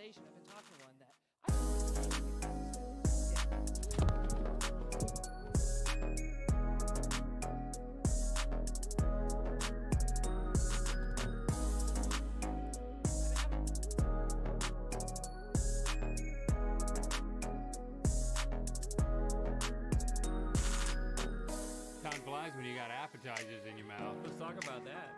realization. I've been talking to one that I Time flies when you got appetizers in your mouth. Let's talk about that.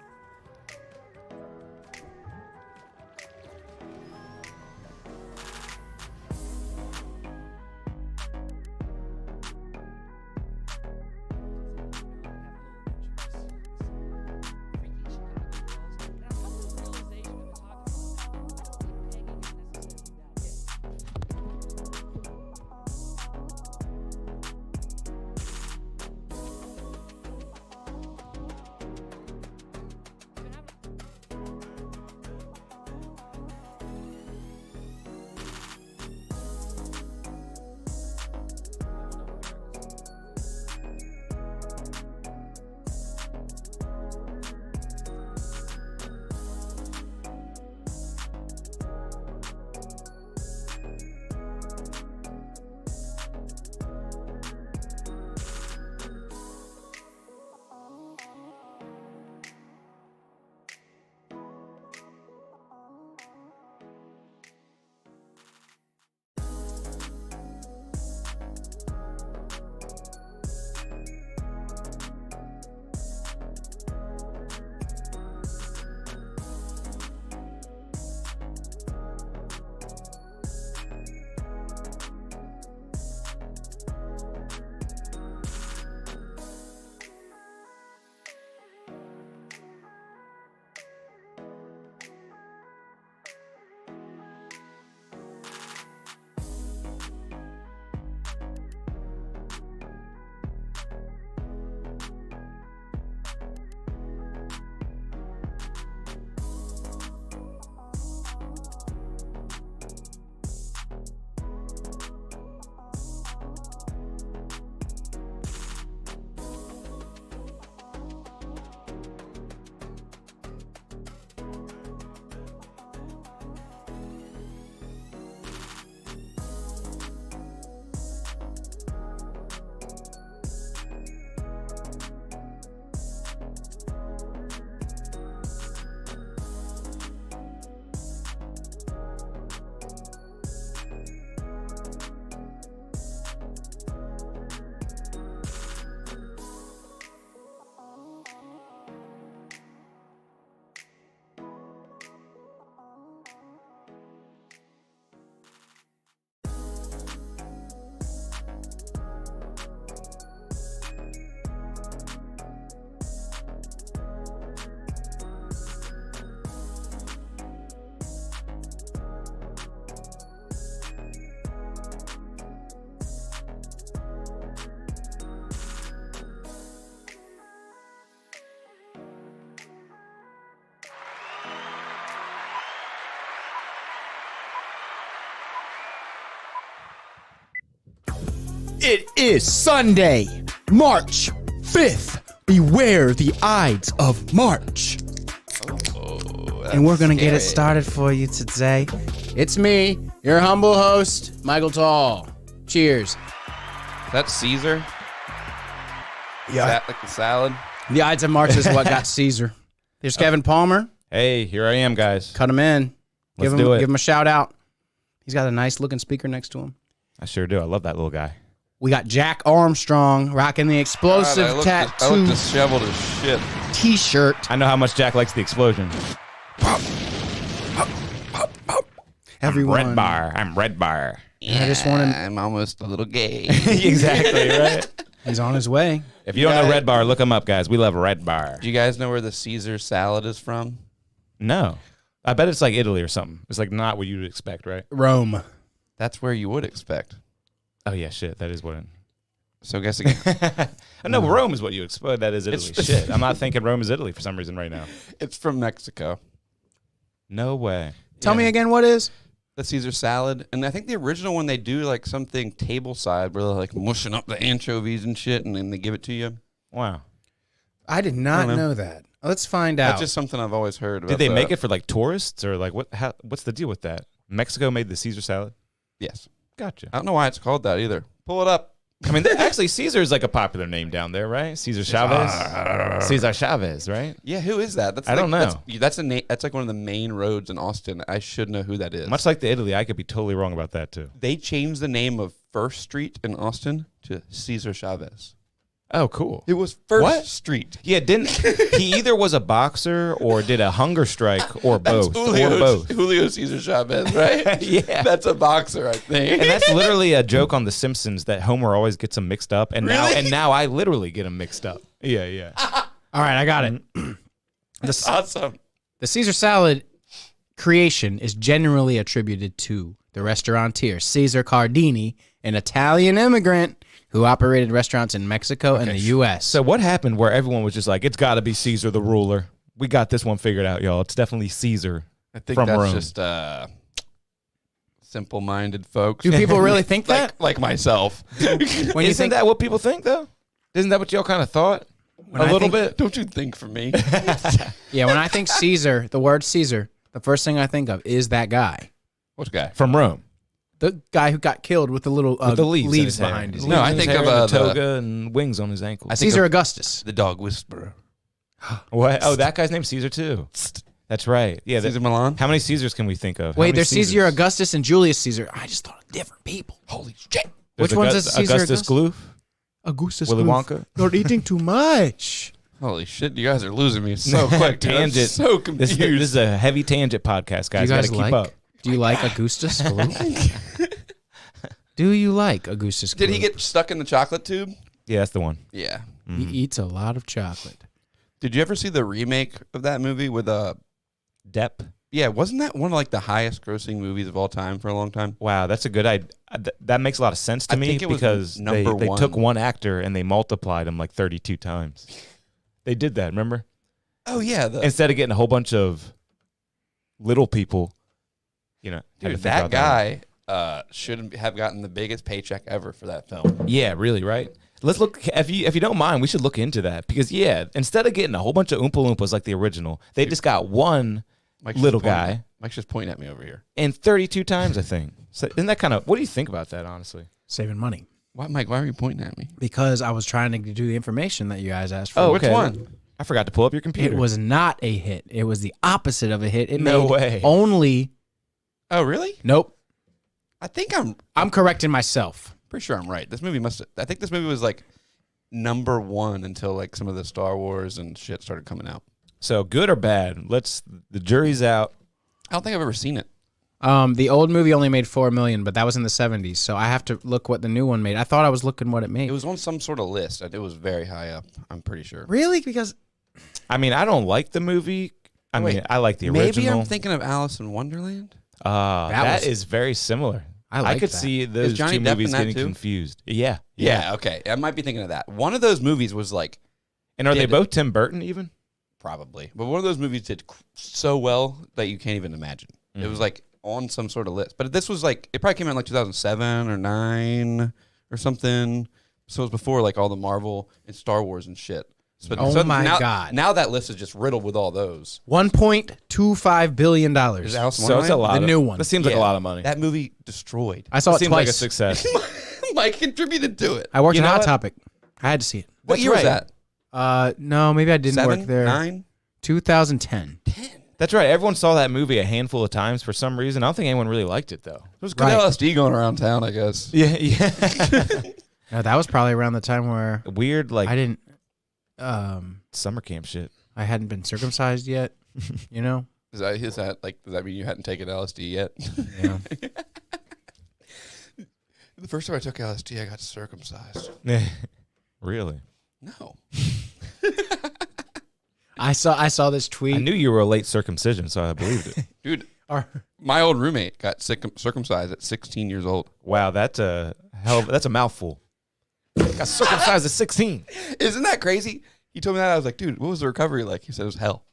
It is Sunday, March 5th. Beware the Ides of March. And we're going to get it started for you today. It's me, your humble host, Michael Tall. Cheers. Is that Caesar? Yeah. Is that like the salad? The Ides of March is what got Caesar. There's Kevin Palmer. Hey, here I am, guys. Cut him in. Let's do it. Give him a shout out. He's got a nice looking speaker next to him. I sure do. I love that little guy. We got Jack Armstrong rocking the explosive I look tattoo disheveled as shit. t-shirt. I know how much Jack likes the explosion. Everyone. I'm Red Bar. I just want him. I'm almost a little gay. Exactly, right? He's on his way. If you don't know Red Bar, look him up, guys. We love Red Bar. Do you guys know where the Caesar salad is from? No. I bet it's like Italy or something. It's like not what you'd expect, right? Rome. That's where you would expect. Oh, yeah, shit. That is what it... So guess again. I know Rome is what you expect. That is Italy. Shit. I'm not thinking Rome is Italy for some reason right now. It's from Mexico. No way. Tell me again what is? The Caesar salad. And I think the original one, they do like something table side where they're like mushing up the anchovies and shit and then they give it to you. Wow. I did not know that. Let's find out. That's just something I've always heard about. Did they make it for like tourists or like what? What's the deal with that? Mexico made the Caesar salad? Yes. Gotcha. I don't know why it's called that either. Pull it up. I mean, actually, Caesar is like a popular name down there, right? Cesar Chavez. Cesar Chavez, right? Yeah, who is that? That's I don't know. That's a name. That's like one of the main roads in Austin. I should know who that is. Much like the Italy, I could be totally wrong about that too. They changed the name of First Street in Austin to Cesar Chavez. Oh, cool. It was First What? Street. Yeah, didn't he either was a boxer or did a hunger strike or both? Or both. Julio Cesar Chavez, right? Yeah. That's a boxer, I think. And that's literally a joke on The Simpsons that Homer always gets them mixed up, and Really? now I literally get them mixed up. Yeah, yeah. All right, I got it. That's awesome. The Caesar salad creation is generally attributed to the restaurateur Caesar Cardini, an Italian immigrant who operated restaurants in Mexico and the U.S. So what happened where everyone was just like, it's got to be Caesar the ruler? We got this one figured out, y'all. It's definitely Caesar. I think from that's Rome. just simple-minded folks. Do people really think that? like myself. When you Isn't think that what people think, though? Isn't that what y'all kind of thought? When I little think- bit? Don't you think for me? Yeah, when I think Caesar, the word Caesar, the first thing I think of is that guy. Which guy? From Rome. The guy who got killed with the little With the leaves, in his hair. behind his No, ears. I Leaves in think his of, hair and the- a toga and wings on his ankles. I think Caesar of Augustus. the dog whisperer. What? Oh, that guy's name's Caesar, too. That's right. Yeah. Caesar Milan. How many Caesars can we think of? How Wait, many there's Caesars? Caesar Augustus and Julius Caesar. I just thought of different people. Holy shit. There's Which one's this Caesar Augustus Gloop? Augustus Willy Gloop. Wonka? You're eating too much. Holy shit, you guys are losing me so quick. dude. I'm Tangent. so This confused. is a heavy tangent podcast, guys. Do you Got guys to keep like? up. Do you like Augustus Gloop? Do you like Augustus Gloop? Did he get stuck in the chocolate tube? Yeah, that's the one. Yeah. He eats a lot of chocolate. Did you ever see the remake of that movie with Depp. Yeah, wasn't that one of like the highest grossing movies of all time for a long time? Wow, that's a good idea. That makes a lot of sense to I me think it was because they number one. took one actor and they multiplied him like 32 times. They did that, remember? Oh yeah, Instead of getting a whole bunch of little people, you know. had to dude, think about that guy should have gotten the biggest paycheck ever for that film. Yeah, really, right? Let's look. If you don't mind, we should look into that because instead of getting a whole bunch of Oompa Loompas like the original, they just got one Mike's little just pointing- guy Mike's just pointing at me over here. and 32 times, I think. So isn't that kind of? What do you think about that, honestly? Saving money. Why, Mike? Why are you pointing at me? Because I was trying to do the information that you guys asked for. Oh, Which okay. one? I forgot to pull up your computer. It was not a hit. It was the opposite of a hit. It No made way. only. Oh really? Nope. I think I'm I'm correcting myself. pretty sure I'm right. This movie I think this movie was like number one until like some of the Star Wars and shit started coming out. So good or bad? The jury's out. I don't think I've ever seen it. The old movie only made $4 million, but that was in the 70s. So I have to look what the new one made. I thought I was looking what it made. It was on some sort of list. It was very high up. I'm pretty sure. Really? Because I mean, I don't like the movie. I Wait, mean, I like the Maybe original. I'm thinking of Alice in Wonderland. That was- is very similar. I like could that. see those Johnny two Depp in movies that getting too? confused. Yeah. Yeah. Okay. I might be thinking of that. One of those movies was like And are they Did- both Tim Burton even? probably, but one of those movies did so well that you can't even imagine. It was like on some sort of list. But this was like it probably came out in like 2007 or 9 or something. So it was before like all the Marvel and Star Wars and shit. Oh my now, God. Now that list is just riddled with all those. $1.25 billion. Is Alice in So it's a Wonderland? lot. The new one. That seems like a Yeah. lot of money. That movie destroyed. I saw it seems twice. like a success. Mike contributed to it. I worked You at know Hot what? Topic. I had to see it. What That's year was right. that? No, maybe I didn't 7, work there. 9? 2010. That's right. Everyone saw that movie a handful of times for some reason. I don't think anyone really liked it though. There was good Right. LSD going around town, I guess. Yeah, yeah. No, that was probably around the time where Weird like I didn't. summer camp shit. I hadn't been circumcised yet. You know. Is that like? Does that mean you hadn't taken LSD yet? Yeah. The first time I took LSD, I got circumcised. Really? No. I saw this I tweet. knew you were a late circumcision, so I believed it. Dude, Or- my old roommate got circumcised at 16 years old. Wow, that's a mouthful. Got circumcised at 16. Isn't that crazy? He told me that. I was like, dude, what was the recovery like? He said it was hell.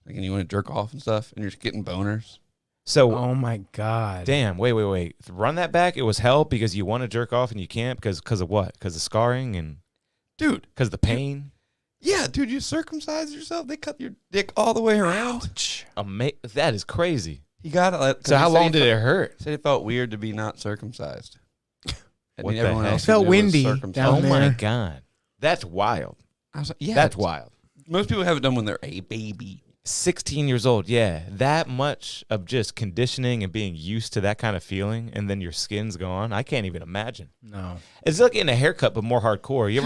Like, and you want to jerk off and stuff, and you're just getting boners. So Oh my God. damn, wait. Run that back. It was hell because you want to jerk off and you can't because of what? Because of scarring and Dude, because of the pain. yeah, dude, you circumcise yourself. They cut your dick all the way around. That is crazy. He got it. So how long did it hurt? Said it felt weird to be not circumcised. What the everyone heck? else It felt who was windy circumcised. down Oh there. my God. That's wild. I was like, yeah, That's wild. Most people have it done when they're a baby. 16 years old, yeah. That much of just conditioning and being used to that kind of feeling, and then your skin's gone. I can't even imagine. No. It's like getting a haircut, but more hardcore. You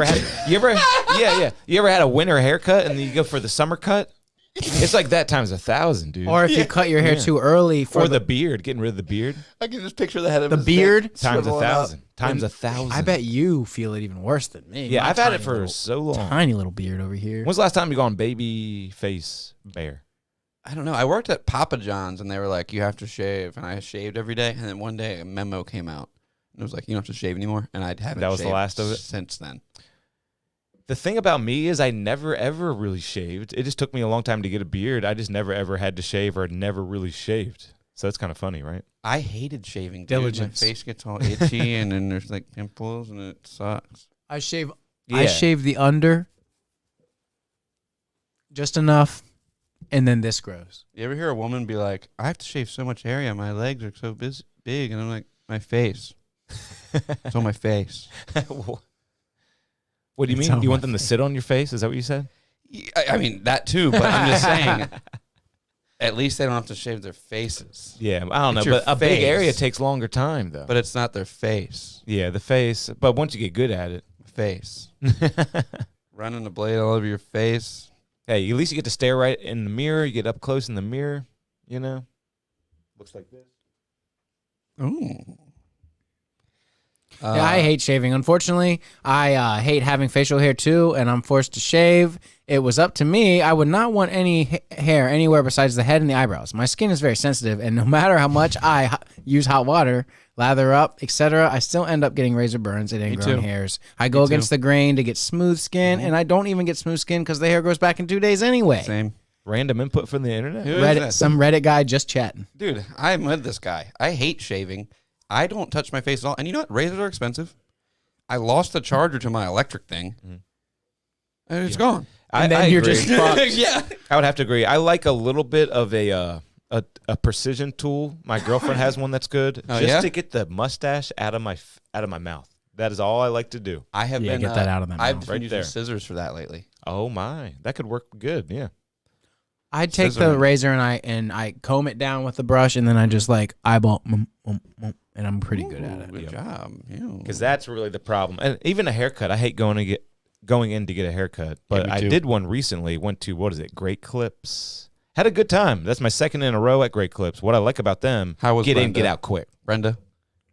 ever had a winter haircut and then you go for the summer cut? It's like that times 1,000, dude. Or if you cut your hair too early for Or the beard, getting rid of the beard I can just picture the head of the his beard. neck times swiveling 1,000. up. Times 1,000. I bet you feel it even worse than me. Yeah, My I've had it tiny for little- so long. Tiny little beard over here. When's the last time you gone baby face bear? I don't know. I worked at Papa John's and they were like, you have to shave. And I shaved every day. And then one day a memo came out. And it was like, you don't have to shave anymore. And I haven't That was the shaved last of it? since then. The thing about me is I never ever really shaved. It just took me a long time to get a beard. I just never ever had to shave or never really shaved. So that's kind of funny, right? I hated shaving. Dude. Diligence. My face gets all itchy and then there's like pimples and it sucks. I shave. Yeah. I shave the under, just enough, and then this grows. You ever hear a woman be like, I have to shave so much area. My legs are so big. And I'm like, my face. It's on my face. What do you It's mean? on You want my them to sit on your face? Is that what you said? I mean, that too. But I'm just saying, at least they don't have to shave their faces. Yeah, I don't know. It's your But a big face. area takes longer time, though. But it's not their face. yeah, the face. But once you get good at it. Face. Running the blade all over your face. Hey, at least you get to stare right in the mirror. You get up close in the mirror, you know? Looks like this. Ooh. Yeah, I hate shaving. Unfortunately, I hate having facial hair too, and I'm forced to shave. It was up to me. I would not want any hair anywhere besides the head and the eyebrows. My skin is very sensitive, and no matter how much I use hot water, lather up, etc., I still end up getting razor burns and ingrown too. hairs. I go against the grain to get smooth skin, and I don't even get smooth skin because the hair grows back in 2 days anyway. Same. Random input from the internet? Who is Reddit, that? some Reddit guy just chatting. Dude, I'm with this guy. I hate shaving. I don't touch my face at all. And you know what? Razors are expensive. I lost the charger to my electric thing. And it's gone. And then I you're agree. just fucked. Yeah. I would have to agree. I like a little bit of a precision tool. My girlfriend has one that's good, Oh, just yeah? to get the mustache out of my mouth. That is all I like to do. I have Yeah, been get that out of my I've mouth. been Right using there. scissors for that lately. Oh my, that could work good. Yeah. I'd take the Scissoring. razor and I comb it down with the brush, and then I just like eyeball, and I'm pretty good at it. Good job. Because that's really the problem. And even a haircut, I hate going in to get a haircut. But me I too. did one recently. Went to, what is it, Great Clips. Had a good time. That's my second in a row at Great Clips. What I like about them, How was get in, Brenda? get out quick. Brenda.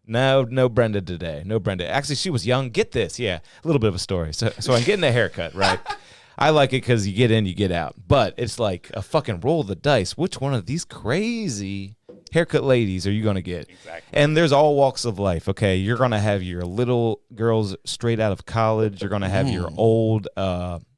No Brenda today. No Brenda. Actually, she was young. Get this. Yeah, a little bit of a story. So I'm getting a haircut, right? I like it because you get in, you get out. But it's like a fucking roll of the dice. Which one of these crazy haircut ladies are you going to get? Exactly. And there's all walks of life, okay? You're going to have your little girls straight out of college. You're going to have your old,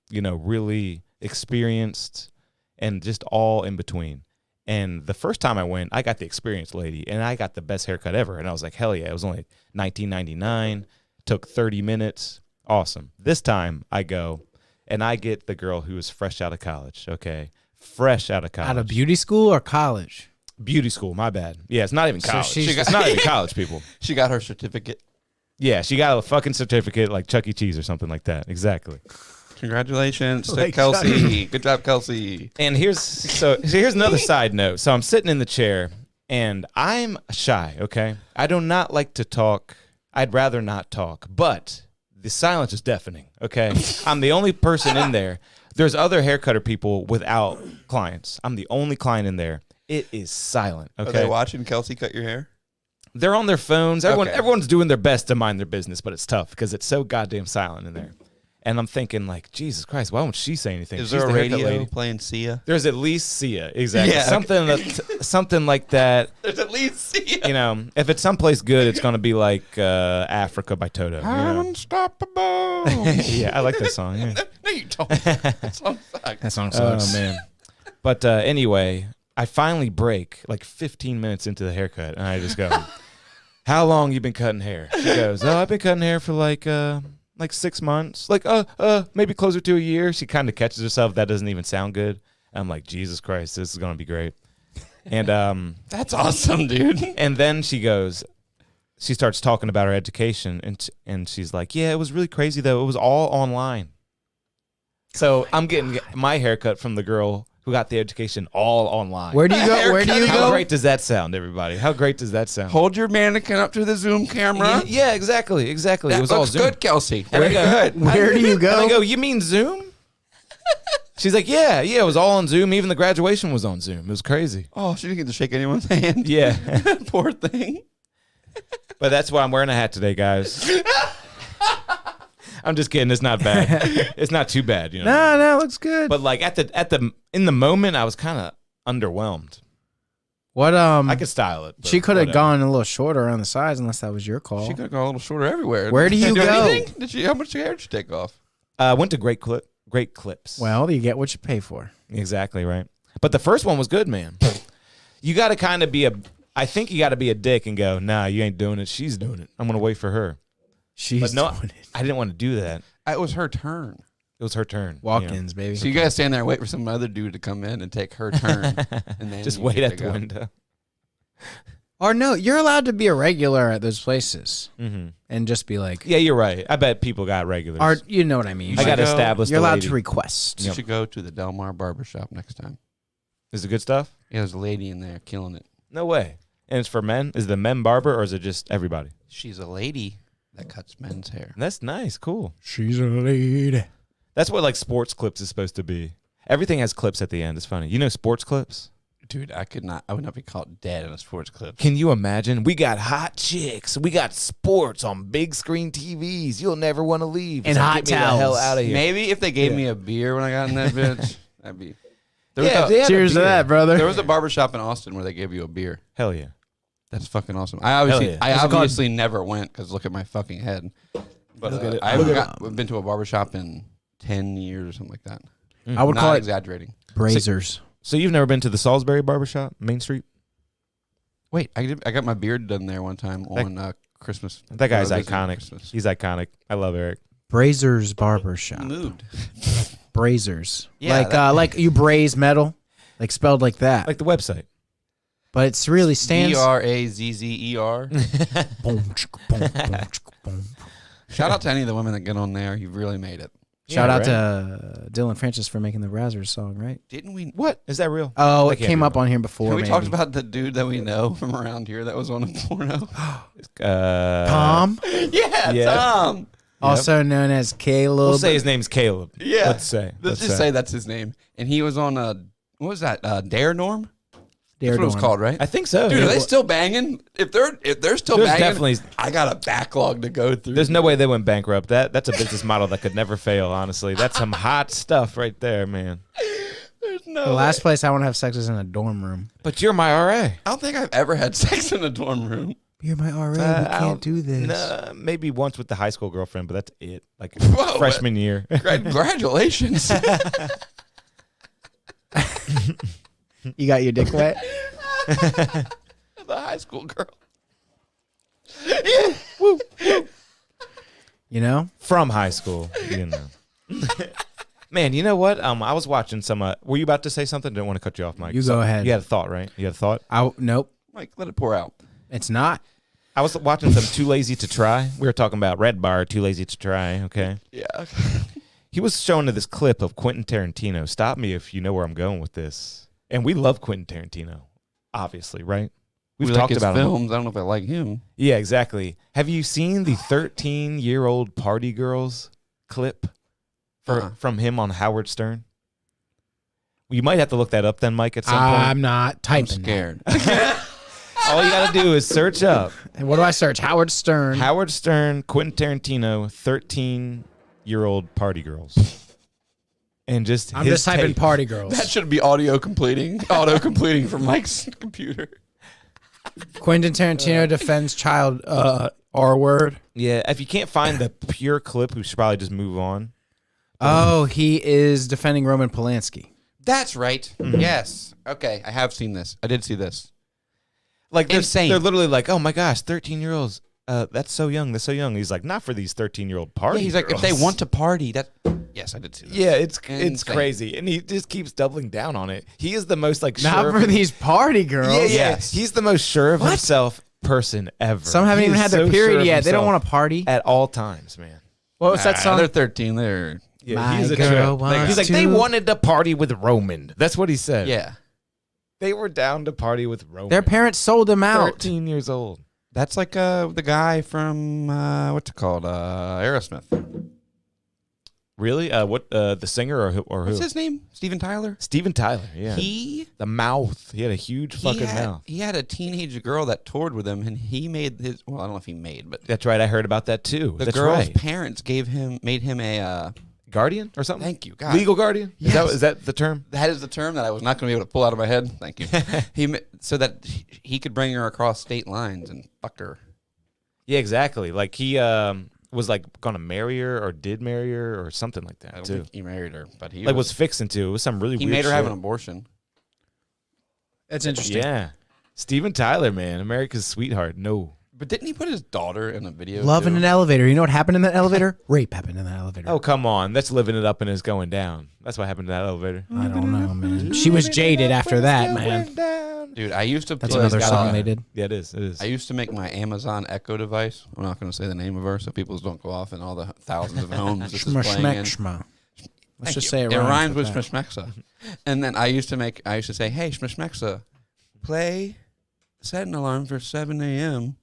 really experienced, and just all in between. And the first time I went, I got the experienced lady, and I got the best haircut ever. And I was like, hell yeah. It was only $19.99. Took 30 minutes. Awesome. This time I go, and I get the girl who is fresh out of college, okay? Fresh out of college. Out of beauty school or college? Beauty school, my bad. Yeah, it's not even So college. she's- It's not even college, people. She got her certificate. Yeah, she got a fucking certificate like Chuck E. Cheese or something like that. Exactly. Congratulations to Like Kelsey. Good job, Kelsey. And here's another side note. So I'm sitting in the chair, and I'm shy, okay? I do not like to talk. I'd rather not talk, but the silence is deafening, okay? I'm the only person in there. There's other haircutter people without clients. I'm the only client in there. It is silent, Are okay? they watching Kelsey cut your hair? They're on their phones. Okay. Everyone's doing their best to mind their business, but it's tough because it's so goddamn silent in there. And I'm thinking, like, Jesus Christ, why won't she say anything? Is She's there a the haircut radio lady. playing Sia? There's at least Sia, exactly. Yeah, okay. Something like that. There's at least Sia. You know, if it's someplace good, it's gonna be like Africa by Toto. You I'm know? unstoppable. Yeah, I like that song. Yeah. No, you don't. That song sucks. That song Oh sucks. man. But anyway, I finally break like 15 minutes into the haircut, and I just go, "How long you been cutting hair?" She goes, "Oh, I've been cutting hair for like 6 months, like maybe closer to a year." She kind of catches herself. That doesn't even sound good. I'm like, Jesus Christ, this is gonna be great. And That's awesome, dude. and then she starts talking about her education, and she's like, yeah, it was really crazy though. It was all online. So I'm getting my haircut from the girl who got the education all online. Where do you go? Where do you How go? great does that sound, everybody? How great does that sound? Hold your mannequin up to the Zoom camera. Yeah, exactly. That It was all looks Zoom. good, Kelsey. And I go, Good. Where do you And I go? go, you mean Zoom? She's like, yeah, it was all on Zoom. Even the graduation was on Zoom. It was crazy. Oh, she didn't get to shake anyone's hand. Yeah. Poor thing. But that's why I'm wearing a hat today, guys. I'm just kidding. It's not bad. It's not too bad, you know. No, looks good. But like in the moment, I was kind of underwhelmed. What I could style it. but she could have whatever. gone a little shorter around the sides, unless that was your call. She could have gone a little shorter everywhere. Where do you go? anything? Did she? How much hair did she take off? Went to Great Clips. Well, you get what you pay for. Exactly right. But the first one was good, man. You got to kind of I think you got to be a dick and go, nah, you ain't doing it. She's doing it. I'm gonna wait for her. She's But no, doing it. I didn't want to do that. It was her turn. It was her turn. Walk-ins, baby. So you guys stand there and wait for some other dude to come in and take her turn, and then Just you wait get at to the go. window. Or no, you're allowed to be a regular at those places Mm-hmm. and just be like, Yeah, you're right. I bet people got regulars. or you know what I mean. You I got should go- established. You're a allowed lady. to request. You should go to the Del Mar barbershop next time. Is it good stuff? Yeah, there's a lady in there killing it. No way. And it's for men. Is it the men barber or is it just everybody? She's a lady that cuts men's hair. That's nice. Cool. She's a lady. That's what like sports clips is supposed to be. Everything has clips at the end. It's funny. You know sports clips? Dude, I would not be caught dead in a sports clip. Can you imagine? We got hot chicks. We got sports on big screen TVs. You'll never want to leave. And So hot get me the hell towels. out of here. Maybe if they gave Yeah. me a beer when I got in that bitch, that'd be. There Yeah, if was, they a, had a Cheers to beer. that, brother. there was a barbershop in Austin where they gave you a beer. Hell yeah. That's fucking awesome. I obviously, yeah. I What's it called? obviously never went because look at my fucking head. But Look at it. I Look haven't at been to a barbershop in 10 years or something like that. I would Not call it exaggerating. brazers. So you've never been to the Salisbury barbershop, Main Street? Wait, I got my beard done there one time on Christmas. That guy's visiting iconic. Christmas. He's iconic. I love Eric. Brazers barbershop. Moved. Brazers. Yeah, like that- like you braise metal, like spelled like that. Like the website. But it's really stands. BRAZZER. Boom, chicka, boom, boom, chicka, boom. Shout out to any of the women that get on there. You've really made it. Shout Yeah, out right. to Dylan Francis for making the Brazzers song, right? Didn't we? What? Is that real? Oh, That it can't came be up real. on here before. Have we maybe. talked about the dude that we know from around here that was on a porno? Tom, yeah, Yeah. Tom. also known as Caleb. We'll say his name's Caleb. Yeah. Let's say. Let's just say that's his name. And he was on what was that? Dare Norm? Dare That's what it was Dorm. called, right? I think so. Dude, Yeah. are they still banging? If they're still There's banging, definitely- I got a backlog to go through. There's no way they went bankrupt. That's a business model that could never fail, honestly. That's some hot stuff right there, man. There's no The last way. place I want to have sex is in a dorm room. But you're my RA. I don't think I've ever had sex in a dorm room. You're my RA. We I can't don't- do this. Nah, maybe once with the high school girlfriend, but that's it. Like Whoa, freshman year. Congratulations. You got your dick wet? The high school girl. You know? From high school, you know. Man, you know what? I was watching some. Were you about to say something? Didn't want to cut you off, Mike. You go ahead. You had a thought, right? You had a thought. Nope. Mike, let it pour out. It's not. I was watching some Too Lazy to Try. We were talking about Red Bar, Too Lazy to Try. Okay. Yeah. He was showing this clip of Quentin Tarantino. Stop me if you know where I'm going with this. And we love Quentin Tarantino, obviously, right? We've We like talked his about him. films. I don't know if I like him. Yeah, exactly. Have you seen the 13-year-old Party Girls clip from him on Howard Stern? Well, you might have to look that up then, Mike, at some point. I'm not I'm typing. scared. All you got to do is search up And what do I search? Howard Stern. Howard Stern, Quentin Tarantino, 13-year-old Party Girls. And just I'm his just typing take. party girls. That should be auto completing from Mike's computer. Quentin Tarantino defends child R word. Yeah, if you can't find the pure clip, we should probably just move on. Oh, he is defending Roman Polanski. That's right. Yes. Okay, I have seen this. I did see this. Like they're, Insane. they're literally like, oh my gosh, 13-year-olds. That's so young. That's so young. He's like, not for these 13-year-old party. Yeah, he's like, if girls. they want to party, Yes, I did see that. Yeah, it's Insane. crazy, and he just keeps doubling down on it. He is the most like Not sure for of, these party girls. yeah, Yes. he's the most sure of himself person ever. Some haven't He even is had their so period sure of yet. They don't himself want to party. at all times, man. What was that song? They're 13. They're Yeah, My he's a girl trip. wants He's like, they to- wanted to party with Roman. That's what he said. yeah. They were down to party with Roman. Their parents sold them out. 13 years old. That's like the guy from what's it called? Aerosmith. Really? What? The singer or who? What's his name? Steven Tyler. Steven Tyler. Yeah. He The mouth. He had a huge fucking mouth. he had a teenage girl that toured with him, and he made his. Well, I don't know if he made, but That's right. I heard about that too. the That's girl's right. parents made him a. Guardian or something? Thank you, God. Legal guardian? Yes. Is that the term? That is the term that I was not going to be able to pull out of my head. Thank you. So that he could bring her across state lines and fuck her. Yeah, exactly. Like he was like gonna marry her or did marry her or something like I that don't too. think he married her, but he Like was fixing to. It was some really he weird made her shit. have an abortion. That's interesting. Yeah. Steven Tyler, man. America's sweetheart. No. But didn't he put his daughter in a video? Love in too? an elevator. You know what happened in that elevator? Rape happened in that elevator. Oh, come on. That's living it up and it's going down. That's what happened to that elevator. I don't know, man. She was jaded after that, man. Dude, I used to. That's play- another got song a- they did. Yeah, it is. It is. I used to make my Amazon Echo device. I'm not going to say the name of her, so people don't go off in all the thousands of homes this is Shma, playing in. shma, shma. Let's Thank just you. say it It rhymes rhymes with that. Shmeshmexa. And then I used to say, hey, Shmeshmexa, set an alarm for 7 a.m.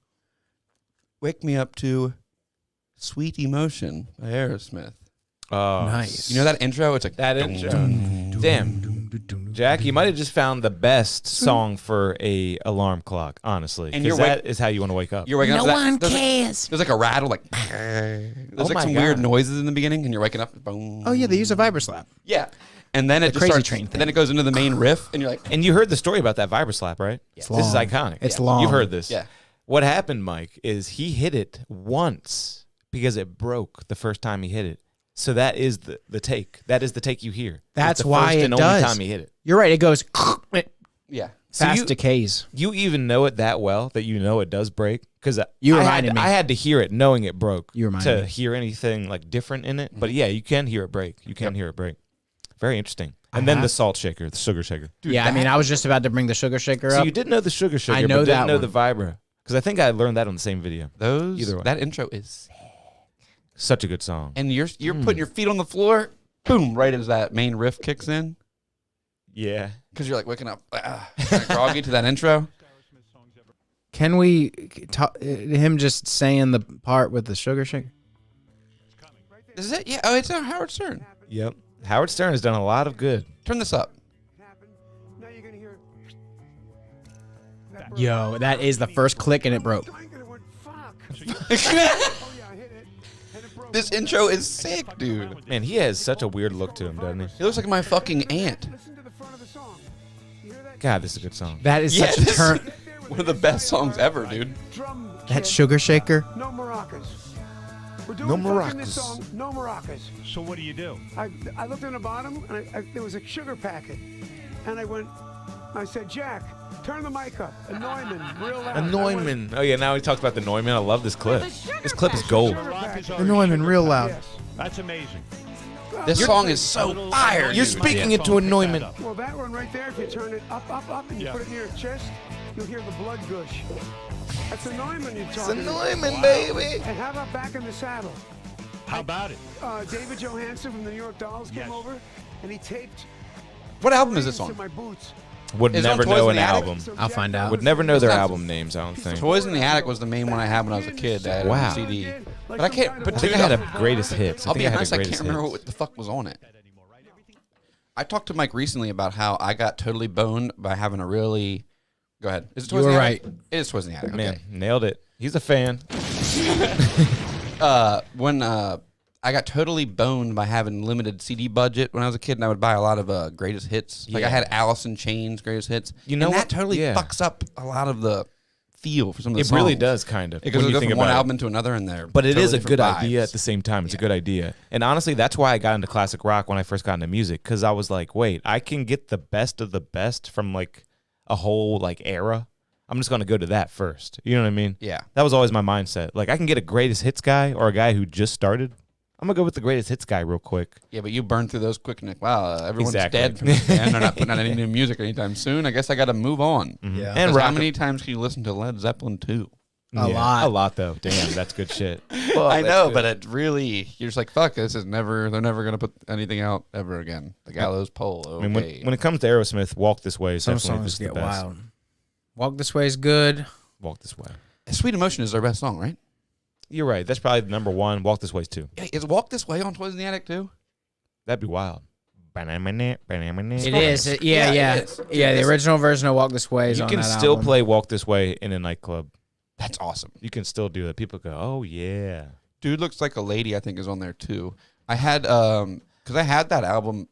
Wake me up to Sweet Emotion by Aerosmith. Oh, Nice. You know that intro? It's like that intro. Damn. Jack, you might have just found the best song for a alarm clock, honestly. And Because you're that is how you want to wake up. You're waking up to that. There's like- cares. There's like a rattle, like there's like my some weird God. noises in the beginning, and you're waking up. Boom. Oh, yeah, they use a vibra slap. Yeah. And then it just Crazy starts, Train and thing. then it goes into the main riff, and you're like, And you heard the story about that vibra-slap, right? It's This is long. iconic. It's Yeah. long. You've heard this. Yeah. What happened, Mike, is he hit it once because it broke the first time he hit it. So that is the take. That is the take you hear. That's It's the why first it and does. only time he hit it. You're right. It goes yeah. So fast you- decays. You even know it that well that you know it does break? Because You I reminded me. I had to hear it knowing it broke You reminded to me. hear anything like different in it. But yeah, you can hear it break. You can hear it break. Very interesting. And then the salt shaker, the sugar shaker. Yeah, I mean, I was just about to bring the sugar shaker So up. you did know the sugar shaker, I know but didn't that know one. the vibra. Because I think I learned that on the same video. Either way. That intro is, Such a good song. and you're putting your feet on the floor, boom, right as that main riff kicks in, Yeah. because you're like waking up, kinda groggy to that intro. Can we him just saying the part with the sugar shaker? Is it? Yeah. Oh, it's Howard Stern. Yep. Howard Stern has done a lot of good. Turn this up. Now you're gonna hear. Yo, that is the first click and it broke. This intro is sick, dude. Man, he has such a weird look to him, doesn't he? He looks like my fucking aunt. Listen to the front of the song. You hear that? God, this is a good song. That is Yeah, such a this- turn. One of the best songs ever, dude. Drum That kit, sugar shaker. No maracas. We're doing No fucking this maracas. song, no maracas. So what do you do? I looked on the bottom and there was a sugar packet, and I said, Jack, turn the mic up. A Neumann, real loud. A Neumann. Oh, yeah, now he talks about the Neumann. I love this clip. This clip is I gold. went, sugar packet. The Neumann real loud. Yes. That's amazing. This song is so fire. You're dude. speaking into a Neumann. Well, that one right there, if you turn it up, and you Yeah. put it near your chest, you'll hear the blood gush. That's a Neumann you're It's a talking about. Neumann, baby. And how about Back in the Saddle? How about it? David Johansen from the New York Dolls came Yes. over, and he taped What album is this to on? my boots. Would Is it on never Toys know in an the Attic? album. So I'll Jack find out. Would never know their It's not- album names, I don't think. Toys in the Attic was the main one I had when I was a kid. I had it on Wow. CD. But I can't. But I think dude, I had a greatest hits. I I'll think be I had honest, the I greatest can't remember hits. what the fuck was on it. I talked to Mike recently about how I got totally boned by having a really. Go ahead. Is it Toys You in were the Attic? right. It is Toys in the Attic. Man, Okay. nailed it. He's a fan. When I got totally boned by having limited CD budget when I was a kid, and I would buy a lot of greatest hits. Like I Yeah. had Alice in Chains greatest hits. You know and what? that totally Yeah. fucks up a lot of the feel for some of the It songs. really does, kind of. Because when it you goes think from one about it. album to another, and there. But it is a good idea at the same time. It's a Yeah. good idea. And honestly, that's why I got into classic rock when I first got into music, because I was like, wait, I can get the best of the best from like a whole like era. I'm just going to go to that first. You know what I mean? Yeah. That was always my mindset. Like I can get a greatest hits guy or a guy who just started, I'm gonna go with the greatest hits guy real quick. Yeah, but you burned through those quick and like, wow, everyone's Exactly. dead from this band. They're not putting out any new music anytime soon. I guess I got to move on. Yeah. And How rock. many times can you listen to Led Zeppelin 2? A lot. A lot though. Damn, that's good shit. Well, I that's know, good. but it really, you're just like, fuck, they're never going to put anything out ever again. The Gallows Pole, okay. I mean, when it comes to Aerosmith, "Walk This Way" is Some definitely songs just the get best. wild. Walk This Way is good. "Walk This Way." Sweet Emotion is their best song, right? You're right. That's probably number one. "Walk This Way" is two. Yeah, is Walk This Way on Toys in the Attic too? That'd be wild. It It is. Yeah, Yeah. it is. Yeah, the original version of Walk This Way is You on can that still album. play "Walk This Way" in a nightclub. That's awesome. You can still do that. People go, "Oh yeah." Dude Looks Like a Lady, I think, is on there too. I had, because I had that album.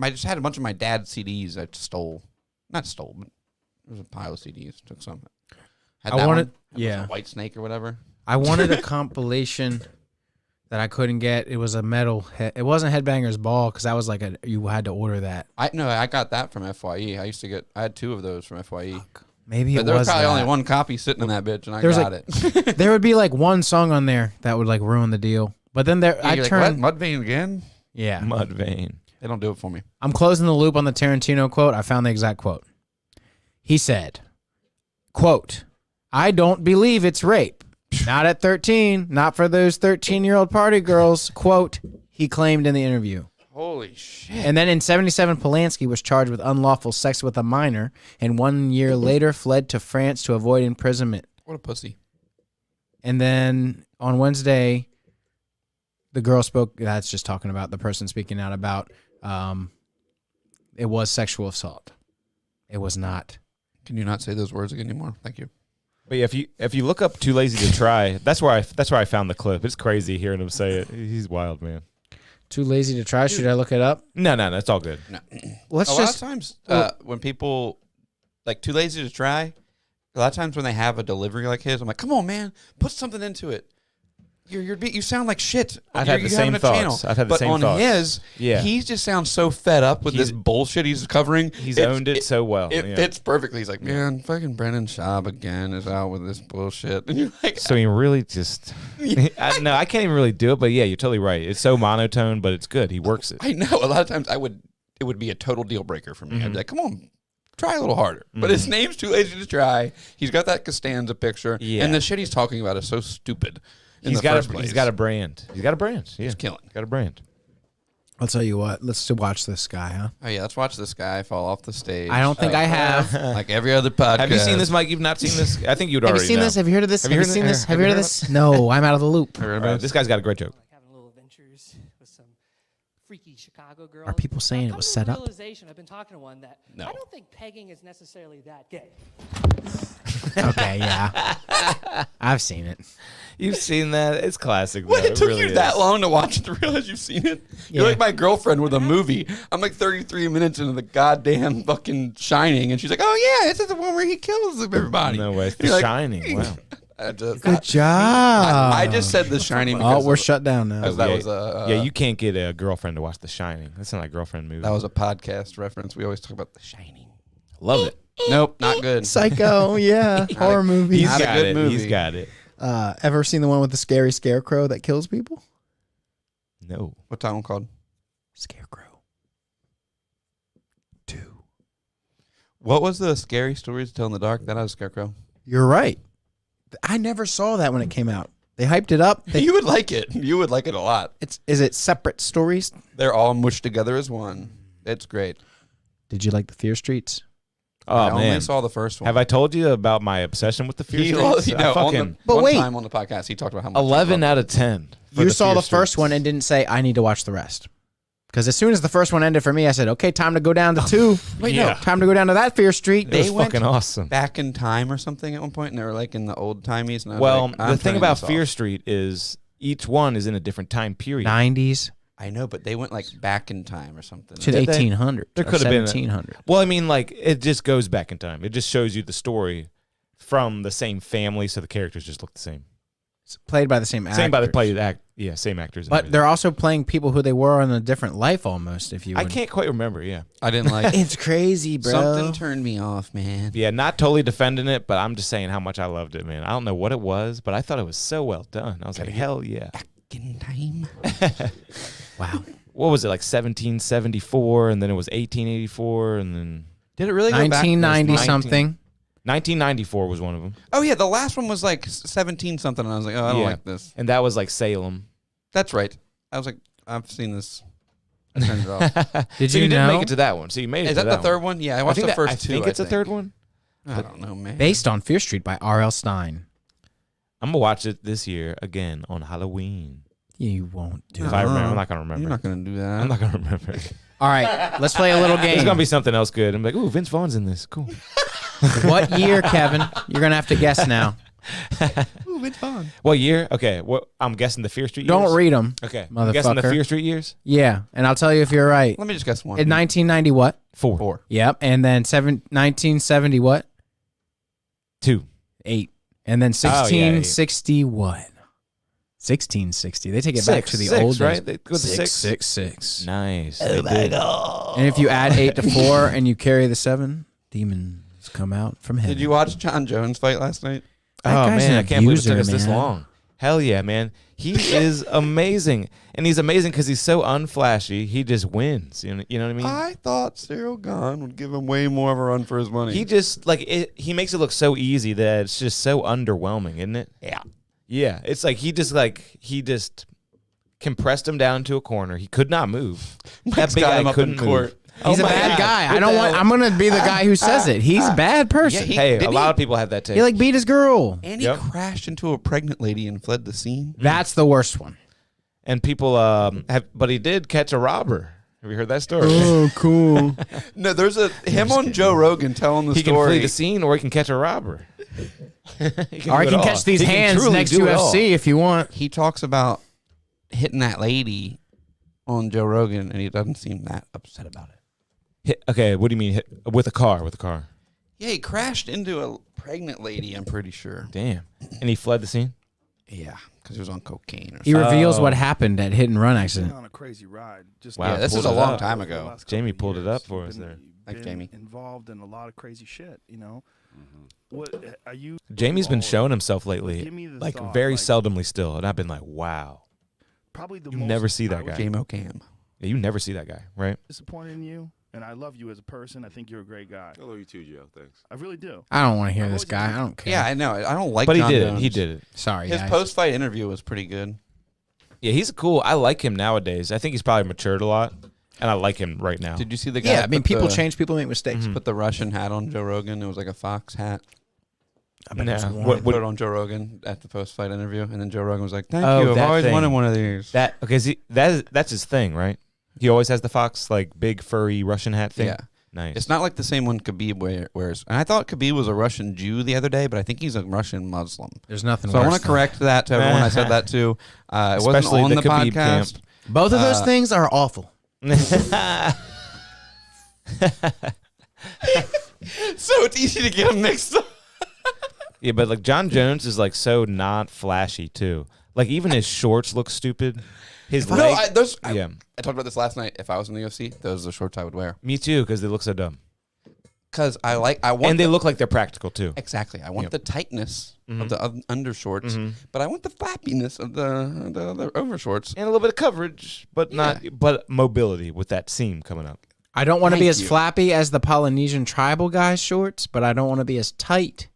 I just had a bunch of my dad's CDs I stole. Not stole, but it was a pile of CDs. Took some. Had I that wanted- one. That was yeah. a White Snake or whatever. I wanted a compilation that I couldn't get. It was a metal. It wasn't Headbangers Ball because that was like you had to order that. I got that from FYE. I had two of those from FYE. Maybe But it there was was probably that. only one copy sitting in that bitch, and I There was got like- it. There would be like one song on there that would like ruin the deal. But then there, I You're like, turned. what? Mudvayne again? Yeah, Mudvayne. They don't do it for me. I'm closing the loop on the Tarantino quote. I found the exact quote. He said, "Quote: I don't believe it's rape. Not at 13. Not for those 13-year-old party girls." Quote. He claimed in the interview. Holy shit. And then in 77, Polanski was charged with unlawful sex with a minor, and 1 year later fled to France to avoid imprisonment. What a pussy. And then on Wednesday, the girl spoke. That's just talking about the person speaking out about it was sexual assault. It was not. Can you not say those words again anymore? Thank you. But yeah, if you look up "Too Lazy to Try," that's where I found the clip. It's crazy hearing him say it. He's wild, man. Too lazy to try. Should I look it up? No, it's all good. No. Let's a lot just. of times when people like too lazy to try, a lot of times when they have a delivery like his, I'm like, come on, man, put something into it. You sound like shit. I've had the same having a thoughts. channel. I've had the but same on thoughts. his, Yeah. he just sounds so fed up with this bullshit he's covering. He's owned it so well. It Yeah. fits perfectly. He's like, man, fucking Brennan Schaub again is out with this bullshit. And you're like, So he really just no, I can't even really do it. But yeah, you're totally right. It's so monotone, but it's good. He works it. I know. A lot of times it would be a total deal breaker for me. I'd be like, come on, try a little harder. But his name's Too Lazy to Try. He's got that Costanza picture. Yeah. And the shit he's talking about is so stupid. He's got a brand. He's got a brand. Yeah. He's killing. Got a brand. I'll tell you what. Let's watch this guy, huh? Oh yeah, let's watch this guy fall off the stage. I don't think I have. Like every other podcast. Have you seen this, Mike? You've not seen this? I think you'd Have already you seen know. this? Have you heard of this? Have you heard seen of- this? Have you heard of this? No, I'm out of the loop. All right, this guy's got a great joke. Like having little adventures with some freaky Chicago girls. Are people saying it was set up? Realization, I've been talking to one that No. I don't think pegging is necessarily that gay. Okay, yeah. I've seen it. You've seen that? It's classic. What? though. It took really you is. that long to watch it to realize you've seen it? You're Yeah. like my girlfriend with a movie. I'm like 33 minutes into the goddamn fucking Shining, and she's like, "Oh yeah, this is the one where he kills everybody." No way. It's You're The like, Shining. Wow. Good job. I just said The Shining. Oh, because we're of- shut down now. because that yeah, was a yeah, you can't get a girlfriend to watch The Shining. That's not a girlfriend movie. that was a podcast reference. We always talk about The Shining. Love it. Nope, not good. Psycho, yeah, horror movie. He's Not a got good it. movie. He's got it. Ever seen the one with the scary scarecrow that kills people? No. What's that one called? Scarecrow 2. What was the scary stories to tell in the dark? That was Scarecrow. You're right. I never saw that when it came out. They hyped it up. You would like it. You would like it a lot. Is it separate stories? They're all mushed together as one. It's great. Did you like the Fear Streets? Oh, I man. only saw the first one. Have I told you about my obsession with the Fear He Streets? loves, I fucking But one wait. time on the podcast, he talked about how much 11 he out loved of 10. for You saw Fear the first Streets. one and didn't say, I need to watch the rest. Because as soon as the first one ended for me, I said, okay, time to go down to 2. Wait, Yeah. no. Time to go down to that Fear Street. It was They went fucking awesome. back in time or something at one point, and they were like in the old timies. And I was Well, like, the I'm thing turning about this Fear off. Street is each one is in a different time period. 90s I know, but they went like back in time or something. to the Did they? 1800s. There or could have been 1700s. Well, I mean, like, it just goes back in time. It just shows you the story from the same family, so the characters just look the same. It's played by the same actors. Same by the play, yeah, same actors. and But everything. they're also playing people who they were in a different life almost, if you I would. can't quite remember. Yeah, I didn't like It's crazy, bro. Something turned me off, man. yeah, not totally defending it, but I'm just saying how much I loved it, man. I don't know what it was, but I thought it was so well done. I was like, hell yeah. in time. Wow. What was it, like 1774, and then it was 1884, and then Did it really go back? 1990 something. 1994 was one of them. Oh, yeah. The last one was like 17 something, and I was like, oh, I don't like this. And that was like Salem. That's right. I was like, I've seen this. I turned it off. Did So you you know? didn't make it to that one. So you made it Is to that the third one? Yeah, I watched think the first I two. think it's the third one. I don't know, man. Based on Fear Street by R.L. Stein. I'm going to watch it this year again on Halloween. You won't do If it. I remember. I'm not going to remember. You're not going to do that. I'm not going to remember. All right, let's play a little game. There's going to be something else good. I'm like, ooh, Vince Vaughn's in this. Cool. What year, Kevin? You're going to have to guess now. Ooh, Vince Vaughn. What year? Okay. What? I'm guessing the Fear Street years. Don't read them. Okay. I'm guessing the motherfucker. Fear Street years. Yeah, and I'll tell you if you're right. Let me just guess one. In 1990 what? 4. Yep, and then 1970 what? 2. 8. And then Oh, yeah, 1660 what? 1660. They take it back to the 6, old days. right? They go to 6. 666. Nice. Oh my God. And if you add 8 to 4 and you carry the 7, demons come out from heaven. Did you watch John Jones fight last night? That Oh guy's man, an I can't believe it took abuser, us this man. long. Hell yeah, man. He is amazing. And he's amazing because he's so unflashy. He just wins. You know what I mean? I thought Cyril Gahn would give him way more of a run for his money. He just he makes it look so easy that it's just so underwhelming, isn't it? Yeah. Yeah. It's like he just compressed him down to a corner. He could not move. Mike's got him up in court. He's a my bad God. guy. What I don't the want. hell? I'm gonna be the guy who says it. He's a bad person. Yeah, Hey, did a lot of people have that take. He like beat his girl. And he Yep. crashed into a pregnant lady and fled the scene. That's the worst one. And people but he did catch a robber. Have you heard that story? Oh, cool. No, there's him on Joe Rogan telling the He can story. flee the scene or he can catch a robber. Or I do it can all. catch these He can hands truly next do it all. UFC if you want. He talks about hitting that lady on Joe Rogan, and he doesn't seem that upset about it. Okay, what do you mean with a car? With a car? Yeah, he crashed into a pregnant lady, I'm pretty sure. Damn. And he fled the scene? Yeah, because he was on cocaine or He something. reveals what happened at hit and run accident. on a crazy ride. Just Wow, Yeah, this pulled is a it long up. time over the ago. last couple Jamie of pulled it years. up for You've us been- there. Thanks, been Jamie. Involved in a lot of crazy shit, you know. What are you? Jamie's been involved- showing himself lately, Give me the like thought, very like- seldomly still, and I've been like, wow. Probably the You most never see I that was guy. J-Mo Cam. Yeah, you never see that guy, right? disappointed in you, and I love you as a person. I think you're a great guy. I love you too, Joe. Thanks. I really do. I don't want to hear this guy. I don't care. Yeah, I know. I don't like But he John did it. Jones. He did it. Sorry, His guys. post-fight interview was pretty good. Yeah, he's cool. I like him nowadays. I think he's probably matured a lot, and I like him right now. Did you see the guy? Yeah, I that mean, put people the- change. People make mistakes. Put the Russian hat on Joe Rogan. It was like a fox hat. I bet it's Nah. warm. What, put it on Joe Rogan at the post-fight interview, and then Joe Rogan was like, "Thank Oh, you. I've that always thing. wanted one of these." That okay? That's his thing, right? He always has the fox, like big furry Russian hat thing. Yeah. Nice. It's not like the same one Khabib wears. And I thought Khabib was a Russian Jew the other day, but I think he's a Russian Muslim. There's nothing So I worse want to than- correct that to everyone. I said that too. It wasn't Especially on the the Khabib podcast. Both of those things are awful. So it's easy to get them mixed up. Yeah, but like John Jones is like so not flashy too. Like even his shorts look stupid. His No, leg. I Yeah, talked about this last night. If I was in the UFC, those are the shorts I would wear. me too, because they look so dumb, Because I want and they the- look like they're practical too. Exactly. I want Yep. the tightness of the undershorts, but I want the flappiness of the overshorts. And a little bit of coverage, but not but mobility with that seam coming up. I don't want to be Thank as you. flappy as the Polynesian tribal guys' shorts, but I don't want to be as tight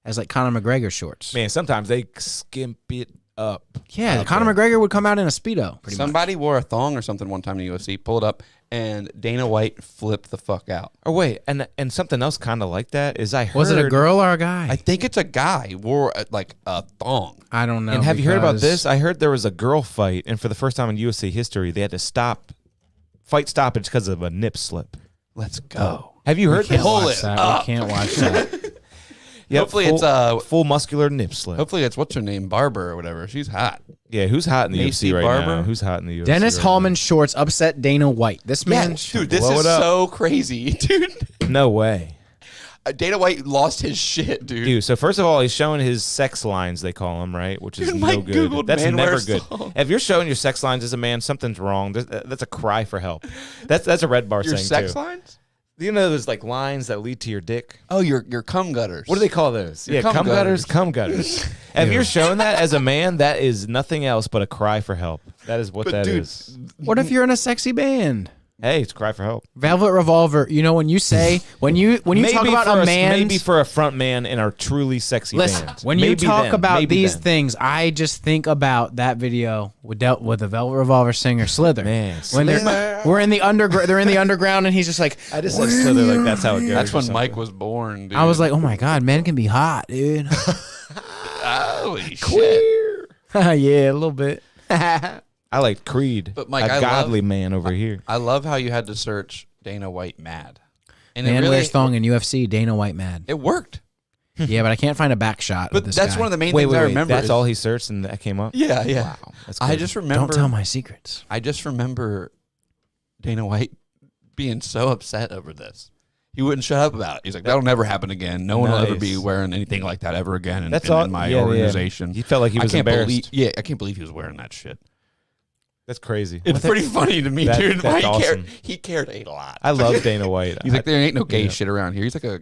as like Conor McGregor shorts. Man, sometimes they skimp it up. Yeah, out Conor there. McGregor would come out in a Speedo. Pretty much. Somebody wore a thong or something one time in the UFC, pulled up, and Dana White flipped the fuck out. Oh wait, and something else kind of like that is I heard. Was it a girl or a guy? I think it's a guy wore like a thong. I don't know. And have you heard about because- this? I heard there was a girl fight, and for the first time in UFC history, they had to fight stoppage because of a nip slip. Let's go. Have you heard Can't this? watch that. We can't watch that. Yep, Hopefully full, it's full muscular nip slip. Hopefully it's what's her name, Barber or whatever. She's hot. Yeah, who's hot in the Macy UFC right Barber? now? Who's hot in the UFC? Dennis right Hallman's shorts upset Dana White. This man, dude, this blow is it up. so crazy, dude. now? No way. Dana White lost his shit, dude. Dude, so first of all, he's showing his sex lines, they call them, right? Which is Dude, no Mike good. Googled That's man never wears good. thong. If you're showing your sex lines as a man, something's wrong. That's a cry for help. That's a Red Bar Your saying sex too. lines? You know those like lines that lead to your dick? Oh, your cum gutters. What do they call those? Your Yeah, cum cum gutters, gutters. cum gutters. If you're showing that as a man, that is nothing else but a cry for help. That is what that is. What if you're in a sexy band? Hey, it's a cry for help. Velvet Revolver. You know when you say when you talk about for a man, maybe for a front man in our truly sexy listen. band. When you Maybe talk then, about maybe these then. things, I just think about that video with the Velvet Revolver singer Slither. Man, when we're in the underground, they're in the underground, and he's just like, I just said Slither like that's how it goes. That's or when something. Mike was born, dude. I was like, oh my god, men can be hot, dude. holy shit. Yeah, a little bit. I like Creed, But, Mike, a I godly love- man over here. I love how you had to search Dana White mad. And Man it really, wears thong in UFC. Dana White mad. it worked. Yeah, but I can't find a back shot. But of this that's guy. one of the main things I remember. That's is- all he searched and that came up? Yeah, yeah. Wow. That's I crazy. just remember. Don't tell my secrets. I just remember Dana White being so upset over this. He wouldn't shut up about it. He's like, that'll never happen again. No one will ever be Nice. wearing anything like that ever again in, That's in, all- in my yeah, yeah. organization. He felt like he was I can't embarrassed. I can't believe he was wearing that shit. That's crazy. It's pretty funny to me, That- dude. that's He awesome. cared. He cared a lot. I love Dana White. He's like, there ain't no gay yeah. shit around here. He's like a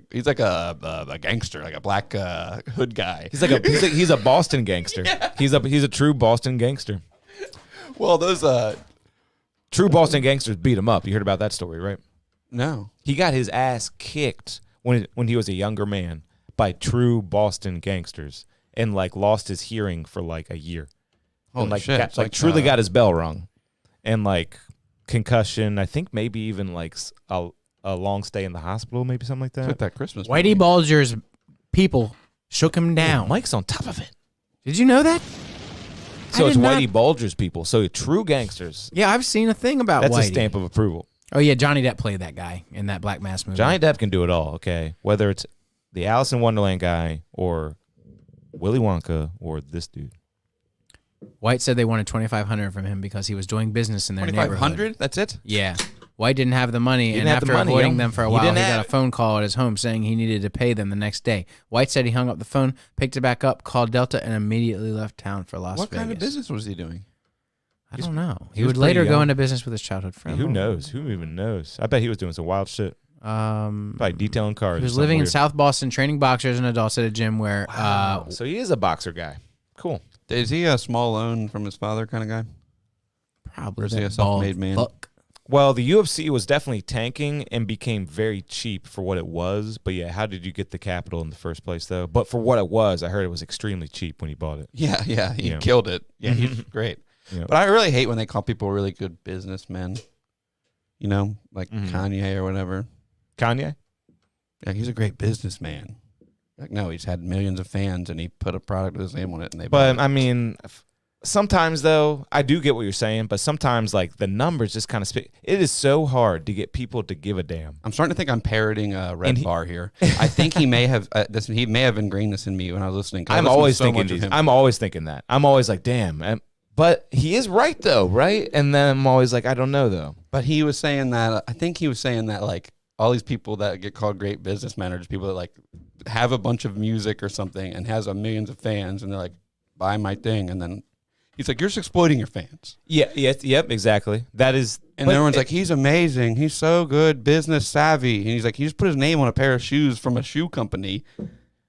gangster, like a black hood guy. He's a Boston gangster. He's a true Boston gangster. Well, those True Boston gangsters beat him up. You heard about that story, right? no. He got his ass kicked when he was a younger man by true Boston gangsters and like lost his hearing for like a year. Holy and like shit. got, It's like truly got his bell rung, and like concussion. I think maybe even like a long stay in the hospital, maybe something like It's like that. that Christmas. Whitey movie. Bulger's people shook him down. Mike's on top of it. Did you know that? So I it's did not- Whitey Bulger's people. So true gangsters. Yeah, I've seen a thing about That's Whitey. a stamp of approval. Oh yeah, Johnny Depp played that guy in that Black Mass movie. Johnny Depp can do it all. Okay, whether it's the Alice in Wonderland guy or Willy Wonka or this dude. White said they wanted $2,500 from him because he was doing business in their neighborhood. 2,500. That's it. Yeah. White didn't have the money, and didn't have the after money, avoiding yo. them for a He while, he didn't got have a phone call at his home saying he needed to pay them the next day. White said he hung up the phone, picked it back up, called Delta, and immediately left town for Las What Vegas. kind of business was he doing? I don't know. He was would later pretty go young. into business with his childhood friend. Who knows? Who even knows? I bet he was doing some wild shit. Probably detailing cars. He or was something living in weird. South Boston, training boxers and adults at a gym where So he is a boxer guy. Cool. Is he a small loan from his father kind of guy? probably Or is he a that bald self-made man? fuck. Well, the UFC was definitely tanking and became very cheap for what it was. But yeah, how did you get the capital in the first place, though? But for what it was, I heard it was extremely cheap when he bought it. Yeah, he Yeah. killed it. Yeah, he's great. Yeah. But I really hate when they call people really good businessmen. You know, like Mhm. Kanye or whatever. Kanye? Yeah, he's a great businessman. Like, no, he's had millions of fans and he put a product with his name on it and they bought But it. I mean, sometimes though, I do get what you're saying. But sometimes, like the numbers just kind of speak. It is so hard to get people to give a damn. I'm starting to think I'm parroting Red And he- Bar here. I think he may have he may have ingrained this in me when I was listening. 'cause I I'm listened to always so thinking much of these. him. I'm always thinking that. I'm always like, damn. But he is right though, right? And then I'm always like, I don't know though. But he was saying that, I think he was saying that, like, all these people that get called great businessmen are just people that, like, have a bunch of music or something and has millions of fans, and they're like, buy my thing. And then he's like, you're just exploiting your fans. Yeah. Yep. Exactly. That is. And but everyone's it- like, he's amazing. He's so good, business savvy. And he's like, he just put his name on a pair of shoes from a shoe company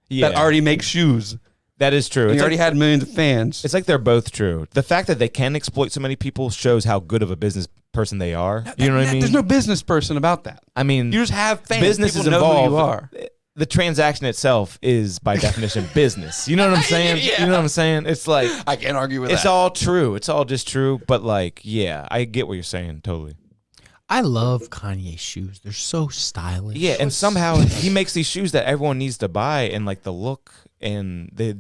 yeah, that already makes shoes. that is true. And he It's already like, had millions of fans. it's like they're both true. The fact that they can exploit so many people shows how good of a business person they are. You know what I mean? There's no business person about that. I mean, You just have fans. business People is know involved. who you are. The transaction itself is by definition business. You know what I'm saying? Yeah. You know what I'm saying? It's like I can't argue with it's that. all true. It's all just true. But like, yeah, I get what you're saying totally. I love Kanye's shoes. They're so stylish. Yeah, and somehow he makes these shoes that everyone needs to buy, and like the look, and they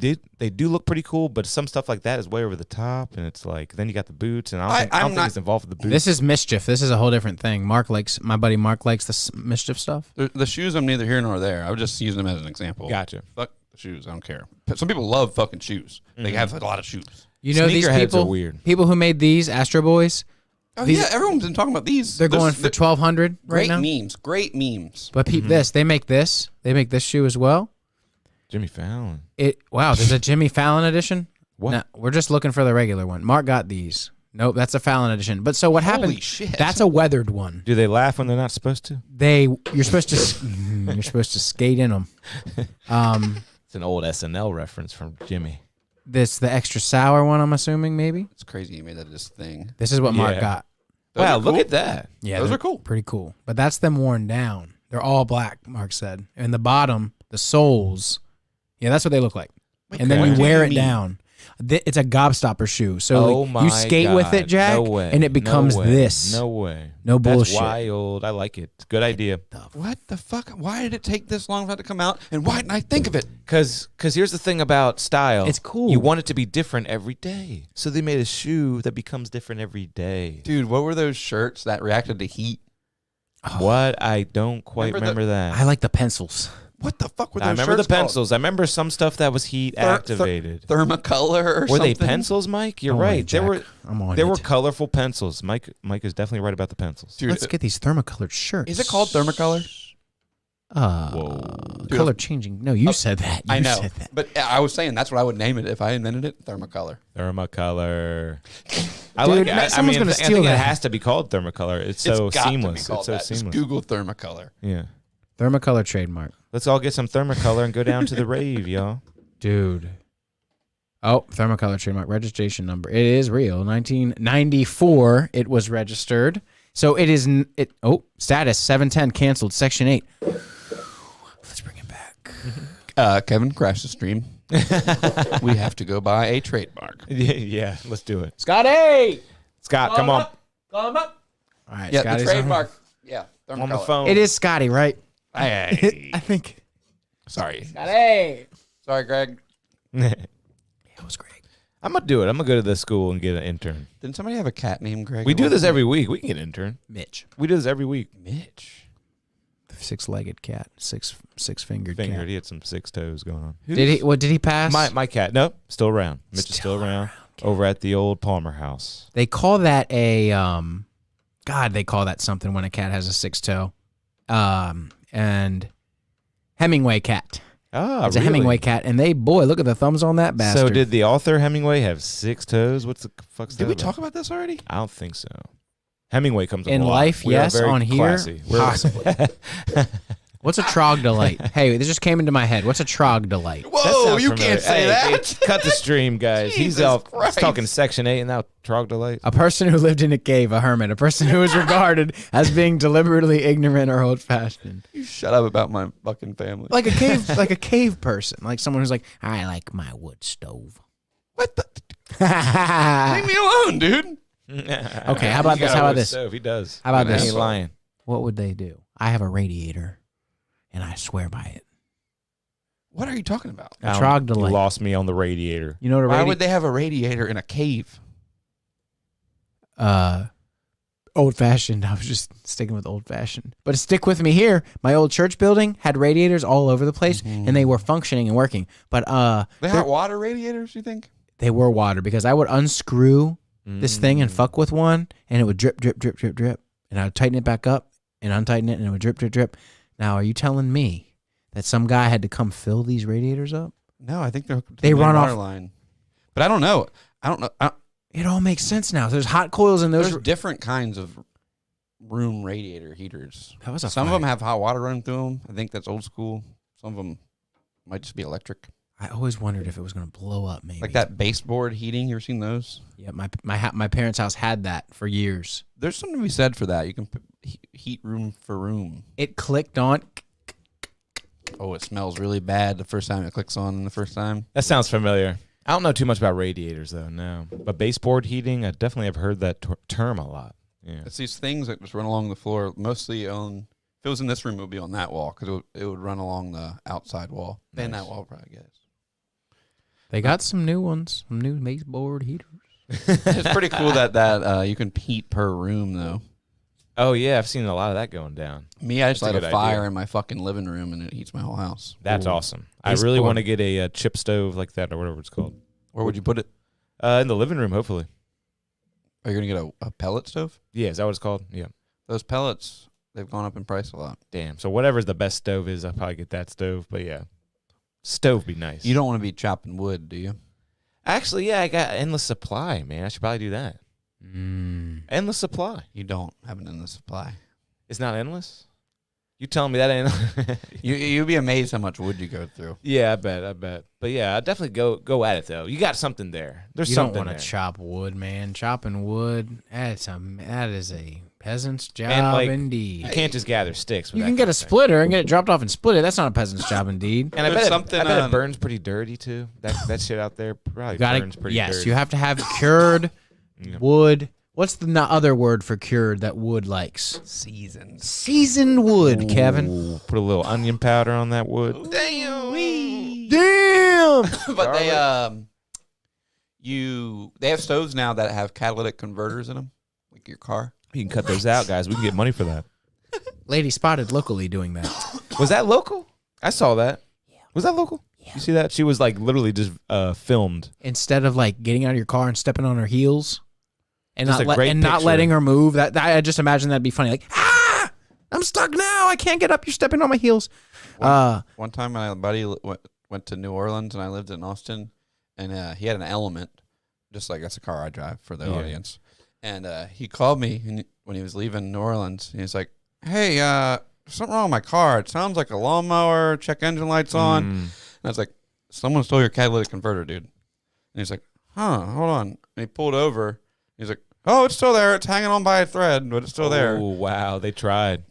do look pretty cool. But some stuff like that is way over the top, and it's like then you got the boots, and I don't think he's involved with the boots. This is mischief. This is a whole different thing. My buddy Mark likes the mischief stuff. The shoes, I'm neither here nor there. I would just use them as an example. Gotcha. Fuck the shoes. I don't care. Some people love fucking shoes. They have a lot of shoes. You know these Sneakerheads people? are weird. People who made these Astro Boys. Oh, These- yeah. Everyone's been talking about these. They're going for $1,200 right great now. memes. Great memes. But peep this. They make this. They make this shoe as well. Jimmy Fallon. Wow, there's a Jimmy Fallon edition. What? No, we're just looking for the regular one. Mark got these. Nope, that's a Fallon edition. But so what happened? Holy shit. That's a weathered one. Do they laugh when they're not supposed to? You're supposed to skate in them. It's an old SNL reference from Jimmy. The extra sour one, I'm assuming, maybe. It's crazy you made that this thing. This is what Mark Yeah. got. Wow, are look cool. at that. Yeah, Those they're are cool. Pretty cool. But that's them worn down. They're all black, Mark said. And the bottom, the soles, yeah, that's what they look like. And then What you do wear you it mean? down. It's a gobstopper shoe. So Oh like, my you skate with it, God. Jack, No way. and it becomes No way. this. No way. No That's bullshit. wild. I like it. Good idea. What the fuck? Why did it take this long for that to come out? And why didn't I think of it? Because here's the thing about style. It's cool. You want it to be different every day. So they made a shoe that becomes different every day. Dude, what were those shirts that reacted to heat? What? I don't quite remember that. I like the pencils. What the fuck were those I remember the shirts called? pencils. I remember some stuff that was heat activated. Thermocolor or Were something? they pencils, Mike? You're Don't worry, right. Jack. I'm on There it. were colorful pencils. Mike is definitely right about the pencils. Dude, Let's get these thermocolored shirts. is it called Thermocolor? Whoa. Color changing. No, you said that. You I know. said that. But I was saying that's what I would name it if I invented it. Thermocolor. Thermocolor. I Dude, like it. someone's gonna I steal think that. it has to be called Thermocolor. It's so got seamless. To be called It's so that. Just seamless. Google Thermocolor. Yeah. Thermocolor trademark. Let's all get some Thermocolor and go down to the rave, y'all. Dude. Oh, Thermocolor trademark registration number. It is real. 1994 it was registered. So it is status 710 canceled section 8. Let's bring it back. Kevin, crash the stream. we have to go buy a trademark. Yeah, let's do it. Scotty! Scott, come on. Call him up. All right, Yeah, Scotty's the trademark. Yeah, Thermocolor. On the phone. It is Scotty, right? Hey. I think. Sorry. Scotty! Sorry, Greg. It was great. I'm going to do it. I'm going to go to the school and get an intern. Didn't somebody have a cat named Greg? We do this every week. We can get an intern. Mitch. We do this every week. Mitch. The six-legged cat. Six-fingered Fingered. cat. He had some 6 toes going on. Did he pass? My cat. Nope. Still around. Mitch is still around. Over at the old Palmer house. They call that a God, they call that something when a cat has a 6 toe. And Hemingway cat. Ah, It's a Hemingway cat, and look at the thumbs on that bastard. So did the author Hemingway have 6 toes? What's the fuck's that? Did we about? talk about this already? I don't think so. Hemingway comes up In a lot. life, We are yes. very On here, classy. possibly. What's a troglodyte? Hey, this just came into my head. What's a troglodyte? That Whoa, sounds you familiar. can't say Hey, that. hey, cut the stream, guys. He's Jesus off. He's Christ. talking Section 8 and now troglodyte. A person who lived in a cave, a hermit, a person who was regarded as being deliberately ignorant or old-fashioned. You shut up about my fucking family. Like a cave person, like someone who's like, I like my wood stove. What the? Leave me alone, dude. Okay, how about this? How about this? He does. How about He this? ain't lying. What would they do? I have a radiator, and I swear by it. What are you talking about? A troglodyte. You lost me on the radiator. You know what a Why radiator? would they have a radiator in a cave? Old-fashioned. I was just sticking with old-fashioned. But stick with me here. My old church building had radiators all over the place, and they were functioning and working. But They hot water radiators, you think? they were water because I would unscrew this thing and fuck with one, and it would drip, drip, drip, drip, drip. And I would tighten it back up and untighten it, and it would drip, drip, drip. Now, are you telling me that some guy had to come fill these radiators up? No, I think they're They run water off- line. But I don't know. I don't know. It all makes sense now. There's hot coils in those. There's different kinds of room radiator heaters. That was a Some of fight. them have hot water running through them. I think that's old school. Some of them might just be electric. I always wondered if it was going to blow up, maybe. Like that baseboard heating. You ever seen those? Yeah, my parents' house had that for years. There's something to be said for that. You can heat room for room. It clicked on. Oh, it smells really bad the first time it clicks on the first time. That sounds familiar. I don't know too much about radiators, though, no. But baseboard heating, I definitely have heard that term a lot. Yeah. It's these things that just run along the floor, mostly on. If it was in this room, it would be on that wall because it would run along the outside wall. And Nice. that wall, probably, I guess. They got some new ones, some new baseboard heaters. It's pretty cool that you can heat per room, though. Oh, yeah, I've seen a lot of that going down. Me, I just That's a light a good fire idea. in my fucking living room, and it heats my whole house. That's Ooh. awesome. I really Baseboard. want to get a chip stove like that or whatever it's called. Where would you put it? In the living room, hopefully. Are you going to get a pellet stove? Yeah, is that what it's called? Yeah. Those pellets, they've gone up in price a lot. Damn. So whatever's the best stove is, I'll probably get that stove. But yeah, stove be nice. You don't want to be chopping wood, do you? Actually, yeah, I got endless supply, man. I should probably do that. Endless supply. You don't have an endless supply. It's not endless? You telling me that ain't... You'd be amazed how much wood you go through. Yeah, I bet. But yeah, I'd definitely go at it, though. You got something there. There's You don't something want there. to chop wood, man. Chopping wood, that is a peasant's job And, like, indeed. You can't just gather sticks. With You that can get kind a of thing. splitter and get it dropped off and split it. That's not a peasant's job indeed. And I There's bet, something, I bet uh, it burns pretty dirty, too. That shit out there probably burns pretty Yes, dirty. you have to have cured Yeah. wood. What's the other word for cured that wood likes? Seasons. Seasoned wood, Kevin. Ooh, put a little onion powder on that wood. Damn. But they have stoves now that have catalytic converters in them, like your car. You can cut those out, guys. We can get money for that. Lady spotted locally doing that. Was that local? I saw that. Yeah. Was that local? Yeah. You see that? She was like literally just filmed. Instead of like getting out of your car and stepping on her heels and Just not a great not picture. letting her move. That I just imagine that'd be funny. Like, I'm stuck now. I can't get up. You're stepping on my heels. One time, my buddy went to New Orleans, and I lived in Austin, and he had an Element, just like that's a car I drive for the audience. And he called me when he was leaving New Orleans. And he's like, "Hey, something wrong with my car. It sounds like a lawnmower. Check engine lights on." And I was like, "Someone stole your catalytic converter, dude." And he's like, "Huh? Hold on." And he pulled over. He's like, "Oh, it's still there. It's hanging on by a thread, but it's still there." Oh, wow. They tried.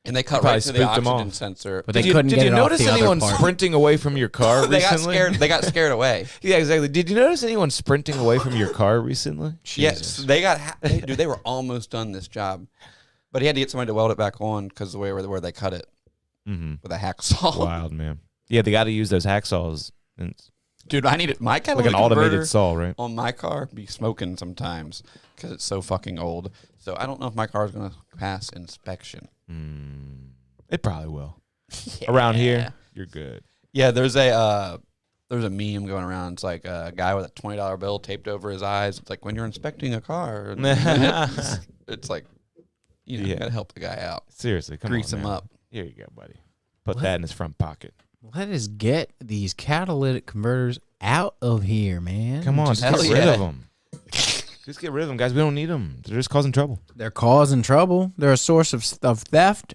And they cut Probably right to the spooked them oxygen off. sensor. But they couldn't Did get you it off notice the other anyone part. sprinting away from your car they got recently? scared. They got scared away. Yeah, exactly. Did you notice anyone sprinting away from your car recently? Yes, they got. Dude, they were almost done this job, but he had to get somebody to weld it back on because the way where they cut it with a hacksaw. Wild, man. Yeah, they got to use those hacksaws. And Dude, I needed my like catalytic an automated converter saw, right? on my car be smoking sometimes because it's so fucking old. So I don't know if my car is gonna pass inspection. It probably will. Around here, you're good. Yeah, there's a meme going around. It's like a guy with a $20 bill taped over his eyes. It's like when you're inspecting a car. It's like, you gotta help the guy out. Seriously, come Grease on, him man. up. Here you go, buddy. Put that in his front pocket. Let us get these catalytic converters out of here, man. Come on, just hell get rid yeah. of them. Just get rid of them, guys. We don't need them. They're just causing trouble. They're causing trouble. They're a source of theft.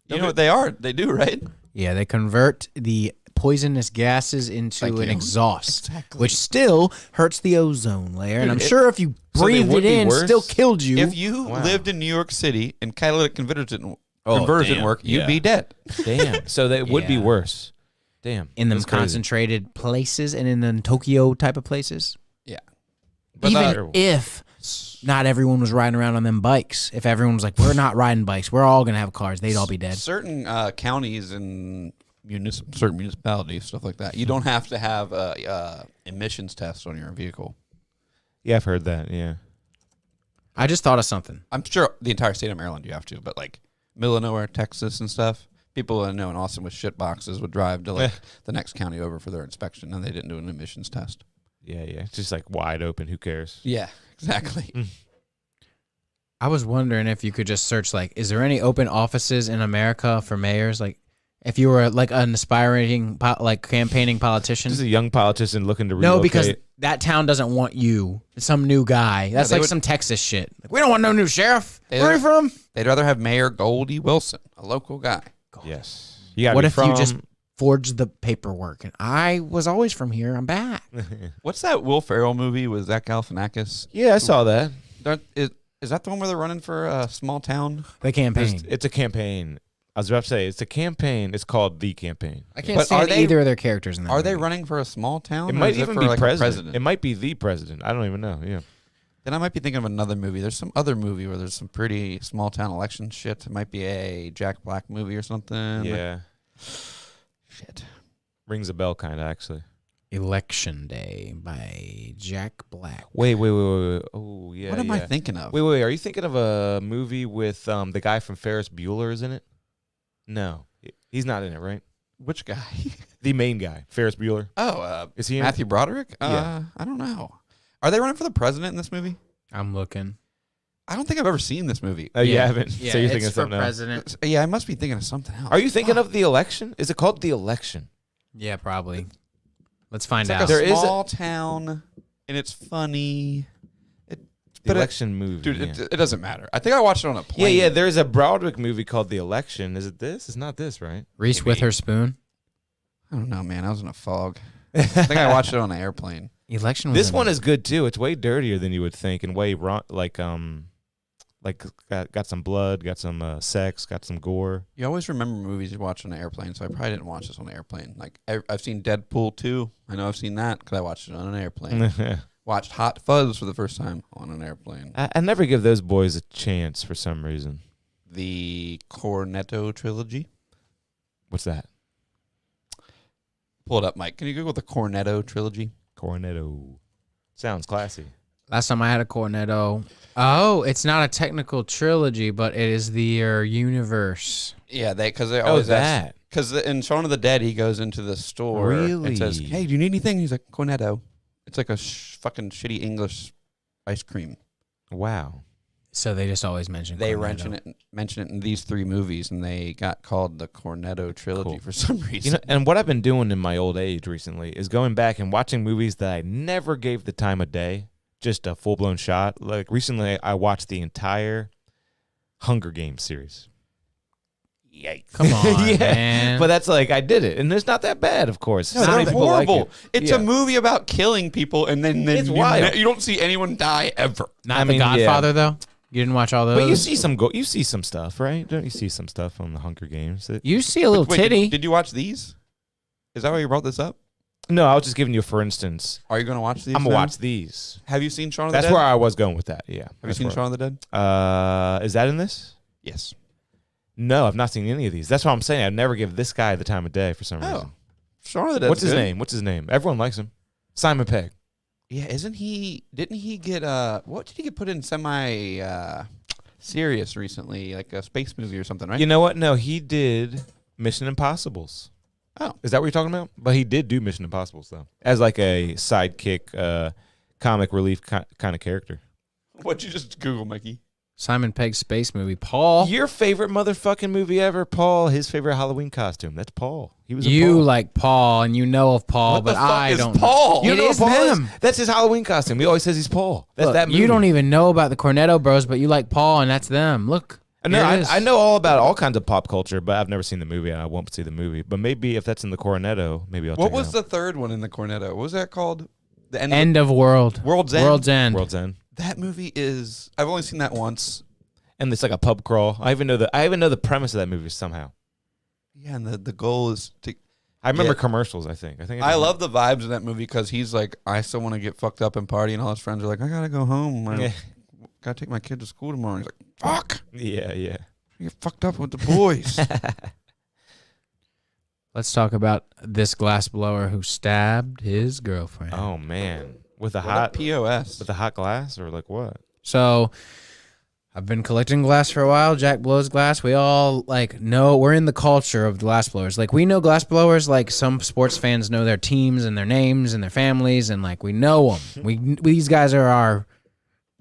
You know what they are? They do, right? Yeah, they convert the poisonous gases into Thank an you. exhaust, Exactly. which still hurts the ozone layer. And I'm Dude, sure if you so they breathed would it be in, worse? still killed you. If you Wow. lived in New York City and catalytic converters didn't damn. work, you'd Yeah. be dead. Damn. So they would be Yeah. worse. Damn. in them That's crazy. concentrated places and in the Tokyo type of places. Yeah. Even if not everyone was riding around on them bikes, if everyone was like, we're not riding bikes, we're all going to have cars, they'd all be dead. Certain counties and certain municipalities, stuff like that, you don't have to have emissions tests on your vehicle. Yeah, I've heard that. Yeah. I just thought of something. I'm sure the entire state of Maryland you have to, but like middle of nowhere, Texas and stuff, people I know in Austin with shit boxes would drive to like the next county over for their inspection, and they didn't do an emissions test. Yeah. It's just like wide open. Who cares? Yeah, exactly. I was wondering if you could just search, like, is there any open offices in America for mayors? Like, if you were like an aspiring, campaigning politician. Just a young politician looking to relocate. No, because that town doesn't want you. It's some new guy. That's they like would- some Texas shit. Like, we don't want no new sheriff. They Where are you don't- from? They'd rather have Mayor Goldie Wilson, a local guy. Yes. You gotta What be if you just forged the paperwork and I was always from here? I'm back. What's that Will Ferrell movie with Zach Galifianakis? Yeah, I saw that. Is that the one where they're running for a small town? The campaign. It's a campaign. I was about to say it's a campaign. It's called The Campaign. I can't But stand are they- either of their characters in that. Are they movie. running for a small town? It or might is even for be like a president. It might be the president. I don't even know. Yeah. Then I might be thinking of another movie. There's some other movie where there's some pretty small town election shit. It might be a Jack Black movie or something. Yeah. Shit. Rings a bell, kind of actually. Election Day by Jack Black. Wait. Oh yeah. What am I yeah. thinking of? Wait. Are you thinking of a movie with the guy from Ferris Bueller is in it? No, he's not in it, right? Which guy? The main guy, Ferris Bueller. Oh, Is he in Matthew Broderick? Yeah. I don't know. Are they running for the president in this movie? I'm looking. I don't think I've ever seen this movie. Oh, you haven't. Yeah, so you're it's thinking of for something else. president. Yeah, I must be thinking of something else. Are you thinking Fuck. of The Election? Is it called The Election? Yeah, probably. Let's find It's like out. a There is a- small town, and it's funny. It's The Election movie. Dude, yeah. it doesn't matter. I think I watched it on a plane. Yeah, there's a Broderick movie called The Election. Is it this? It's not this, right? Reese Witherspoon. I don't know, man. I was in a fog. I think I watched it on an airplane. Election. Was This in one it. is good too. It's way dirtier than you would think, and way got some blood, got some sex, got some gore. You always remember movies you watch on an airplane, so I probably didn't watch this on an airplane. Like, I've seen Deadpool 2. I know I've seen that because I watched it on an airplane. Watched Hot Fuzz for the first time on an airplane. I never give those boys a chance for some reason. The Cornetto trilogy. What's that? Pull it up, Mike. Can you Google the Cornetto trilogy? Cornetto. Sounds classy. Last time I had a Cornetto. Oh, it's not a technical trilogy, but it is the universe. Yeah, because they always that. Because in Shaun of the Dead, he goes into the store Really? and says, "Hey, do you need anything?" He's like, "Cornetto." It's like a fucking shitty English ice cream. Wow. So they just always mention They Cornetto. mention it in these 3 movies, and they got called the Cornetto trilogy Cool. for some reason. You know, and what I've been doing in my old age recently is going back and watching movies that I never gave the time of day, just a full-blown shot. Like recently, I watched the entire Hunger Games series. Yikes. Come on, man. But that's like, I did it, and it's not that bad, of course. No, Some they're people like horrible. it. It's Yeah. a movie about killing people, and then It's you, wild. you don't see anyone die ever. Not I The mean, yeah. Godfather, though? You didn't watch all those? But you see some stuff, right? Don't you see some stuff on the Hunger Games? You see a little Wait, titty. Did you watch these? Is that why you brought this up? No, I was just giving you a for instance. Are you going to watch these? I'm gonna now? watch these. Have you seen Shaun of the That's Dead? where I was going with that. Yeah. Have you seen Shaun of the Dead? Is that in this? Yes. No, I've not seen any of these. That's what I'm saying. I'd never give this guy the time of day for some reason. Oh, Shaun of the Dead. What's his name? What's his name? Everyone likes him. Simon Pegg. Yeah, isn't he? Didn't he get what did he get put in serious recently, like a space movie or something, right? You know what? No, he did Mission Impossibles. Oh. Is that what you're talking about? But he did do Mission Impossibles though, as like a sidekick, comic relief kind of character. What'd you just Google, Mikey? Simon Pegg's space movie. Paul. Your favorite motherfucking movie ever, Paul? His favorite Halloween costume. That's Paul. He was. You Paul. like Paul, and you know of Paul, What the but fuck I is don't. Paul? You It know is Paul them. That's his Halloween costume. He always says he's Paul. That's Look, that movie. you don't even know about the Cornetto Bros, but you like Paul, and that's them. Look. No, here it is. I know all about all kinds of pop culture, but I've never seen the movie, and I won't see the movie. But maybe if that's in the Cornetto, maybe I'll What check was it out. the third one in the Cornetto? What was that called? The End of World. World's End? World's End. World's End. That movie is. I've only seen that once. And it's like a pub crawl. I even know the premise of that movie somehow. Yeah, and the goal is to. I remember Yeah. commercials. I think. I love the vibes of that movie because he's like, I still want to get fucked up and party, and all his friends are like, I gotta go home. I Yeah, gotta take my kid to school tomorrow. And he's like, fuck, yeah, yeah. you get fucked up with the boys. Let's talk about this glassblower who stabbed his girlfriend. Oh man, with a What hot POS. with a hot glass or like what? So I've been collecting glass for a while. Jack blows glass. We all know we're in the culture of glass blowers. Like we know glass blowers. Like some sports fans know their teams and their names and their families, and we know them. These guys are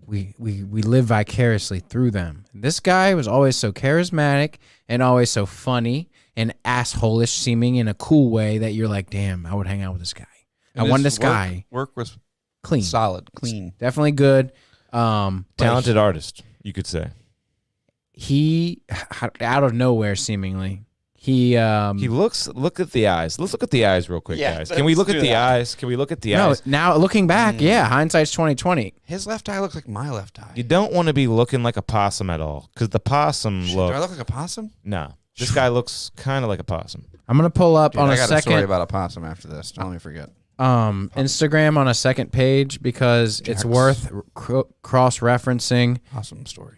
we live vicariously through them. This guy was always so charismatic and always so funny and assholish seeming in a cool way that you're like, damn, I would hang out with this guy. And I want his this guy Work was clean, solid, clean. definitely good. But Talented artist, you could say. he out of nowhere seemingly he Look at the eyes. Let's look at the eyes real quick, Yeah, guys. Can we let's look at do the that. eyes? Can we look at the no eyes? now looking back, yeah, hindsight's 2020. His left eye looks like my left eye. You don't want to be looking like a possum at all, because the possum Shit, do I look. look like a possum? No, this guy looks kind of like a possum. I'm gonna pull up Dude, on I a got a story second about a possum after this. Don't let me forget. Instagram on a second page because it's Jack's- worth cross-referencing. Possum story.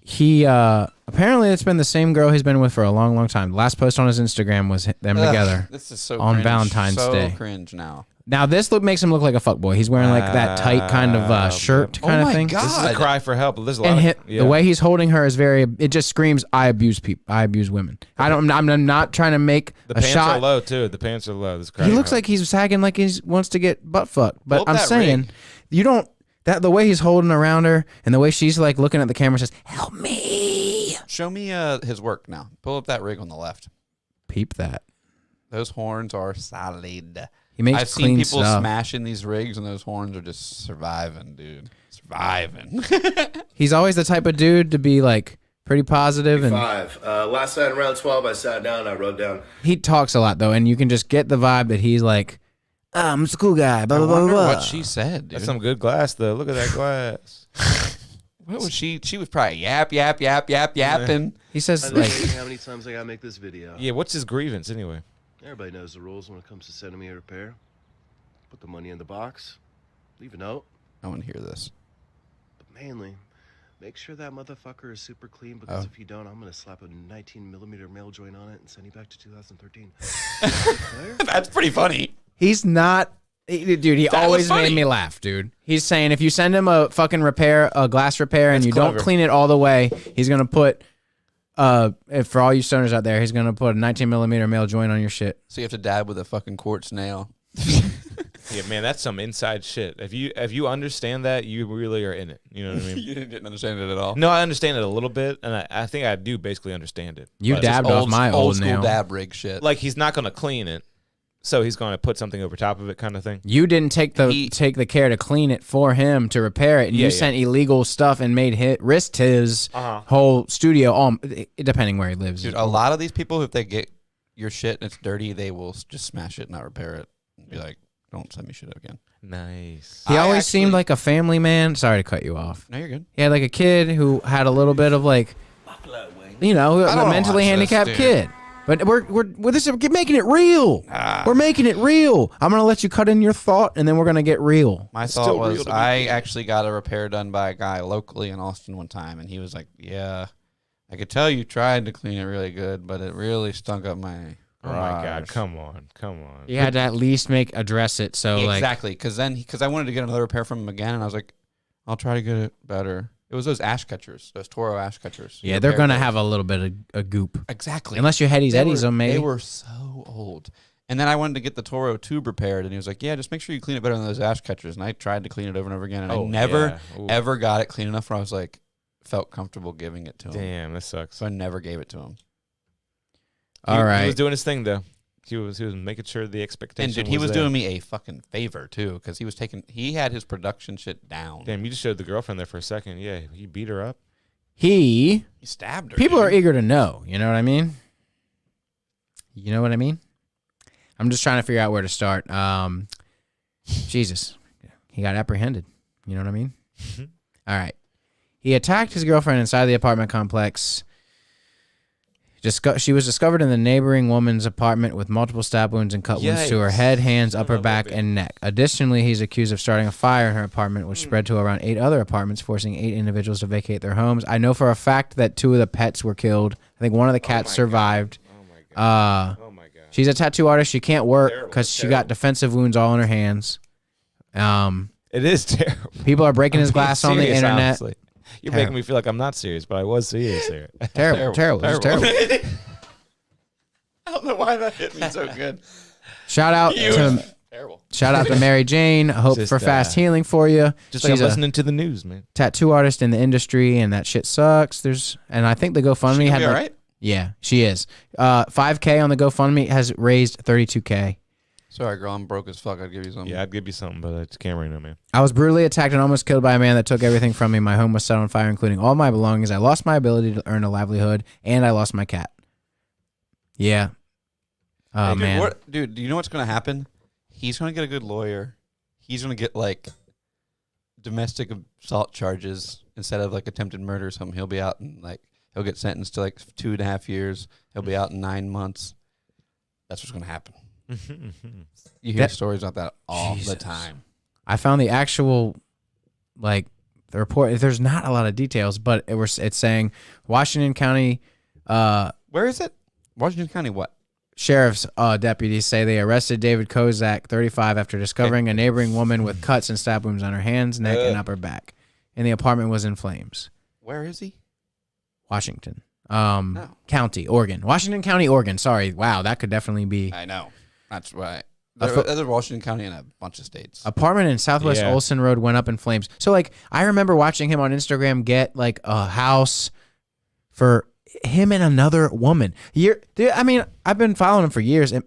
He apparently it's been the same girl he's been with for a long, long time. The last post on his Instagram was them together. This is so on cringe. Valentine's so Day. cringe now. Now this makes him look like a fuckboy. He's wearing that tight kind of shirt Oh kind of my thing. God. This is a cry for help. There's a lot And of the way he's holding her is it just screams, I abuse people. I abuse women. I'm not trying to make the a pants shot. are low too. The pants are low. This He looks like he's sagging like he wants to get butt fucked. Pull But up I'm that saying, rig. you don't, the way he's holding around her and the way she's looking at the camera says, help me. Show me his work now. Pull up that rig on the left. Peep that. Those horns are solid. He makes I've seen clean people stuff. smashing these rigs, and those horns are just surviving, dude. vibing. He's always the type of dude to be like pretty positive, and 5. Last night around 12, I sat down and I wrote down. he talks a lot though, and you can just get the vibe that he's like, I'm just a cool guy. Blah I blah blah wonder blah. what she said, dude. That's some good glass, though. Look at that glass. What was she? She was probably yapping. He says I like, know how many times I gotta make this video. Yeah, what's his grievance anyway? Everybody knows the rules when it comes to sending me a repair. Put the money in the box, leave a note, I want to hear this. but mainly, make sure that motherfucker is super clean, because if you don't, I'm gonna slap a 19mm mail joint on it and send you back to 2013. Clear? That's pretty funny. he's not. Dude, he That was always funny. made me laugh, dude. He's saying if you send him a fucking repair, a glass repair, and That's you clever. don't clean it all the way, he's gonna put, if for all you stoners out there, he's gonna put a 19mm mail joint on your shit. So you have to dab with a fucking quartz nail. Yeah, man, that's some inside shit. If you understand that, you really are in it. You know what I mean? You didn't understand it at all. No, I understand it a little bit, and I think I do basically understand it. You But dabbed off my old school nail. dab rig shit. like he's not going to clean it, so he's going to put something over top of it, kind of thing. You didn't take the care to clean it for him to repair it, and Yeah, you yeah. sent illegal stuff and risked his whole studio, depending where he lives. Dude, a lot of these people, if they get your shit and it's dirty, they will just smash it and not repair it. And be like, don't send me shit again. Nice. He I always seemed actually- like a family man. Sorry to cut you off. No, you're good. He had like a kid who had a little bit of like, you know, I a don't mentally watch handicapped this, kid. But we're making it real. We're making it real. I'm gonna let you cut in your thought, and then we're gonna get real. My It's still thought real was to me. I actually got a repair done by a guy locally in Austin one time, and he was like, yeah, I could tell you tried to clean it really good, but it really stunk up my Oh my God! garage." Come on. You had to at least address it. So like, Exactly, because I wanted to get another repair from him again, and I was like, I'll try to get it better. It was those ash catchers, those Toro ash catchers. yeah, they're Repair gonna those. have a little bit of a goop, Exactly. unless you Eddie's They them, maybe. They were so old. And then I wanted to get the Toro tube repaired, and he was like, yeah, just make sure you clean it better than those ash catchers. And I tried to clean it over and over again, and I never, ever got it clean enough where I was like, felt comfortable giving it to him. Damn, that sucks. So I never gave it to him. All He right. was doing his thing though. He was making sure the expectation. And dude, he was there. doing me a fucking favor too, because he had his production shit down. Damn, you just showed the girlfriend there for a second. Yeah, he beat her up. He stabbed her. People dude. are eager to know. You know what I mean? You know what I mean? I'm just trying to figure out where to start. Jesus, he got apprehended. You know what I mean? All right. He attacked his girlfriend inside the apartment complex. She was discovered in the neighboring woman's apartment with multiple stab wounds and cut wounds to her Yikes. head, hands, upper Son of a back, bitch. and neck. Additionally, he's accused of starting a fire in her apartment, which spread to around 8 other apartments, forcing 8 individuals to vacate their homes. I know for a fact that 2 of the pets were killed. I think one of the cats survived. Oh my God. Oh my God. She's a tattoo artist. She can't work Terrible, because she terrible. got defensive wounds all in her hands. It is terrible. People are breaking his glass on the Serious, internet. honestly. You're making me feel like I'm not serious, but I was serious there. Terrible. It's terrible. I don't know why that hit me so good. Shout out Terrible. to Mary Jane. I hope Just, for fast healing for you. Just like She's I'm a listening to the news, man. tattoo artist in the industry, and that shit sucks. And I think the GoFundMe She had be like, all right? yeah, she is. $5K on the GoFundMe has raised $32K. Sorry, girl, I'm broke as fuck. I'd give you something. Yeah, I'd give you something, but it's Camry, no man. I was brutally attacked and almost killed by a man that took everything from me. My home was set on fire, including all my belongings. I lost my ability to earn a livelihood, and I lost my cat. Yeah. Oh, Hey, dude, man. Dude, do you know what's going to happen? He's going to get a good lawyer. He's going to get, like, domestic assault charges instead of, like, attempted murder or something. He'll be out and, like, he'll get sentenced to, like, 2.5 years. He'll be out in 9 months. That's what's going to happen. You hear stories about that all the time. I found the actual, like, the report. There's not a lot of details, but it's saying Washington County Where is it? Washington County what? sheriff's deputies say they arrested David Kozak, 35, after discovering a neighboring woman with cuts and stab wounds on her hands, neck, and upper back. And the apartment was in flames. Where is he? Washington. County, Oregon. Washington County, Oregon. Sorry. Wow, that could definitely be. I know. That's right. There's Washington County in a bunch of states. Apartment in Southwest Yeah. Olson Road went up in flames. So, like, I remember watching him on Instagram get, like, a house for him and another woman. I mean, I've been following him for years, and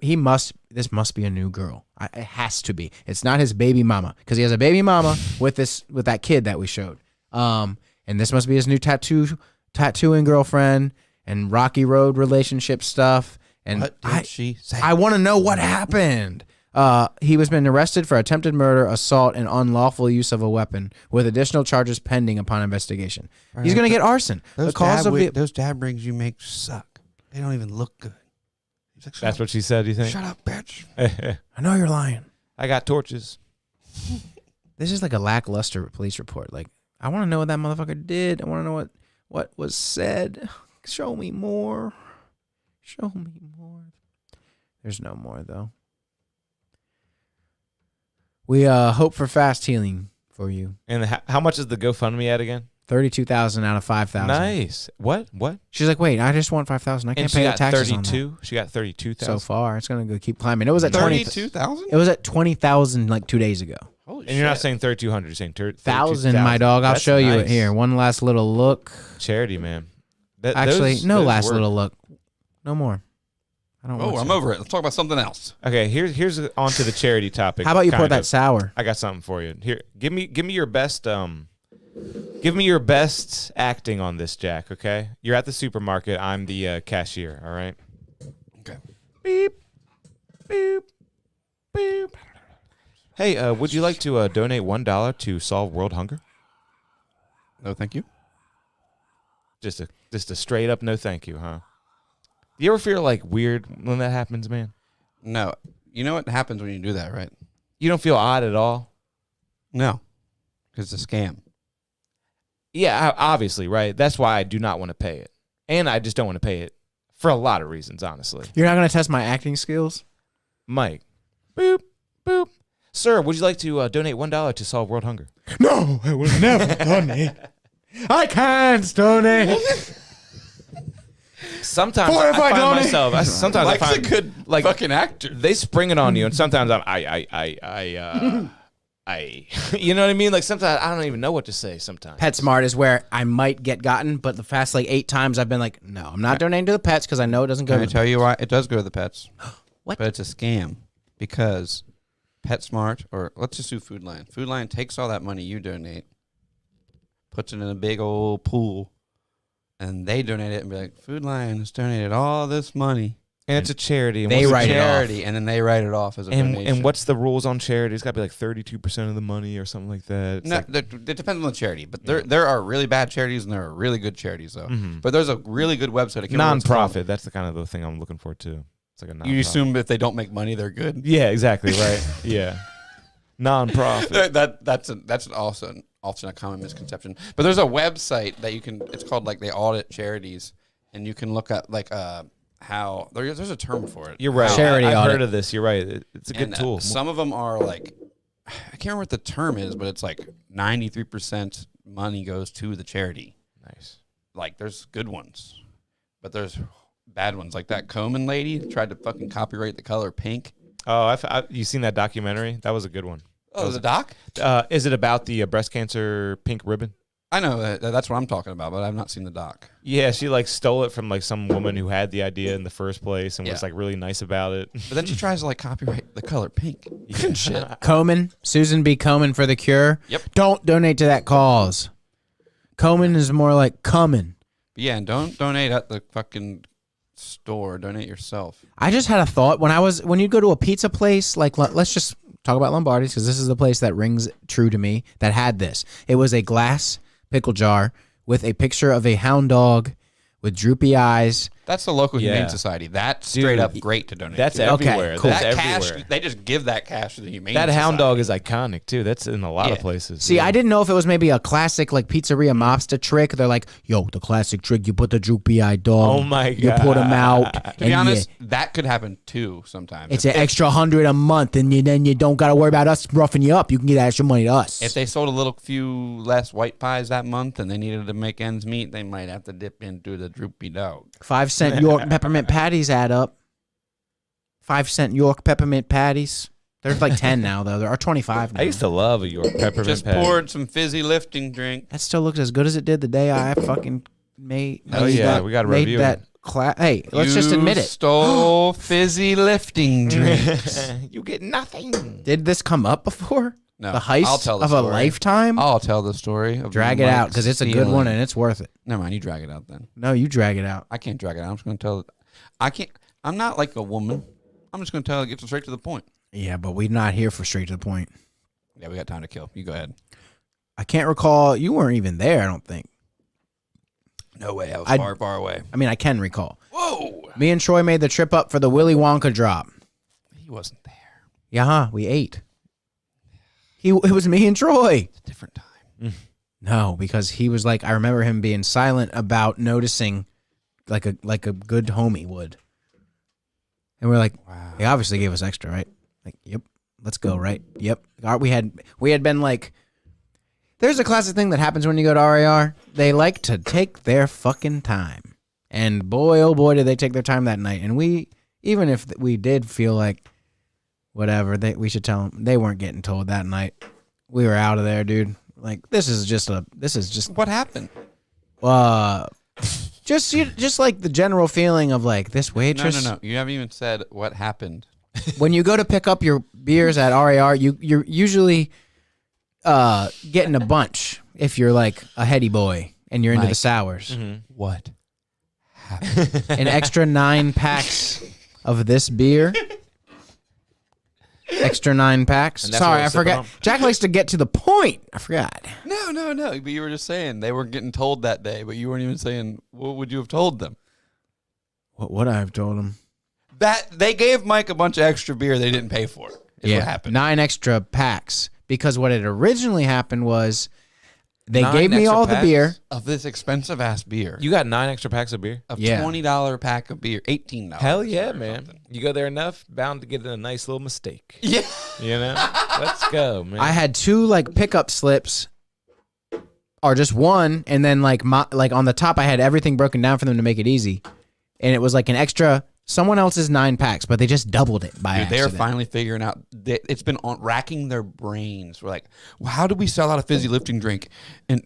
this must be a new girl. It has to be. It's not his baby mama, because he has a baby mama with that kid that we showed. And this must be his new tattooing girlfriend and Rocky Road relationship stuff. And What did she say? I want to know what happened. He was been arrested for attempted murder, assault, and unlawful use of a weapon, with additional charges pending upon investigation. He's going to get arson. Those dab rings you make suck. They don't even look good. Like, That's what she said, you think? Shut up, bitch. I know you're lying. I got torches. This is like a lackluster police report. Like, I want to know what that motherfucker did. I want to know what was said. Show me more. Show me more. There's no more, though. We hope for fast healing for you. And how much is the GoFundMe at again? 32,000 out of 5,000. Nice. What? She's like, wait, I just want 5,000. I can't pay the taxes on that. 32. She got 32,000 so far. It's gonna go keep climbing. It was at 32,000. It was at 20,000 like 2 days ago. Holy And shit. you're not saying 3,200. You're saying 1,000, my dog. I'll That's show you it nice. here. One last little look. Charity, man. Actually, no last little look. No more. I don't. Oh, want I'm to. over it. Let's talk about something else. Okay, here's on to the charity topic. How about you pour kind that of. sour? I got something for you. Here, give me your best give me your best acting on this, Jack, okay? You're at the supermarket, I'm the cashier, all right? Okay. Beep. Beep. Beep. Hey, would you like to donate $1 to solve world hunger? No, thank you. Just a straight up no thank you, huh? You ever feel like weird when that happens, man? No. You know what happens when you do that, right? You don't feel odd at all? No. Because it's a scam. Yeah, obviously, right? That's why I do not want to pay it. And I just don't want to pay it for a lot of reasons, honestly. You're not going to test my acting skills? Mike. Boop, boop. Sir, would you like to donate $1 to solve world hunger? No, I will never donate. I can't donate. Sometimes Boy, if I I find donate- myself. Sometimes Mike's I find a good like fucking actor. they spring it on you, and sometimes you know what I mean? Like sometimes I don't even know what to say. Sometimes PetSmart is where I might get gotten, but the past like 8 times I've been like, no, I'm not donating to the pets because I know it doesn't go Can I to tell you why? It does go to the pets. What? But it's a scam because PetSmart, or let's just do Food Lion. Food Lion takes all that money you donate, puts it in a big old pool, and they donate it and be like, Food Lion has donated all this money. and it's a charity. And They what's the write it off. Charity, and then they write it off as a donation. And what's the rules on charity? It's got to be like 32% of the money or something like that. It's No, like- it depends on the charity, but there are really bad charities and there are really good charities though. But there's a really good website. I can't remember what it's called. non-profit. That's the kind of the thing I'm looking for too. It's like a non-profit. You assume if they don't make money, they're good. Yeah, exactly. Right. Yeah. Non-profit. That's also often a common misconception. But there's a website that you can. It's called like they audit charities, and you can look at like how there's a term for it. You're right. Charity I've audit. heard of this. You're right. It's a good And, tool. some of them are like, I can't remember what the term is, but it's like 93% money goes to the charity. Nice. Like there's good ones, but there's bad ones. Like that Komen lady tried to fucking copyright the color pink. Oh, you seen that documentary? That was a good one. Oh, the doc? Is it about the breast cancer pink ribbon? I know that's what I'm talking about, but I've not seen the doc. Yeah, she like stole it from like some woman who had the idea in the first place and was Yeah. like really nice about it. But then she tries to like copyright the color pink. And shit. Komen, Susan B. Komen for the cure. Yep. Don't donate to that cause. Komen is more like coming. But yeah, and don't donate at the fucking store. Donate yourself. I just had a thought when you go to a pizza place, like let's just talk about Lombardi's because this is the place that rings true to me that had this. It was a glass pickle jar with a picture of a hound dog with droopy eyes. That's the local Yeah. humane society. That's straight Dude, up great to donate. That's to. everywhere. cool. That's that everywhere. cash. They just give that cash to the humane. That hound society. dog is iconic too. That's in a lot of Yeah. places. See, Yeah. I didn't know if it was maybe a classic like pizzeria mobster trick. They're like, yo, the classic trick, you put the droopy eye dog. Oh my You put him out. To be honest, that could happen too sometimes. It's an extra $100 a month, and then you don't got to worry about us roughing you up. You can get that extra money to us. If they sold a little few less white pies that month and they needed to make ends meet, they might have to dip into the droopy dog. 5-cent York peppermint patties add up. 5-cent York peppermint patties. There's like 10 now, though. There are 25 now. I used to love a York peppermint Just patty. poured some fizzy lifting drink. That still looks as good as it did the day I fucking made. Oh, yeah, we gotta made review that. Hey, let's just admit You it. stole fizzy lifting drinks. You get nothing. Did this come up before? No, The heist I'll tell the of a story. lifetime. I'll tell the story. Of Drag it Mike out because it's a good stealing. one and it's worth it. Never mind, you drag it out then. No, you drag it out. I can't drag it out. I'm just going to tell it. I can't. I'm not like a woman. I'm just going to tell it. Get straight to the point. Yeah, but we're not here for straight to the point. Yeah, we got time to kill. You go ahead. I can't recall. You weren't even there. I don't think. No way. I was I- far away. I mean, I can recall. Whoa. Me and Troy made the trip up for the Willy Wonka drop. He wasn't there. Yeah, we ate. It was me and Troy. It's a different time. No, because he was like, I remember him being silent about noticing, like a good homie would. And we're like, Wow. he obviously gave us extra, right? Like, yep, let's go, right? Yep. We had been like, there's a classic thing that happens when you go to RAR. They like to take their fucking time, and boy, oh boy, did they take their time that night. And we, even if we did feel like, whatever, we should tell them, they weren't getting told that night. We were out of there, dude. Like, this is just What happened? just like the general feeling of like this waitress. No. You haven't even said what happened. When you go to pick up your beers at RAR, you're usually getting a bunch if you're like a heady boy and you're into the Mike. sours. What happened? An extra 9 packs of this beer. Extra 9 packs. And that's Sorry, what I we're sipping forgot. on? Jack likes to get to the point. I forgot. No. But you were just saying they were getting told that day, but you weren't even saying what would you have told them. What would I have told him? That they gave Mike a bunch of extra beer they didn't pay for. Is what happened. 9 extra packs. Because what had originally happened was they 9 gave me extra all the packs? beer. Of this expensive ass beer. You got 9 extra packs of beer? A Yeah. $20 pack of beer. $18. Hell yeah, or man. something. You go there enough, bound to get a nice little mistake. Yeah. You know? Let's go, man. I had 2 like pickup slips, or just one, and then like on the top I had everything broken down for them to make it easy, and it was like an extra someone else's 9 packs, but they just doubled it by Dude, they're accident. finally figuring out. It's been racking their brains. We're like, well, how do we sell out a fizzy lifting drink? And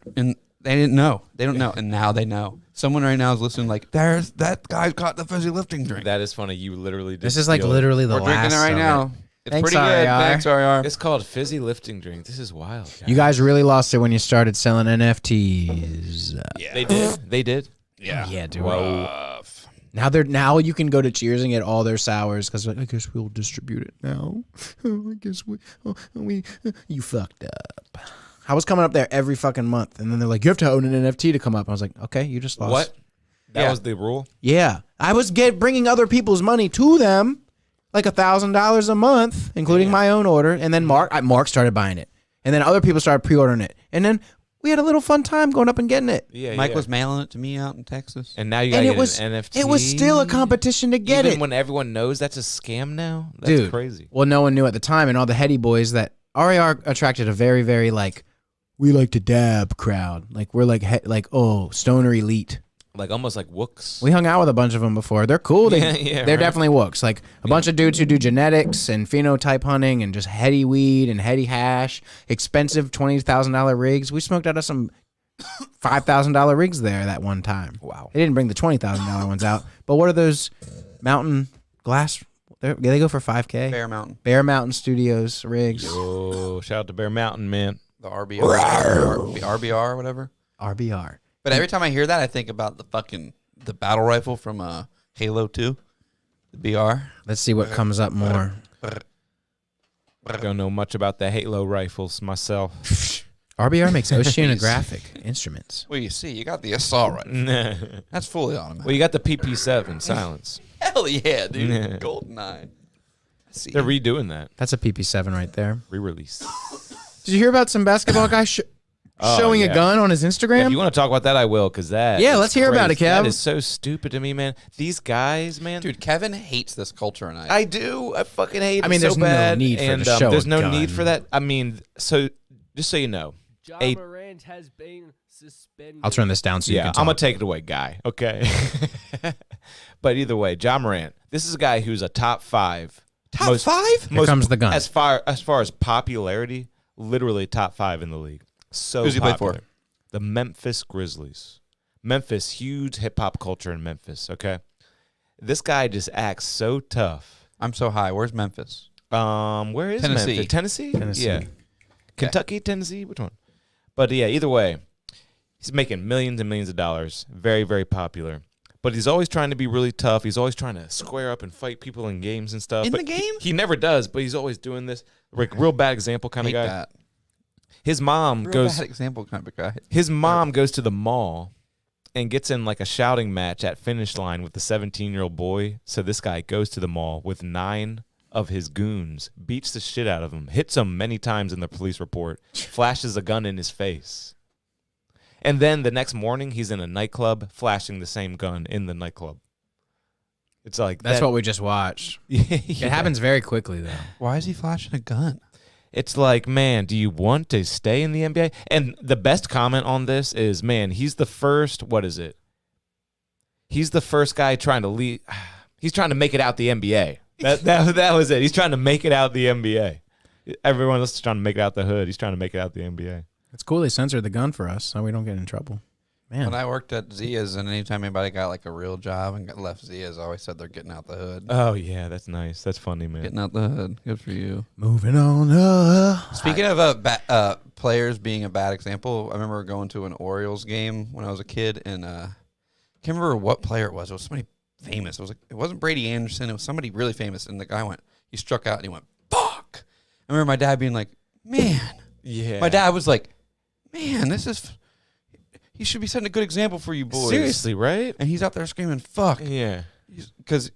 they didn't know. They don't know, and now they know. Someone right now is listening. Like, there's that guy caught the fizzy lifting drink. That is funny. You literally just This is like steal it. literally the We're drinking last it right of now. It's Thanks, pretty good. RAR. Thanks, RAR. It's called fizzy lifting drink. This is wild. Guys. You guys really lost it when you started selling NFTs. They did. They did. Yeah, dude. Rough. Now you can go to Cheers and get all their sours because I guess we'll distribute it now. I guess we you fucked up. I was coming up there every fucking month, and then they're like, you have to own an NFT to come up. I was like, okay, you just lost. What? That Yeah. was the rule? Yeah, I was bringing other people's money to them, like $1,000 a month, including my own order. And then Mark started buying it, and then other people started pre-ordering it, and then we had a little fun time going up and getting it. Yeah, Mike yeah. was mailing it to me out in Texas. And now you gotta And get an NFT. it was still a competition to get Even it, when everyone knows that's a scam now? That's dude. crazy. Well, no one knew at the time, and all the heady boys that RAR attracted a very, very like we like to dab crowd. Like we're like stoner elite. Like almost like wooks. We hung out with a bunch of them before. They're cool. They're right. definitely wooks. Like a bunch of dudes who do genetics and phenotype hunting and just heady weed and heady hash, expensive $20,000 rigs. We smoked out of some $5,000 rigs there that one time. Wow. They didn't bring the $20,000 ones out. But what are those mountain glass? They go for $5K. Bear Mountain Studios rigs. Oh, shout out to Bear Mountain, man. The RBR, RBR, whatever. RBR. But every time I hear that, I think about the battle rifle from Halo 2, the BR. Let's see what comes up more. I don't know much about the Halo rifles myself. RBR makes oceanographic instruments. Well, you see, you got the assault rifle. Well, That's fully automatic. you got the PP7 silence. Hell yeah, dude. Yeah. GoldenEye. See, They're redoing that. That's a PP7 right there. Re-release. Did you hear about some basketball guy showing a yeah. gun on his Yeah, Instagram? if you want to talk about that, I will, because that. Yeah, is let's hear about it, crazy. Kev. That is so stupid to me, man. These guys, man. dude, Kevin hates this culture, and I do. I fucking hate it. I mean, so there's no bad. need for and, to show There's a no gun. need for that. I mean, so just so you know, Ja Morant has been suspended. I'll turn this down so you yeah, can I'm talk. gonna take it away, guy. Okay. But either way, Ja Morant. This is a guy who's a top 5. Top 5? Here comes the gun. As far as popularity, literally top 5 in the league. So Who's he play popular. for? The Memphis Grizzlies. Memphis, huge hip hop culture in Memphis. Okay, this guy just acts so tough. I'm so high. Where's Memphis? Where is Tennessee. Memphis? Tennessee. Tennessee. Yeah. Kentucky, Tennessee. Which one? But yeah, either way, he's making millions and millions of dollars. Very, very popular. But he's always trying to be really tough. He's always trying to square up and fight people in games and stuff. In But the game? He never does, but he's always doing this. Like real bad example kind of Hate guy. that. His mom Real goes bad example kind of guy. His mom goes to the mall and gets in like a shouting match at finish line with the 17-year-old boy. So this guy goes to the mall with 9 of his goons, beats the shit out of him, hits him many times in the police report, flashes a gun in his face. And then the next morning, he's in a nightclub flashing the same gun in the nightclub. It's like That's that, what we just watched. Yeah. It happens very quickly, though. Why is he flashing a gun? It's like, man, do you want to stay in the NBA? And the best comment on this is, man, he's the first, what is it? He's the first guy trying to lead. He's trying to make it out the NBA. That was it. He's trying to make it out the NBA. Everyone else is trying to make it out the hood. He's trying to make it out the NBA. It's cool they censored the gun for us so we don't get in trouble. Man. When I worked at Zia's, and anytime anybody got like a real job and got left Zia's, I always said they're getting out the hood. Oh, yeah, that's nice. That's funny, man. Getting out the hood. Good for you. Moving on up. Speaking of players being a bad example, I remember going to an Orioles game when I was a kid, and I can't remember what player it was. It was somebody famous. It wasn't Brady Anderson. It was somebody really famous, and the guy he struck out, and he went, fuck. I remember my dad being like, man. Yeah. My dad was like, man, he should be setting a good example for you boys. Seriously, right? And he's out there screaming, fuck. Yeah. Because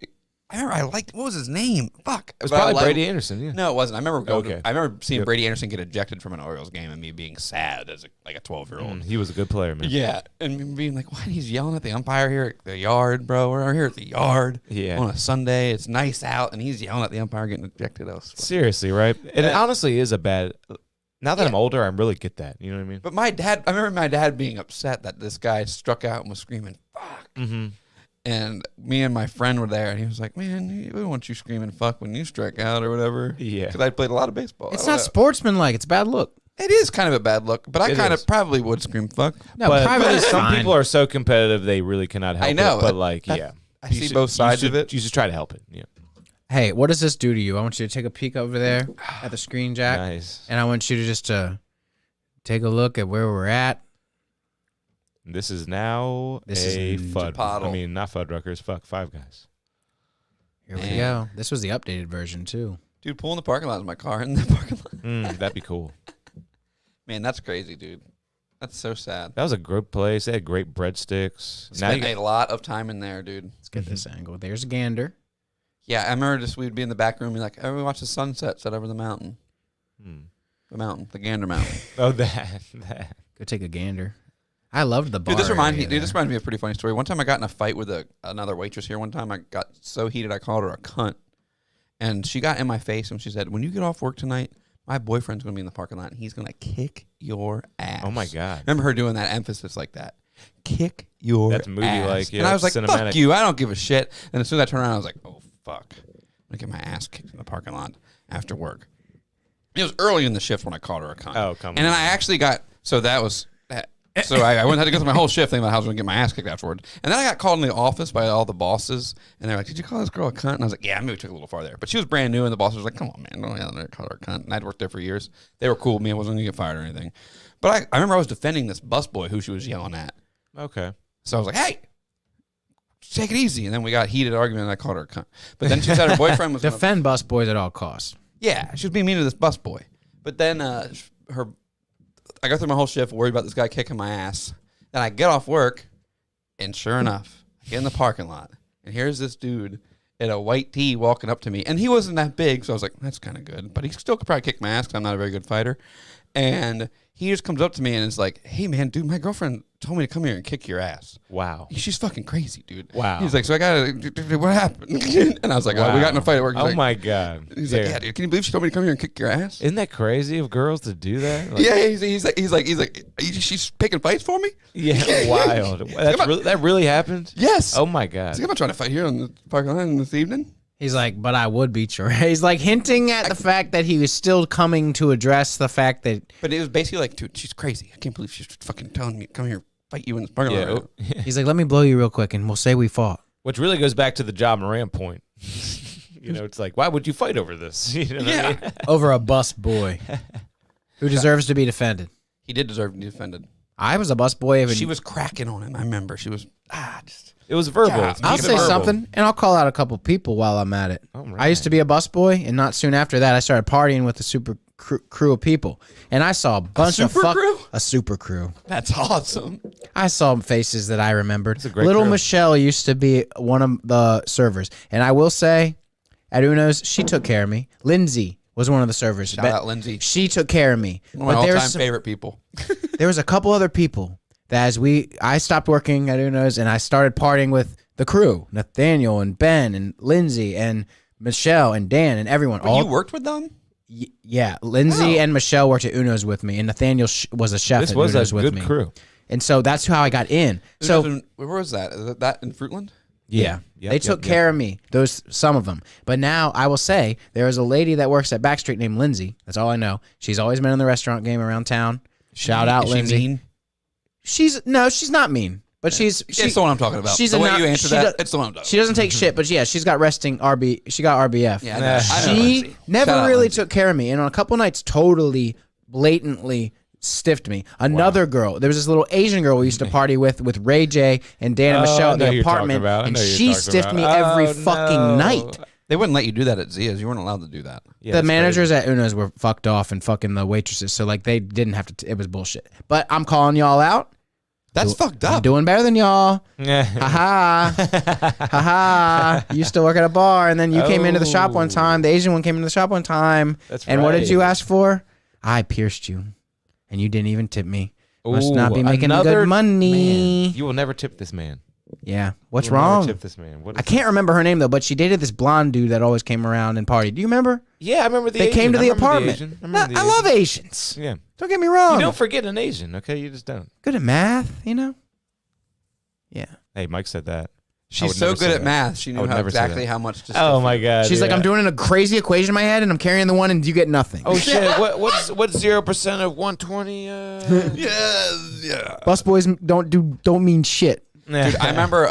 I remember I liked, what was his name? Fuck. It was probably Brady Anderson, yeah. No, it wasn't. I remember seeing Yep. Brady Anderson get ejected from an Orioles game and me being sad as a 12-year-old. He was a good player, man. Yeah. And me being like, why he's yelling at the umpire here at the yard, bro? We're here at the yard Yeah. on a Sunday. It's nice out. And he's yelling at the umpire getting ejected. Seriously, right? And it honestly is a bad. Now that Yeah. I'm older, I really get that. You know what I mean? But I remember my dad being upset that this guy struck out and was screaming, fuck. Mm-hmm. And me and my friend were there, and he was like, man, we don't want you screaming fuck when you strike out or whatever. Yeah. Because I played a lot of baseball. It's not sportsmanlike. It's a bad look. It is kind of a bad look, but I It kind is. of probably would scream fuck. No, but privately some fine. people are so competitive they really cannot help I know. it. But like, That- yeah. I You see should- both sides you of should- it. You should try to help it. Yeah. Hey, what does this do to you? I want you to take a peek over there at the screen, Jack. Nice. And I want you to just take a look at where we're at. This is now This is a Ninja FUD. Poddle. I mean, not Fuddruckers. Fuck, Five Guys. Here we Man. go. This was the updated version, too. Dude, pull in the parking lot is my car in the parking lot. That'd be cool. Man, that's crazy, dude. That's so sad. That was a good place. They had great breadsticks. Now Spent you a lot of time in there, dude. Let's get this angle. There's a gander. Yeah, I remember we'd be in the back room and be like, oh, we watch the sunset set over the mountain. Hmm. The Gander Mountain. Oh, that. Go take a gander. I loved the bar. Dude, this reminds me. area This reminds me of a pretty funny story. One time I got in a fight with another waitress here. One time I got so heated I called her a cunt, and she got in my face and she said, "When you get off work tonight, my boyfriend's going to be in the parking lot and he's going to kick your ass." Oh my God. Remember her doing that emphasis like that? Kick your That's movie-like, ass. yeah, And I was like, cinematic. "Fuck you! I don't give a shit." And as soon as I turned around, I was like, "Oh fuck! I'm gonna get my ass kicked in the parking lot after work." It was early in the shift when I called her a cunt. Oh, come And then on. I actually got that was. So I went and had to go through my whole shift thinking about how I was going to get my ass kicked afterward. And then I got called in the office by all the bosses, and they're like, "Did you call this girl a cunt?" And I was like, "Yeah, maybe we took it a little far there." But she was brand new, and the boss was like, "Come on, man, don't yell at her, call her a cunt." And I'd worked there for years. They were cool with me. I wasn't going to get fired or anything. But I remember I was defending this busboy who she was yelling at. Okay. So I was like, "Hey, take it easy." And then we got a heated argument, and I called her a cunt. But then she said her boyfriend was gonna, Defend bus boys at all costs. yeah, she was being mean to this busboy. But then I go through my whole shift worried about this guy kicking my ass. Then I get off work, and sure enough, I get in the parking lot, and here's this dude in a white tee walking up to me. And he wasn't that big, so I was like, that's kind of good. But he still could probably kick my ass because I'm not a very good fighter. And he just comes up to me and is like, "Hey, man, dude, my girlfriend told me to come here and kick your ass. Wow. She's fucking crazy, dude." Wow. He's like, "So I got to, what happened?" And I was like, "Oh, we got in a fight at work." He's Oh like, my God. He's like, "Yeah, dude, can you believe she told me to come here and kick your ass?" Isn't that crazy of girls to do that? Like, Yeah, he's like, she's picking fights for me? Yeah, wild. That really happened? Yes. Oh my He's God. like, "I'm not trying to fight here on the parking lot this evening." He's like, but I would beat your ass. He's like hinting at the fact that he was still coming to address the fact that But it was basically like, "Dude, she's crazy. I can't believe she's fucking telling me to come here, fight you in the parking Yeah. lot. He's like, let me blow you real quick, and we'll say we fought. Which really goes back to the John Moran point. It's like, why would you fight over this? You know what I mean? Over a bus boy who deserves to be defended. He did deserve to be defended. I was a bus boy. She was cracking on him. I remember she was just. It was verbal. Yeah, I'll Keep it say verbal. something, and I'll call out a couple people while I'm at it. All I used to be a busboy, and not soon after that, I started partying with a super crew of people, and I saw a bunch of a super crew. That's awesome. I saw faces that I remembered. a great Little crew. Michelle used to be one of the servers, and I will say, at Uno's, she took care of me. Lindsay was one of the servers. Shout out Lindsay. She took care of me. One of my all-time favorite people. There was a couple other people that I stopped working at Uno's, and I started partying with the crew, Nathaniel and Ben and Lindsay and Michelle and Dan and everyone. But you worked with them? Yeah, Lindsay and Michelle worked at Uno's with me, and Nathaniel was a chef This at was Uno's a with good me. crew. And so that's how I got in. So Where was that? Is that in Fruitland? yeah, Yep, they took care of me. Some of them. But now I will say there is a lady that works at Backstreet named Lindsay. That's all I know. She's always been in the restaurant game around town. Shout out Is she Lindsay. mean? She's not mean, but she's It's the one I'm talking about. She's the a way not- you answer she that, do- it's the one I'm talking She doesn't take shit, but yeah, she's got resting RB. She got RBF. Yeah, I know. I know She Lindsay. never Shout out really Lindsay. took care of me, and on a couple nights, totally blatantly stiffed me. Another girl, there was this little Asian girl we used to party with Ray J and Dan and Michelle I at know the who you're talking apartment, about. I and know who you're she talking stiffed about. me every Oh, fucking no. night. They wouldn't let you do that at Zia's. You weren't allowed to do that. Yeah, The that's managers at Uno's were fucked off and fucking the waitresses, so like they didn't have to. It was bullshit. But I'm calling y'all out. That's fucked I'm up. doing better than y'all. crazy. Ha ha. You used to work at a bar, and then you came into the shop one time. The Asian one came into the shop one time. That's and what did right. you ask for? I pierced you, and you didn't even tip me. Must not be Ooh, making another good money. man. You will never tip this man. Yeah. What's You will never wrong? Tip this man. What I is can't remember her name though, but she dated this blonde dude that always came around and partied. Do you remember? Yeah, I remember the They Asian. came to I the remember apartment. Asian. I No, remember the I love Asian. Asians. Yeah. Don't get me wrong. You don't forget an Asian, okay? You just don't. Good at math, you know? Yeah. Hey, Mike said that. I She's would so never good say at that. math. She I knew would how never say exactly that. how much to Oh stiff my you. god. She's like, yeah. I'm doing a crazy equation in my head, and I'm carrying the one, and you get nothing. Oh shit! What's 0% of 120? Yeah. Busboys don't mean shit. Dude, I remember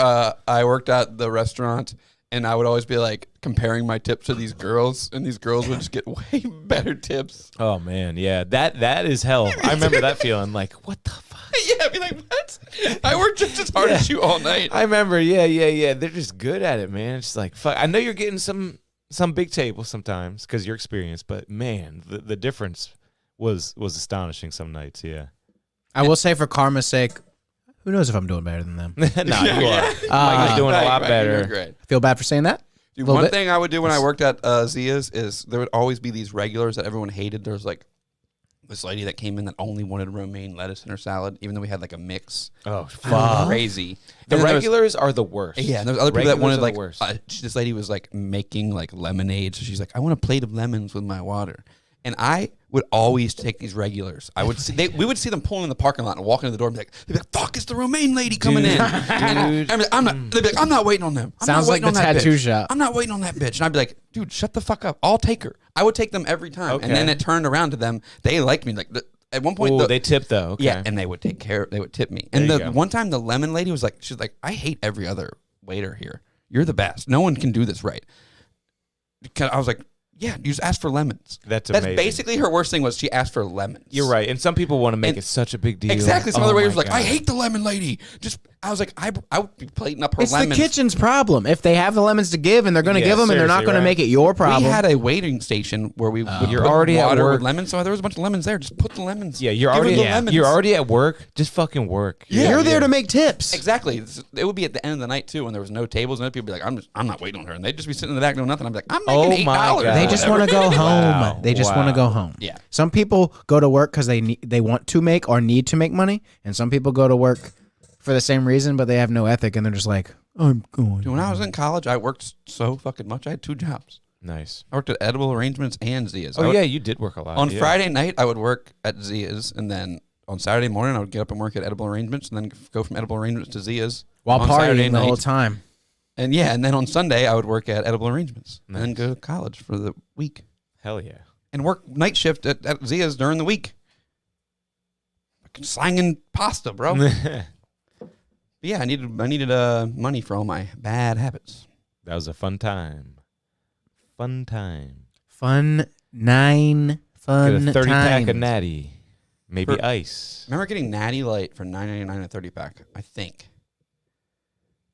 I worked at the restaurant, and I would always be like comparing my tips to these girls, and these girls would just get way better tips. Oh man, yeah. That is hell. I remember that feeling. Like, what the fuck? Yeah, I'd be like, what? I worked just as hard as you all night. I remember. Yeah. They're just good at it, man. It's like, fuck. I know you're getting some big tables sometimes because you're experienced, but man, the difference was astonishing some nights. Yeah. I will say, for karma's sake, who knows if I'm doing better than them? No, you are. Mike is doing a lot Right, better. you're great. I feel bad for saying that. Dude, Little one bit. thing I would do when I worked at Zia's is there would always be these regulars that everyone hated. There was like this lady that came in that only wanted romaine lettuce in her salad, even though we had like a mix. Oh, It was fuck. crazy. The And then there was- regulars are the worst. Yeah, and there was other people that Regulars wanted are like the worst. this lady was like making like lemonade, so she's like, I want a plate of lemons with my water, and I would always take these regulars. I would see we would see them pulling in the parking lot and walking to the door and be like, they'd be like, fuck, it's the romaine lady coming in. And I'd be like, they'd be like, I'm not waiting on them. I'm Sounds not like waiting the on that tattoo bitch. shop. I'm not waiting on that bitch. And I'd be like, dude, shut the fuck up. I'll take her. I would take them every time, Okay. and then it turned around to them. They liked me. Like at one point, Ooh, they tip though. Okay. yeah, and they would take care. They would tip me. There And you the go. one time, the lemon lady was like, she's like, I hate every other waiter here. You're the best. No one can do this right. Because I was like, yeah, you just asked for lemons. That's That's amazing. basically her worst thing was she asked for lemons. You're right. And some people want to make And- it such a big deal. Exactly. Some Oh other my waiters were like, I God. hate the lemon lady. Just I was like, I would be plating up her It's lemons. the kitchen's problem. If they have the lemons to give and they're going to Yeah, give them, and they're not seriously, going right. to make it your We problem. had a waiting station where we would You're put already at water work. with lemons, so there was a bunch of lemons there. Just put the lemons. Yeah, you're Give her already the lemons. you're already at work. Just fucking work. Yeah. You're there to make tips. Exactly. It would be at the end of the night too, when there was no tables, and people would be like, I'm not waiting on her, and they'd just be sitting in the back doing nothing. I'm like, I'm making Oh my $8. God. They just want to go home. Wow. They just want to go home. Yeah. Some people go to work because they want to make or need to make money, and some people go to work for the same reason, but they have no ethic, and they're just like, I'm going. Dude, when I was in college, I worked so fucking much. I had 2 jobs. Nice. I worked at Edible Arrangements and Zia's. Oh yeah, you did work a lot. On yeah. Friday night, I would work at Zia's, and then on Saturday morning, I would get up and work at Edible Arrangements, and then go from Edible Arrangements to Zia's While on Saturday partying the night. whole time. And yeah, and then on Sunday, I would work at Edible Arrangements, and then Nice. go to college for the week, Hell yeah. and work night shift at Zia's during the week. Fucking slanging pasta, bro. Yeah, I needed money for all my bad habits. That was a fun time. Fun time. Fun Get a 30 pack of times. Natty. Maybe For- ice. Remember getting Natty Light for $9.99 a 30 pack? I think.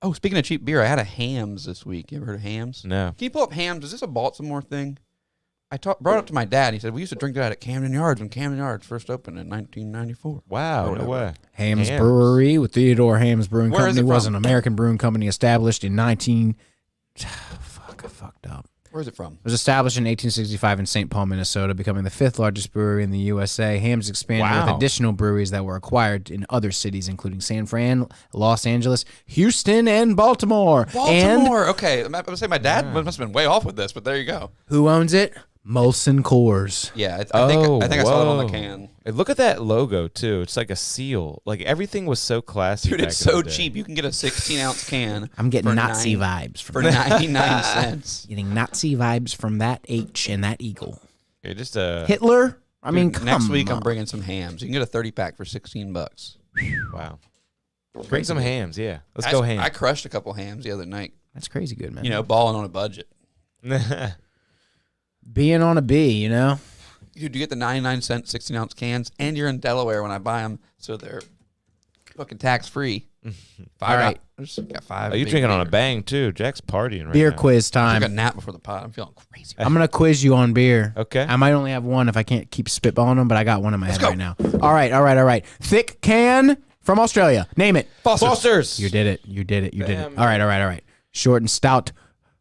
Oh, speaking of cheap beer, I had a Hams this week. You ever heard of Hams? No. Can you pull up Hams? Is this a Baltimore thing? I brought it up to my dad. He said, we used to drink that at Camden Yards when Camden Yards first opened in 1994. Wow, Or no whatever. way. Hams Hams. Brewery with Theodore Hams Brewing Where is Company it was from? an American brewing company established in 19. Fuck, I fucked up. Where is it from? It was established in 1865 in St. Paul, Minnesota, becoming the 5th largest brewery in the USA. Hams expanded Wow. with additional breweries that were acquired in other cities, including San Fran, Los Angeles, Houston, and Baltimore. And Baltimore. Okay. I'm going to say my dad must have been way off with this, but there you go. who owns it? Molson Coors. Yeah, I think I saw it on the whoa. can. Hey, look at that logo, too. It's like a seal. Like, everything was so classy. Dude, back it's in the so day. cheap. You can get a 16-ounce can. I'm getting for Nazi nine- vibes for from that. 99 cents. Getting Nazi vibes from that H and that eagle. You're just a... Hitler? I mean, Dude, come next week on. I'm bringing some Hams. You can get a 30 pack for $16. Wow. Bring some hams, yeah. Let's go ham. I crushed a couple Hams the other night. That's crazy good, man. You know, balling on a budget. Being on a B, you know? Dude, you get the 99-cent 16-ounce cans, and you're in Delaware when I buy them, so they're fucking tax-free. All right. I just got 5. Oh, you big drinking on a beers. bang, too. Jack's partying right Beer now. quiz I time. took a nap before the pot. I'm feeling crazy. I'm going to quiz you on beer. Okay. I might only have one if I can't keep spitballing them, but I got one in my head go. right now. All right. Thick can from Australia. Name it. Foster's. You did it. You did it. Damn. All right. Short and stout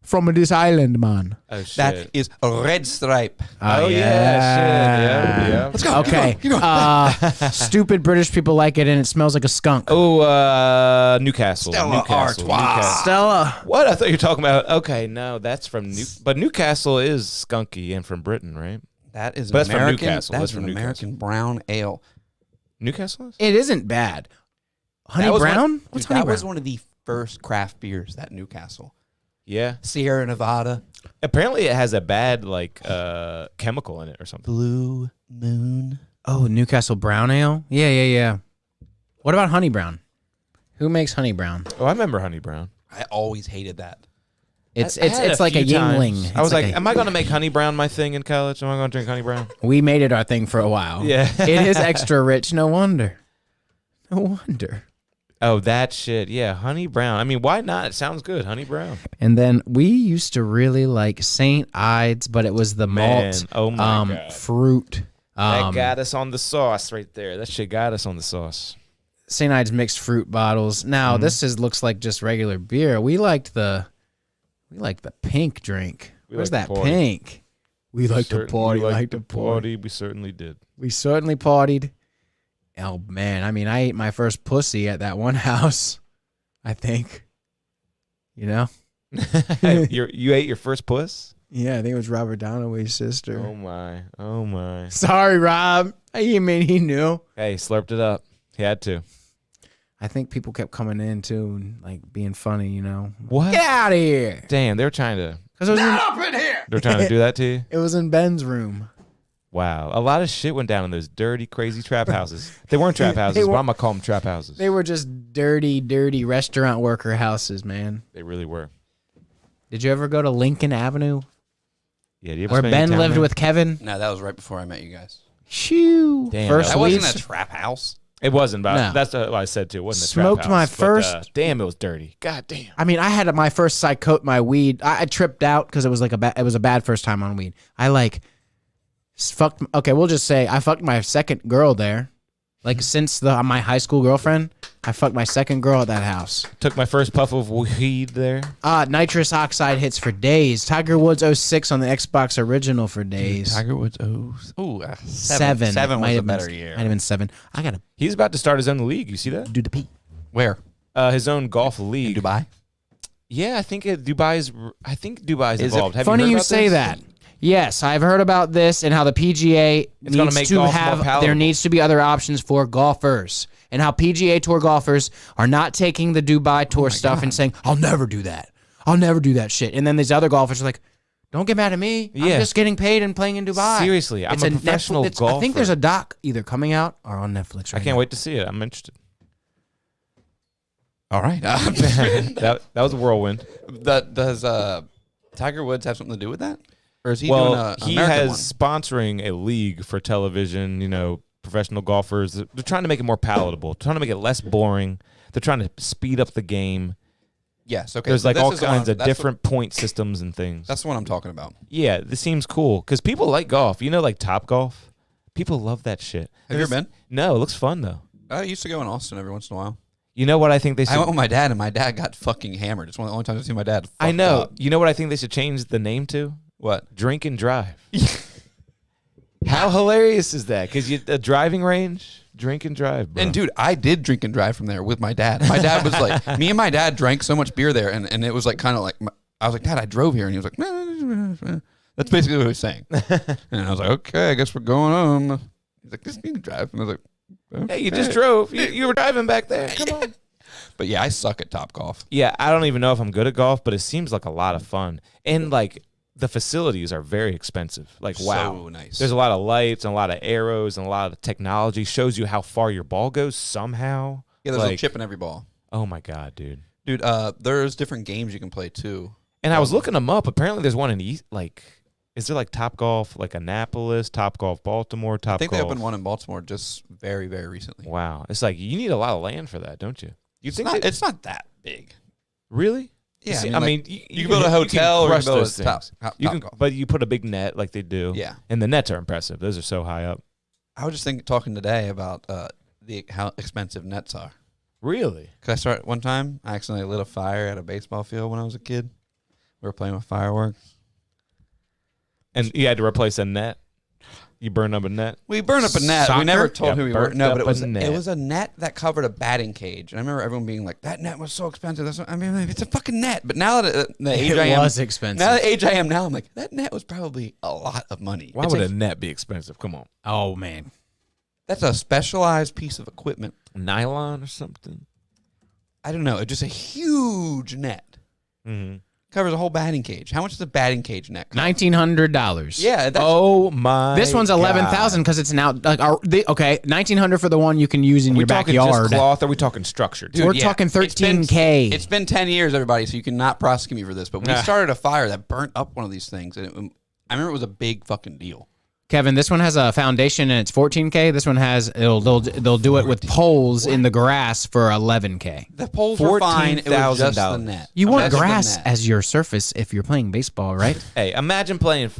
from this island, man. Oh, shit. That is a red stripe. Oh, yeah. Shit. Yeah. Let's go. Okay. Stupid British people like it, and it smells like a skunk. Oh, Newcastle. Stella Newcastle. Artois. Newcastle. Stella. What? I thought you were talking about. Okay, no, that's from but Newcastle is skunky and from Britain, right? That is But that's from American. Newcastle. That's That's an from Newcastle. American brown ale. Newcastle is? It isn't bad. Honey That was Brown? What's What's Honey that Brown? was one of the first craft beers, that Newcastle. Yeah. Sierra Nevada. Apparently, it has a bad chemical in it or something. Blue Moon. Oh, Newcastle Brown Ale? Yeah. What about Honey Brown? Who makes Honey Brown? Oh, I remember Honey Brown. I always hated that. It's I had it's like a few times. Yingling. I was It's like, am I going to make Honey Brown my thing in college? Am I going to drink Honey Brown? we made it our thing for a while. Yeah. It is extra rich. No wonder. Oh, that shit. Yeah, Honey Brown. I mean, why not? It sounds good. Honey Brown. And then we used to really like St. Ides, but it was the Man, malt oh my God. fruit. That got us on the sauce right there. That shit got us on the sauce. St. Ides mixed fruit bottles. Now this looks like just regular beer. We liked the pink drink. We Where's like that to party. pink? We like to party. We Like to party. We certainly did. We certainly partied. Oh man, I mean, I ate my first pussy at that one house. I think. You know? You ate your first puss? Yeah, I think it was Robert Donaway's sister. Oh my. Oh my. Sorry, Rob. You mean he knew? Hey, slurped it up. He had to. I think people kept coming in too and like being funny, you know. What? Get out of here! Damn, they were trying to. Because it was They're trying to do that to you. it was in Ben's room. Wow, a lot of shit went down in those dirty, crazy trap houses. They weren't trap houses, but I'm gonna call them trap houses. They were just dirty restaurant worker houses, man. They really were. Did you ever go to Lincoln Avenue Yeah, do you ever where spend any Ben time lived there? with Kevin? No, that was right before I met you guys. Shoo! Damn, First that That wasn't leads- a trap house. It wasn't, but No. that's what I said too. It wasn't a Smoked trap my house, but, first- damn, it was dirty. God damn. I mean, I had my first my weed. I tripped out because it was like it was a bad first time on weed. I like fucked. Okay, we'll just say I fucked my second girl there. Like since my high school girlfriend, I fucked my second girl at that house. Took my first puff of weed there. Nitrous oxide hits for days. Tiger Woods 06 on the Xbox original for days. Tiger Woods. Seven. Seven Might was a have been- better year. Might have been 7. I gotta He's about to start his own league. You see that? do the pee. Where? His own golf league. In Dubai? Yeah, I think Dubai's Is it involved. Have Funny heard you about say this? that. Yes, I've heard about this and how the PGA It's gonna needs make to golf more have palatable. there needs to be other options for golfers, and how PGA Tour golfers are not taking the Dubai Tour stuff and saying, "I'll never do that. I'll never do that shit." And then these other golfers are like, "Don't get mad at me. I'm Yeah. just getting paid and playing in Dubai." Seriously, I'm It's a professional I think there's golfer. a doc either coming out or on Netflix. I Right can't now. wait to see it. I'm interested. All right. that was a whirlwind. Does Tiger Woods have something to do with that? Or is he Well, doing a he American has sponsoring a league for television, professional golfers. They're trying to make it more palatable, trying to make it less boring. They're trying to speed up the game. Yes, okay. There's so like this all is kinds one- of that's different point systems and things. That's the one I'm talking about. Yeah, this seems cool because people like golf. Like Top Golf. People love that shit. Have you ever been? No, it looks fun though. I used to go in Austin every once in a while. You know what I think they should? I went with my dad, and my dad got fucking hammered. It's one of the only times I've seen my dad. I fucked know. up. You know what I think they should change the name to? What? Drink and Drive. How hilarious is that? Because a driving range, drink and drive, bro. And dude, I did drink and drive from there with my dad. My dad was like, me and my dad drank so much beer there, and it was like kind of like, I was like, Dad, I drove here, and he was like, that's basically what he was saying. And I was like, okay, I guess we're going home. He's like, just need to drive, and I was like, okay. Hey, you just drove. You were driving back there. Come on. But yeah, I suck at Top Golf. Yeah, I don't even know if I'm good at golf, but it seems like a lot of fun. And like the facilities are very expensive. Like, wow. So nice. There's a lot of lights and a lot of arrows and a lot of technology. Shows you how far your ball goes somehow. Yeah, there's a like, chip in every ball. Oh my God, dude. Dude, there's different games you can play too. And I was looking them up. Apparently there's one in East, like, is there like Top Golf, like Annapolis, Top Golf Baltimore, Top I think Golf? they opened one in Baltimore just very, very recently. Wow. It's like, you need a lot of land for that, don't you? You think It's not that big. Really? Yeah, See, I mean, you can build a hotel or you crush can build those a things. top golf. But you put a big net like they do. Yeah. And the nets are impressive. Those are so high up. I was just talking today about how expensive nets are. Really? Because one time, I accidentally lit a fire at a baseball field when I was a kid. We were playing with fireworks. And you had to replace a net? You burned up a net? We burned up a net. Soccer? We never told Yeah, who we were. burnt No, but up a net. it was a net that covered a batting cage. And I remember everyone being like, that net was so expensive. It's a fucking net. But now that the age I am. was expensive. Now the age I am now, I'm like, that net was probably a lot of money. Why would a net be expensive? Come on. Oh, man. That's a specialized piece of equipment. Nylon or something? I don't know. It's just a huge net. Mm-hmm. Covers a whole batting cage. How much is a batting cage net cost? $1,900. Yeah. That's, Oh, my This one's God. $11,000 because it's an out. Like, okay, $1,900 for the one you can use in Are we your talking backyard. just cloth or are we talking structured? Dude, We're yeah. talking It's been- $13K. It's been 10 years, everybody, so you cannot prosecute me for this. But we started a fire that burnt up one of these things. And I remember it was a big fucking deal. Kevin, this one has a foundation and it's $14K. This one has they'll do it with poles in the grass for $11K. The poles were fine. It was just the $14,000. net. You want Just the grass net. as your surface if you're playing baseball, right? Hey, imagine paying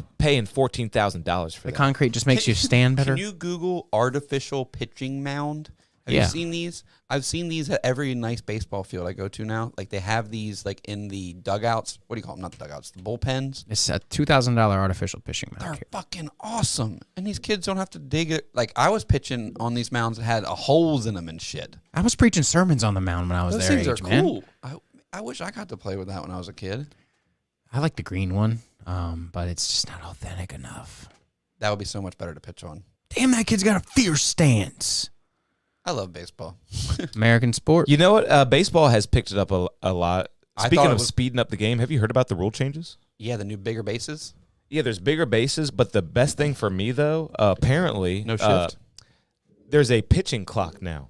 $14,000 for The that. concrete just makes you stand better. Can you Google artificial pitching mound? Have Yeah. you seen these? I've seen these at every nice baseball field I go to now. Like they have these like in the dugouts. What do you call them? Not the dugouts, the bullpens. It's a $2,000 artificial pitching They're mound. fucking awesome. And these kids don't have to dig it. Like I was pitching on these mounds that had holes in them and shit. I was preaching sermons on the mound when I was Those their things age, are man. cool. I wish I got to play with that when I was a kid. I like the green one, but it's just not authentic enough. That would be so much better to pitch on. Damn, that kid's got a fierce stance. I love baseball. American sport. You know what? Baseball has picked it up a lot. I Speaking thought it of was- speeding up the game, have you heard about the rule changes? Yeah, the new bigger bases. Yeah, there's bigger bases, but the best thing for me, though, apparently... No shift. There's a pitching clock now.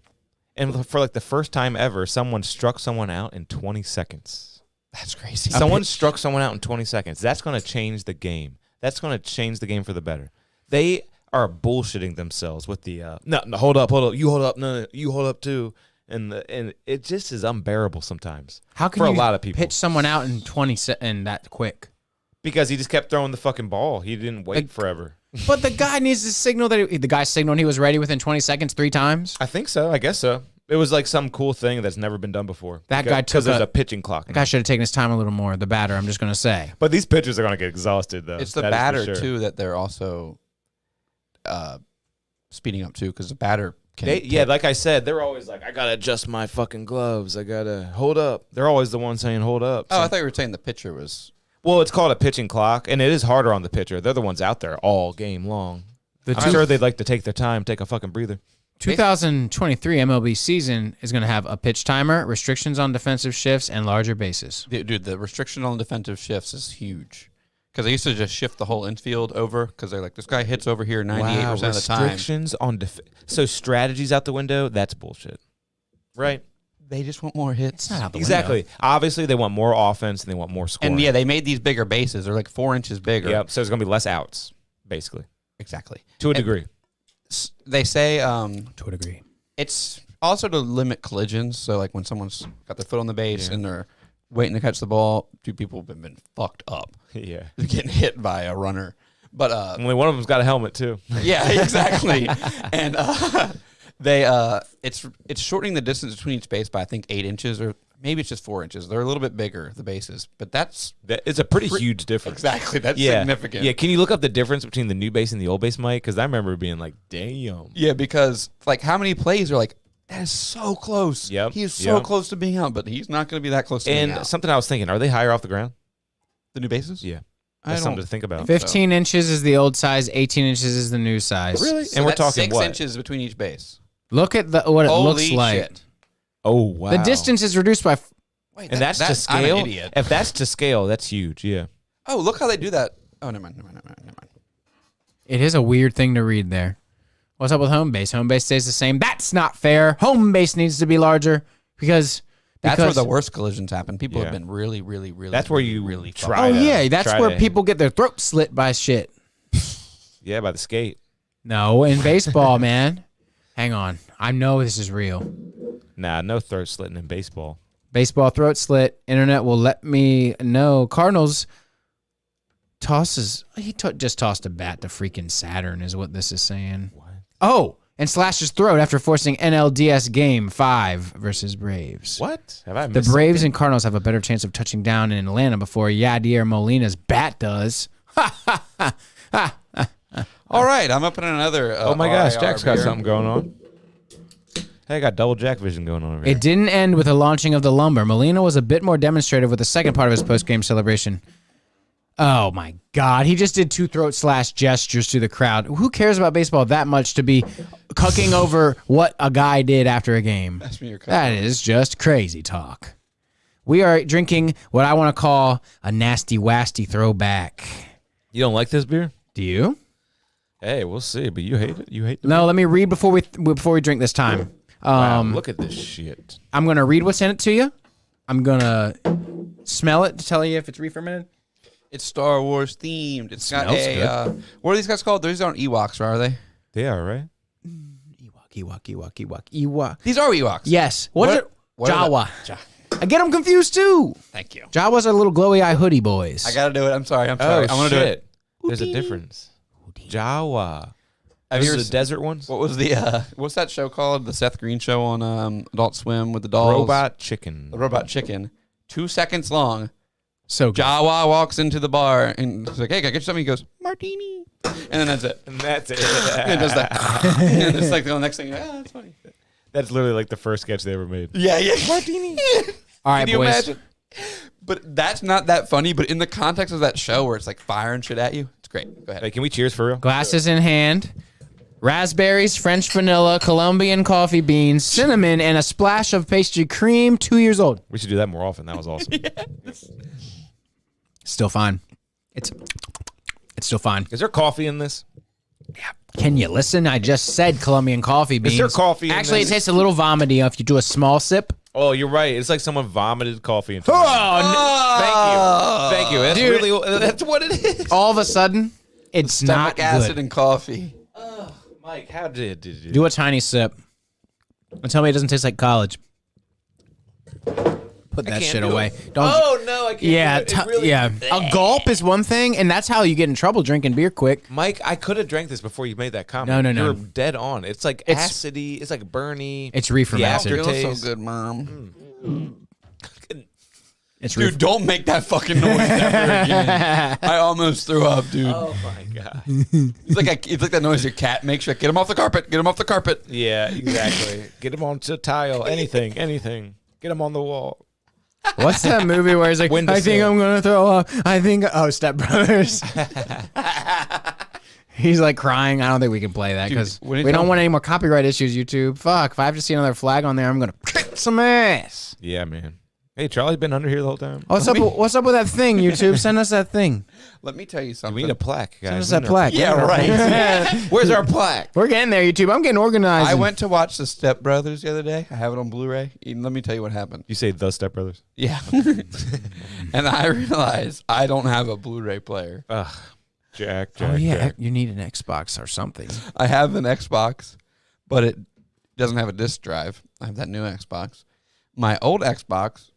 And for like the first time ever, someone struck someone out in 20 seconds. That's crazy. Someone struck someone out in 20 seconds. That's going to change the game. That's going to change the game for the better. They are bullshitting themselves with the no, hold up, you hold up, no, you hold up too, and it just is unbearable sometimes. How can for you a lot of people pitch someone out in 20 and that quick? because he just kept throwing the fucking ball. He didn't wait forever. But the guy needs to signal that the guy signaled he was ready within 20 seconds 3 times. I think so. I guess so. It was like some cool thing that's never been done before. That guy took because there's a- a pitching clock. The now. guy should have taken his time a little more. The batter, I'm just going to say. But these pitchers are going to get exhausted though. It's the That is for batter sure. too that they're also speeding up too because the batter can. Yeah, like I said, they're always like, I gotta adjust my fucking gloves. I gotta hold up. They're always the ones saying hold up. Oh, So- I thought you were saying the pitcher was. well, it's called a pitching clock, and it is harder on the pitcher. They're the ones out there all game long. The I'm sure they'd like to take their time, take a fucking breather. 2023 MLB season is going to have a pitch timer, restrictions on defensive shifts, and larger bases. Dude, the restriction on defensive shifts is huge. Because they used to just shift the whole infield over because they're like, this guy hits over here 98% of the time. Restrictions on so strategies out the window. That's bullshit, right? They just want more hits. It's not out the Exactly. window. Obviously, they want more offense and they want more scoring. And yeah, they made these bigger bases. They're like 4 inches bigger. Yep. So there's going to be less outs, basically, Exactly. to a And degree. They say To a degree. it's also to limit collisions. So like when someone's got their foot on the base and they're waiting to catch the ball, 2 people have been fucked up. Yeah. They're getting hit by a runner. But Only one of them's got a helmet, too. yeah, exactly. And it's shortening the distance between each base by I think 8 inches, or maybe it's just 4 inches. They're a little bit bigger, the bases, but that's It's a pretty huge difference. exactly that's Yeah. significant. Yeah. Can you look up the difference between the new base and the old base, Mike? Because I remember being like, damn. Yeah, because like how many plays are like that is so close. Yep, he is so yep. close to being out, but he's not going to be that close to being And out. something I was thinking, are they higher off the ground? The new bases? Yeah. I That's something don't to think about. 15 inches is the old size. 18 inches is the new size. Really? So And we're that's talking 6 what? inches between each base. Look at what it looks Holy like. shit. Oh, wow. The distance is reduced by. Wait, And that's to I'm scale? an idiot. If that's to scale, that's huge. Yeah. Oh, look how they do that. Oh, never mind. It is a weird thing to read there. What's up with home base? Home base stays the same. That's not fair. Home base needs to be larger because That's where the worst collisions happen. People Yeah. have been really, really, really. That's where you really try Oh to- yeah, that's try where to- people get their throat slit by shit. Yeah, by the skate. No, in baseball, man. Hang on. I know this is real. Nah, no throat slitting in baseball. Baseball throat slit. Internet will let me know. Cardinals tosses. Just tossed a bat to freaking Saturn, is what this is saying. What? Oh, and slashed his throat after forcing NLDS Game 5 versus Braves. What? Have I The missed Braves something? and Cardinals have a better chance of touching down in Atlanta before Yadier Molina's bat does. All right, I'm opening another. Oh my gosh, RIR Jack's got beer. something going on. Hey, I got double Jack vision going on over here. It didn't end with the launching of the lumber. Molina was a bit more demonstrative with the second part of his post-game celebration. Oh my God. He just did 2 throat slash gestures to the crowd. Who cares about baseball that much to be cucking over what a guy did after a game? Pass me your cup. That is just crazy talk. We are drinking what I want to call a nasty wasty throwback. You don't like this beer? Do you? Hey, we'll see. But you hate it. You hate the No, let me read before we drink this time. Wow, look at this shit. I'm going to read what's in it to you. I'm going to smell it to tell you if it's refermented. It's Star Wars themed. It's got Smells a. good. What are these guys called? These aren't Ewoks, are they? They are, right? Ewok. These are Ewoks. Yes. What is it? what are Jawa. I get them confused too. Thank you. Jawas are little glowy eye hoodie boys. I gotta do it. I'm sorry. I'm Oh, sorry. I'm gonna do it. There's a difference. Jawa. Have Those you are ever the seen- desert ones? What was the what's that show called? The Seth Green show on Adult Swim with the dolls. Robot chicken. The Robot Chicken. 2 seconds long. So good. Jawa walks into the bar and he's like, "Hey, can I get you something?" He goes, "Martini," and then that's it. And that's it. And it does that. And it's like the next thing. That's funny. That's literally like the first sketch they ever made. Yeah, yeah. Martini. All right, Can you boys. imagine? But that's not that funny. But in the context of that show where it's like firing shit at you, it's great. Go ahead. Hey, can we cheers for real? Glasses in hand. Raspberries, French vanilla, Colombian coffee beans, cinnamon, and a splash of pastry cream. 2 years old. We should do that more often. That was awesome. Still fine. It's still fine. Is there coffee in this? Can you listen? I just said Colombian coffee beans. there coffee in Actually, this? it tastes a little vomity if you do a small sip. Oh, you're right. It's like someone vomited coffee into Oh, Thank you. That's Dude. really that's what it is. all of a sudden, it's not Stomach acid good. and coffee. Mike, how did you Do a tiny sip. And tell me it doesn't taste like college. Put that can't shit do away. it. Don't. Oh no, I can't. yeah, do it. It really- yeah. A gulp is one thing, and that's how you get in trouble drinking beer quick. Mike, I could have drank this before you made that comment. No, no, no. You're dead on. It's like It's- acidy. It's like burny. It's reefer The acid. aftertaste. Feels so good, Mom. It's Dude, reefer. don't make that fucking noise ever again. I almost threw up, dude. Oh my god. It's like that noise your cat makes. Like, get him off the carpet. Get him off the carpet. Yeah, exactly. Get him onto tile. Anything. Get him on the wall. What's that movie where he's like, I think Windowsill. I'm gonna throw up. I think. Oh, Step Brothers. He's like crying. I don't think we can play that because when we it don't comes- want any more copyright issues. YouTube. Fuck. If I have to see another flag on there, I'm gonna kick some ass. Yeah, man. Hey, Charlie's been under here the whole time. What's up with that thing, YouTube? Send us that thing. Let me tell you something. We need a plaque, guys. Send us that plaque. Yeah, right. Where's our plaque? We're getting there, YouTube. I'm getting organized. I went to watch The Step Brothers the other day. I have it on Blu-ray. And let me tell you what happened. You say the Step Brothers? Yeah. And I realized I don't have a Blu-ray player. Ugh. Jack. Oh yeah, you need an Xbox or something. I have an Xbox, but it doesn't have a disc drive. I have that new Xbox. My old Xbox.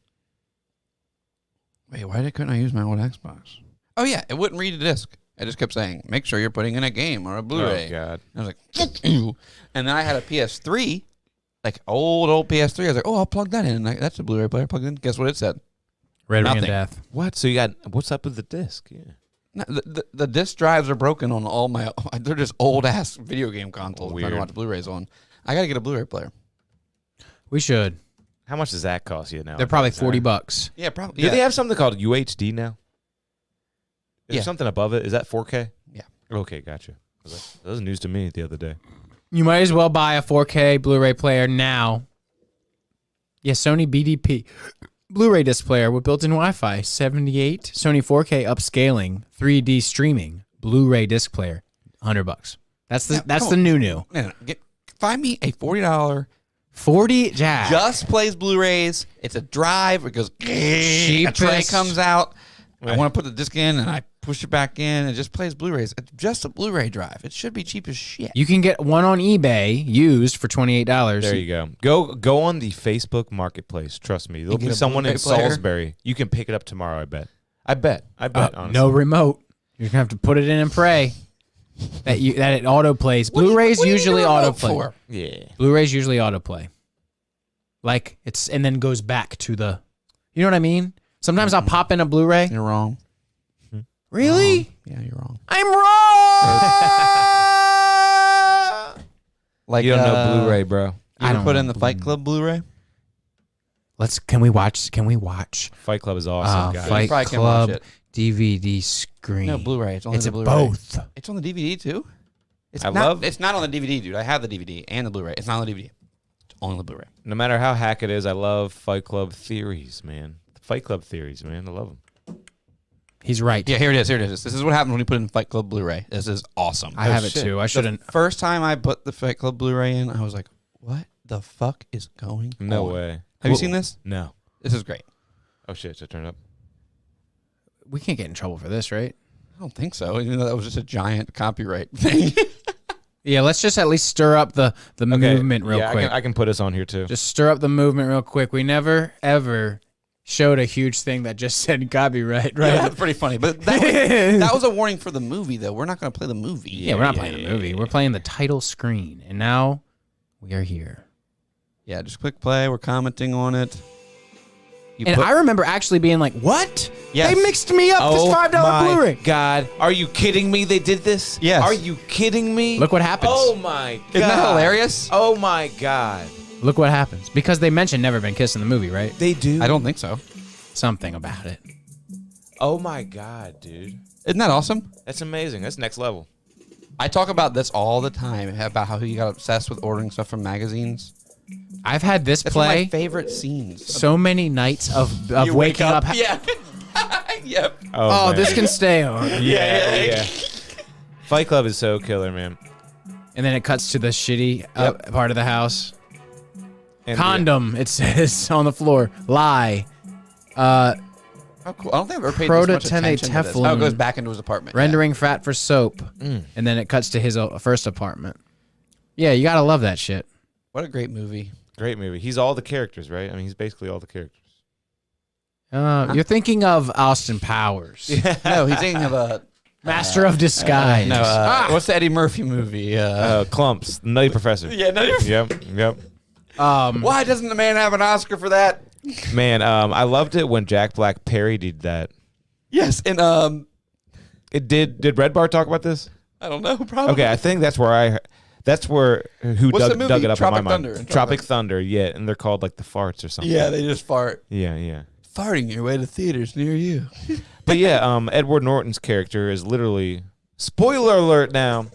Wait, why couldn't I use my old Xbox? Oh yeah, it wouldn't read a disc. I just kept saying, "Make sure you're putting in a game or a Blu-ray." Oh God. I was like, "Fuck you!" And then I had a PS3, like old PS3. I was like, "Oh, I'll plug that in." And that's a Blu-ray player. Plug in. Guess what it said? Red Ring of Nothing. Death. What? So you got what's up with the disc? Yeah. No, the disc drives are broken on all my. They're just old ass video game consoles. I'm trying to Weird. watch Blu-rays on. I gotta get a Blu-ray player. We should. How much does that cost you now? They're probably $40. Yeah, probably. Do they have something called UHD now? Is Yeah. there something above it? Is that 4K? Yeah. Okay, gotcha. That was news to me the other day. You might as well buy a 4K Blu-ray player now. Yeah, Sony BDP Blu-ray disc player with built-in Wi-Fi, 78. Sony 4K upscaling, 3D streaming, Blu-ray disc player, $100. That's the Come the on. new. No, find me a $40 $40. Jack. just plays Blu-rays. It's a drive. It goes. A tray comes out. I want to put the disc in, and I push it back in. It just plays Blu-rays. It's just a Blu-ray drive. It should be cheap as shit. You can get one on eBay used for $28. There you go. Go on the Facebook Marketplace. Trust me, there'll get be a someone in Blu-ray player? Salisbury. You can pick it up tomorrow. I bet. Honestly. No remote. You're gonna have to put it in and pray that it auto plays. Blu-rays What do you need usually a remote autoplay. for? Yeah. Blu-rays usually autoplay. Like it's and then goes back to the. You know what I mean? Sometimes I'll pop in a Blu-ray. You're wrong. Really? Yeah, you're wrong. I'm wrong. Like You don't know Blu-ray, bro. You I ever don't put know in the Fight Club Blu-ray? Can we watch? Fight Club is awesome, guys. Fight probably can't watch Club it. DVD screen. No, Blu-ray. It's only It's the a Blu-ray. both. It's on the DVD too. It's I not. love- It's not on the DVD, dude. I have the DVD and the Blu-ray. It's not on the DVD. It's only the Blu-ray. No matter how hack it is, I love Fight Club theories, man. Fight Club theories, man. I love them. He's right. Yeah, here it is. Here it is. This is what happens when you put in Fight Club Blu-ray. This is awesome. I have it shit. too. I shouldn't. First time I put the Fight Club Blu-ray in, I was like, "What the fuck is going No on?" way. Have you seen this? No. This is great. Oh shit! So turn it up. We can't get in trouble for this, right? I don't think so. Even though that was just a giant copyright thing. Yeah, let's just at least stir up the movement real yeah, quick. I can put us on here too. Just stir up the movement real quick. We never ever showed a huge thing that just said copyright, right? Yeah, that's pretty funny. But that was a warning for the movie, though. We're not going to play the movie. Yeah, we're not playing the movie. We're playing the title screen, and now we are here. Yeah, just click play. We're commenting on it. You And I remember actually being like, "What? Yes. They mixed me up this $5 Blu-ray." God, are you kidding me? They did this? Yes. Are you kidding me? Look what happens. Oh my God. Isn't that hilarious? Oh my God. Look what happens. Because they mentioned Never Been Kissed in the movie, right? They do. I don't think so. Something about it. Oh my God, dude. Isn't that awesome? That's amazing. That's next level. I talk about this all the time, about how he got obsessed with ordering stuff from magazines. I've had this That's one of play my favorite scenes. so many nights of You waking wake up. Yeah. Yep. Oh, man. this can stay on. Yeah. Fight Club is so killer, man. And then it cuts to the shitty part of the house. And Condom, it says on the floor. Lie. Oh, cool. I don't think I've ever paid this much Prototene attention to this. Oh, Teflon. it goes back into his apartment. Rendering fat for soap. And then it cuts to his first apartment. Yeah, you gotta love that shit. What a great movie. Great movie. He's all the characters, right? I mean, he's basically all the characters. You're thinking of Austin Powers. No, he's thinking of a... Master of Disguise. What's the Eddie Murphy movie? Clumps, Nutty Professor. Yeah, no. Yep. Why doesn't the man have an Oscar for that? Man, I loved it when Jack Black parodied that. Yes, and It did Red Bar talk about this? I don't know. Probably. Okay, I think that's where who What's the dug movie? it up Tropic in my Thunder. mind. Tropic Thunder, yeah, and they're called like the farts or something. Yeah, they just fart. Yeah. Farting your way to theaters near you. But yeah, Edward Norton's character is literally, spoiler alert now,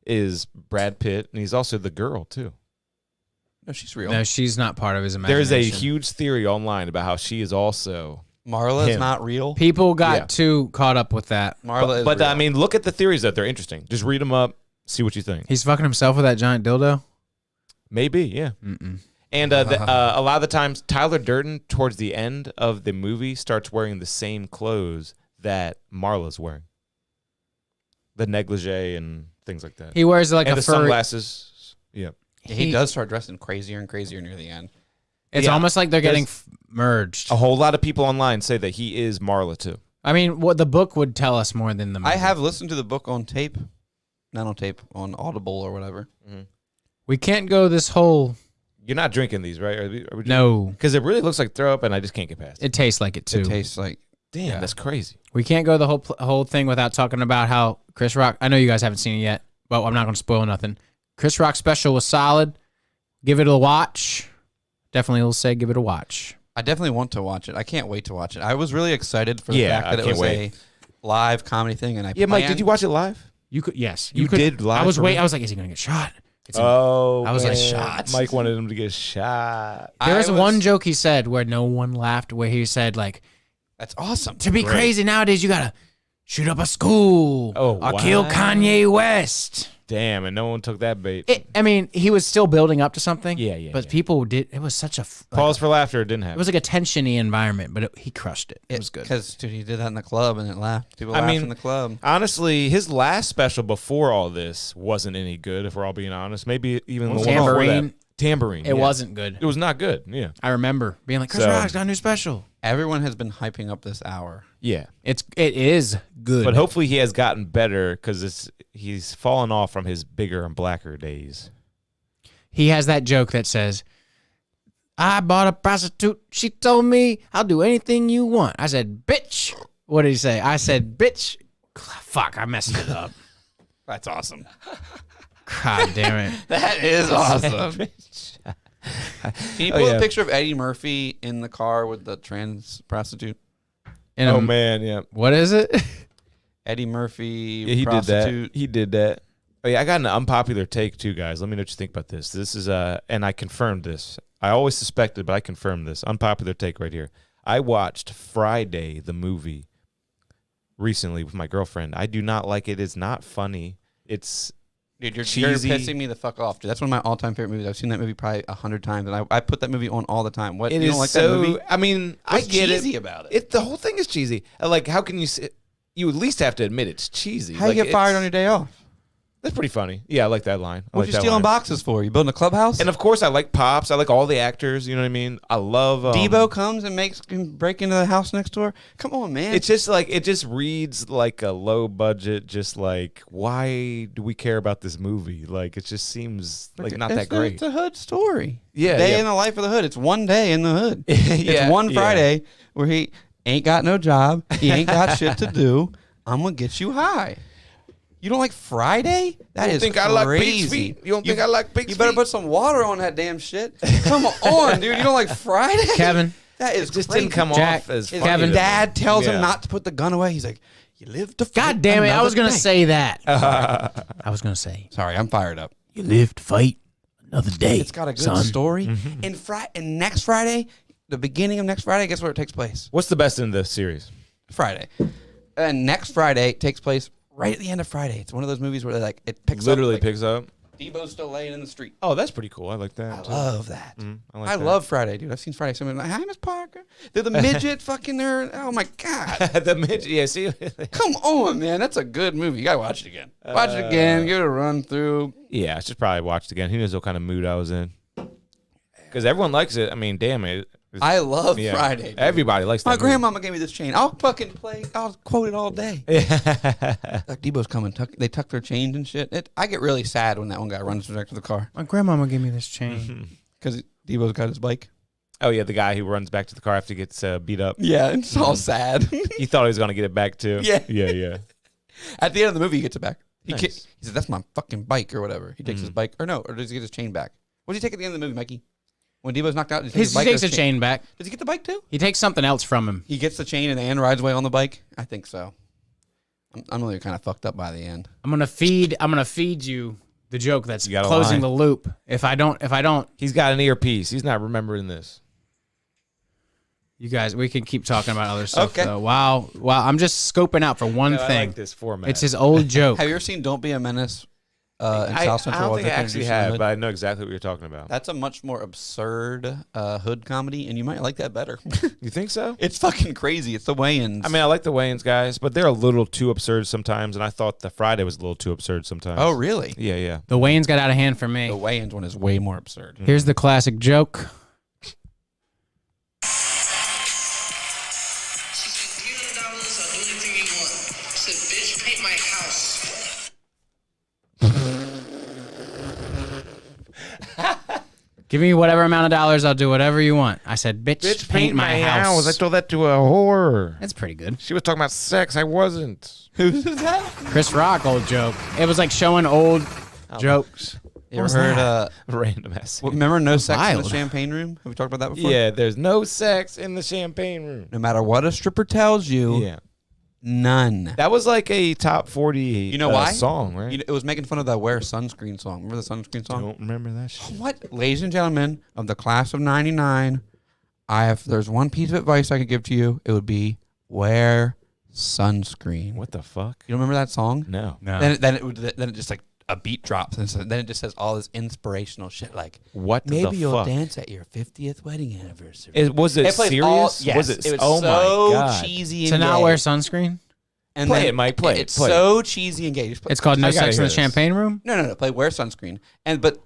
is Brad Pitt, and he's also the girl too. No, she's real. No, she's not part of his There's imagination. a huge theory online about how she is also Marla's him. not real. People got Yeah. too caught up with that. Marla is But real. I mean, look at the theories that they're interesting. Just read them up, see what you think. He's fucking himself with that giant dildo. Maybe, yeah. Mm-mm. And a lot of the times, Tyler Durden, towards the end of the movie, starts wearing the same clothes that Marla's wearing. The negligee and things like that. He wears like and a the fur. sunglasses. Yeah. he does start dressing crazier and crazier near the end. It's Yeah. almost like they're getting There's- merged. A whole lot of people online say that he is Marla, too. I mean, what the book would tell us more than the movie. I have listened to the book on tape, not on tape, on Audible or whatever. We can't go this whole. You're not drinking these, right? Are we No, Because it really looks like throw up, and I just can't get past it. it tastes like it too. It tastes like Damn, that's crazy. We can't go the whole thing without talking about how Chris Rock. I know you guys haven't seen it yet, but I'm not going to spoil nothing. Chris Rock's special was solid. Give it a watch. Definitely will say give it a watch. I definitely want to watch it. I can't wait to watch it. I was really excited for the Yeah, fact that I it can't was wait. a live comedy thing, and I Yeah, Mike, did planned- you watch it live? You could, yes, You could. did live I was for waiting. real? I was like, is he going to get shot? Oh, I was like, man. shots. Mike wanted him to get shot. There I was one joke he said where no one laughed. Where he said like, That's awesome. to be crazy nowadays, you gotta shoot up a school Oh, or kill wow. Kanye West. Damn, and no one took that bait. I mean, he was still building up to something. Yeah, But yeah. people did. It was such a Pause for laughter. It didn't It happen. was like a tensiony environment, but he crushed it. It was good. Because dude, he did that in the club and it laughed. People I laughed mean, in the club. Honestly, his last special before all this wasn't any good, if we're all being honest. Maybe even the one before Tambourine? that. Tambourine. It yeah. wasn't good. It was not good. Yeah. I remember being like, Chris So- Rock's got a new special. Everyone has been hyping up this hour. Yeah. It is good. But hopefully he has gotten better because he's fallen off from his bigger and blacker days. He has that joke that says, I bought a prostitute. She told me I'll do anything you want. I said, bitch. What did he say? I said, bitch. Fuck, I messed it up. That's awesome. God damn it. That is awesome. Can you Oh, pull yeah. a picture of Eddie Murphy in the car with the trans prostitute? And Oh, man. Yeah. What is it? Eddie Murphy, Yeah, he prostitute. did that. He did that. Oh, yeah, I got an unpopular take too, guys. Let me know what you think about this. This is and I confirmed this. I always suspected, but I confirmed this. Unpopular take right here. I watched Friday the movie recently with my girlfriend. I do not like it. It's not funny. It's Dude, you're cheesy. pissing me the fuck off, dude. That's one of my all-time favorite movies. I've seen that movie probably 100 times, and I put that movie on all the time. What, It you is don't like so. that movie? I mean, What's I get cheesy it. about it? The whole thing is cheesy. Like, how can you? You at least have to admit it's cheesy. How you Like, get fired it's- on your day off? That's pretty funny. Yeah, I like that line. I What like you that stealing line. boxes for? You building a clubhouse? And of course, I like Pops. I like all the actors. You know what I mean? I love Debo comes and makes him break into the house next door. Come on, man. It's just like it just reads like a low budget. Just like why do we care about this movie? Like it just seems like not that great. It's a hood story. Yeah, Day yeah. in the life of the hood. It's one day in the hood. Yeah, It's one yeah. Friday where he ain't got no job. He ain't got shit to do. I'm gonna get you high. You don't like Friday? That You is don't think I like crazy. pig's feet? You don't think I like pig's You better feet? put some water on that damn shit. Come on, dude. You don't like Friday? Kevin. That is It just crazy. didn't come Jack, off as His funny Kevin, to me. dad tells Yeah. him not to put the gun away. He's like, "You live to fight God damn it. I was going to another day." say that. I was going to say, Sorry, I'm fired up. you live to fight another day. It's got a good son. story. And next Friday, the beginning of next Friday, guess where it takes place? What's the best in the series? Friday. And next Friday takes place right at the end of Friday. It's one of those movies where like it picks Literally up. picks up. Debo's still laying in the street. Oh, that's pretty cool. I like that. too. Love that. I like I that. love Friday, dude. I've seen Friday. Someone like, hi, Miss Parker. They're the midget fucking there. Oh my God. the midget. Yeah, see. Come on, man. That's a good movie. You gotta watch it again. Watch it again. Give it a run through. Yeah, I should probably watch it again. Who knows what kind of mood I was in? Because everyone likes it. I mean, damn it. I love Yeah. Friday. dude. Everybody likes that. My movie. grandmama gave me this chain. I'll fucking play. I'll quote it all day. Like Debo's coming. They tuck their chains and shit. I get really sad when that one guy runs back to the car My grandmama gave me this chain. because Debo's got his bike. Oh yeah, the guy who runs back to the car after he gets beat up. Yeah, it's all sad. He thought he was gonna get it back too. Yeah. yeah. At the end of the movie, he gets it back. He Nice. he said, "That's my fucking bike" or whatever. He takes his bike, or no, or does he get his chain back? What does he take at the end of the movie, Mikey? When Debo's knocked out, does he, take his He bike or takes his the chain back. Does he get the bike too? He takes something else from him. He gets the chain and rides away on the bike. I think so. I'm really kind of fucked up by the end. I'm gonna feed you the joke that's You got a closing line. the loop. If I don't, He's got an earpiece. He's not remembering this. you guys, we can keep talking about other stuff Okay. though. Wow, I'm just scoping out for one No, I thing. like this format. It's his old joke. Have you ever seen Don't Be a Menace in I South Central? don't Or think I Dick actually Henderson have, Hood? but I know exactly what you're talking about. That's a much more absurd hood comedy, and you might like that better. You think so? It's fucking crazy. It's the Wayans. I mean, I like the Wayans guys, but they're a little too absurd sometimes, and I thought the Friday was a little too absurd sometimes. oh, really? Yeah, yeah. The Wayans got out of hand for me. The Wayans one is way more absurd. Here's the classic joke. She said, $300, I'll do anything you want. I said, bitch, paint my house. Give me whatever amount of dollars, I'll do whatever you want. I said, bitch, paint my house. I told that to a whore. That's pretty good. She was talking about sex. I wasn't. Who's that? Chris Rock old joke. It was like showing old jokes. You was ever heard, that? Random ass. remember No Sex in wild. the Champagne Room? Have we talked about that before? Yeah, there's no sex in the champagne room. No matter what a stripper tells you, Yeah. none. That was like a top 40 You know why? song, right? You know, it was making fun of the Wear Sunscreen song. Remember the sunscreen song? Don't remember that shit. What? Ladies and gentlemen of the class of 99, there's one piece of advice I could give to you, it would be wear sunscreen. What the fuck? You don't remember that song? No. No. Then it just like a beat drops, and so then it just says all this inspirational shit like, What the maybe you'll fuck? dance at your 50th wedding anniversary. Was it plays serious? all- yes, Was it? It was Oh so my god! cheesy and To not gay. wear sunscreen? And Play then it, Mike, play it, It's play it. so cheesy and gay. Just play- It's called No I gotta Sex in hear the this. Champagne Room? no. Play wear sunscreen. But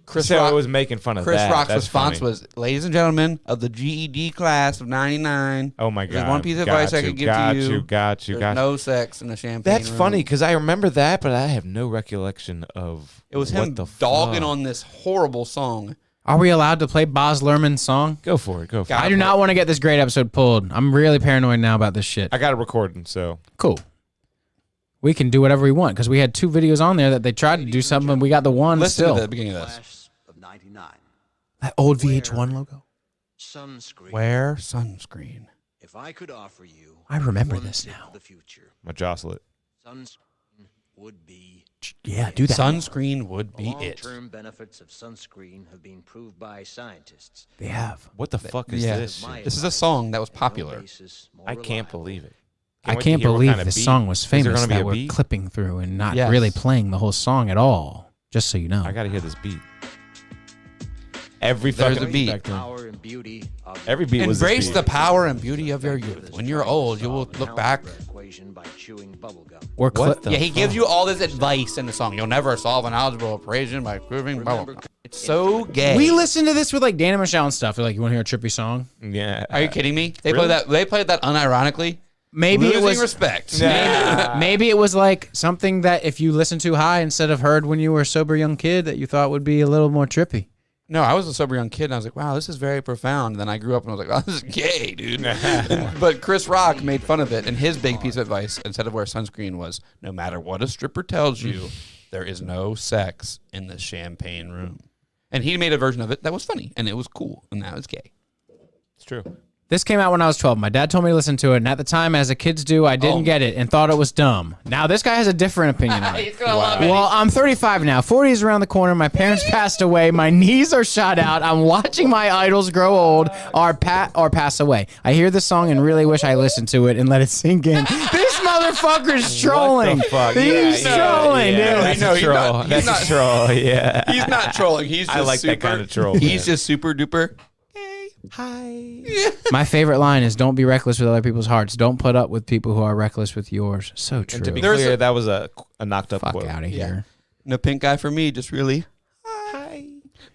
Chris So Rock it was making fun of Chris that. Rock's That's response funny. was, ladies and gentlemen of the GED class of 99. Oh my god! There's one piece of advice I could give to you. Got you. There's no sex in the champagne That's room. funny because I remember that, but I have no recollection of. It was what him the dogging fuck. on this horrible song. Are we allowed to play Boz Lerman's song? Go for it. Go for I it. do not want to get this great episode pulled. I'm really paranoid now about this shit. I got it recording, so Cool. We can do whatever we want because we had 2 videos on there that they tried to do something and we got the one Listen still. to the beginning of this. Class of 99. That old VH1 logo. Sunscreen. Wear sunscreen. If I could offer you I remember one this tip now. of the future, my jostle it. sunscreen would be Yeah, do that. Sunscreen would the be it. long-term benefits of sunscreen have been proved by scientists. They have. What the fuck is Yeah. this? Shit? This is a song that was popular. No basis more I can't reliable. believe it. I wait to can't hear what believe kind of this beat. song was Is there famous gonna be that a we're beat? clipping through and not Yes. really playing the whole song at all. Just so you know. I gotta hear this beat. Every There's fucking a beat. back then. Power and beauty of Every beat was Embrace this the beat. power and beauty of your youth. When you're old, you will look back. equation by chewing bubble gum. We're What the Yeah, he gives you all this advice in the song. You'll never solve an algebra equation by proving blah, blah, blah. It's so gay. We listened to this with like Dan and Michelle and stuff. They're like, you want to hear a trippy song? Yeah. Are you kidding me? They Really? played that. They played that unironically. Maybe Losing it was respect. maybe it was like something that if you listened to high instead of heard when you were a sober young kid that you thought would be a little more trippy. No, I was a sober young kid, and I was like, wow, this is very profound. And then I grew up, and I was like, oh, this is gay, dude. But Chris Rock made fun of it, and his big piece of advice, instead of wear sunscreen, was no matter what a stripper tells you, there is no sex in the champagne room. And he made a version of it that was funny, and it was cool, and that was gay. It's true. This came out when I was 12. My dad told me to listen to it, and at the time, as a kids do, I didn't get it and thought it was dumb. Now, this guy has a different opinion on it. Well, I'm 35 now. 40 is around the corner. My parents passed away. My knees are shot out. I'm watching my idols grow old or pass away. I hear this song and really wish I listened to it and let it sink in. This motherfucker's trolling. What the fuck? He's trolling, yeah, dude. That's No, a he's troll. not- he's That's not- a troll. Yeah. He's not trolling. He's just I like that super, kind of troll, He's man. just super duper. My favorite line is don't be reckless with other people's hearts. Don't put up with people who are reckless with yours. So true. And to be There's clear, a- that was a knocked up Fuck quote. out of here. No pink guy for me, just really. Hi.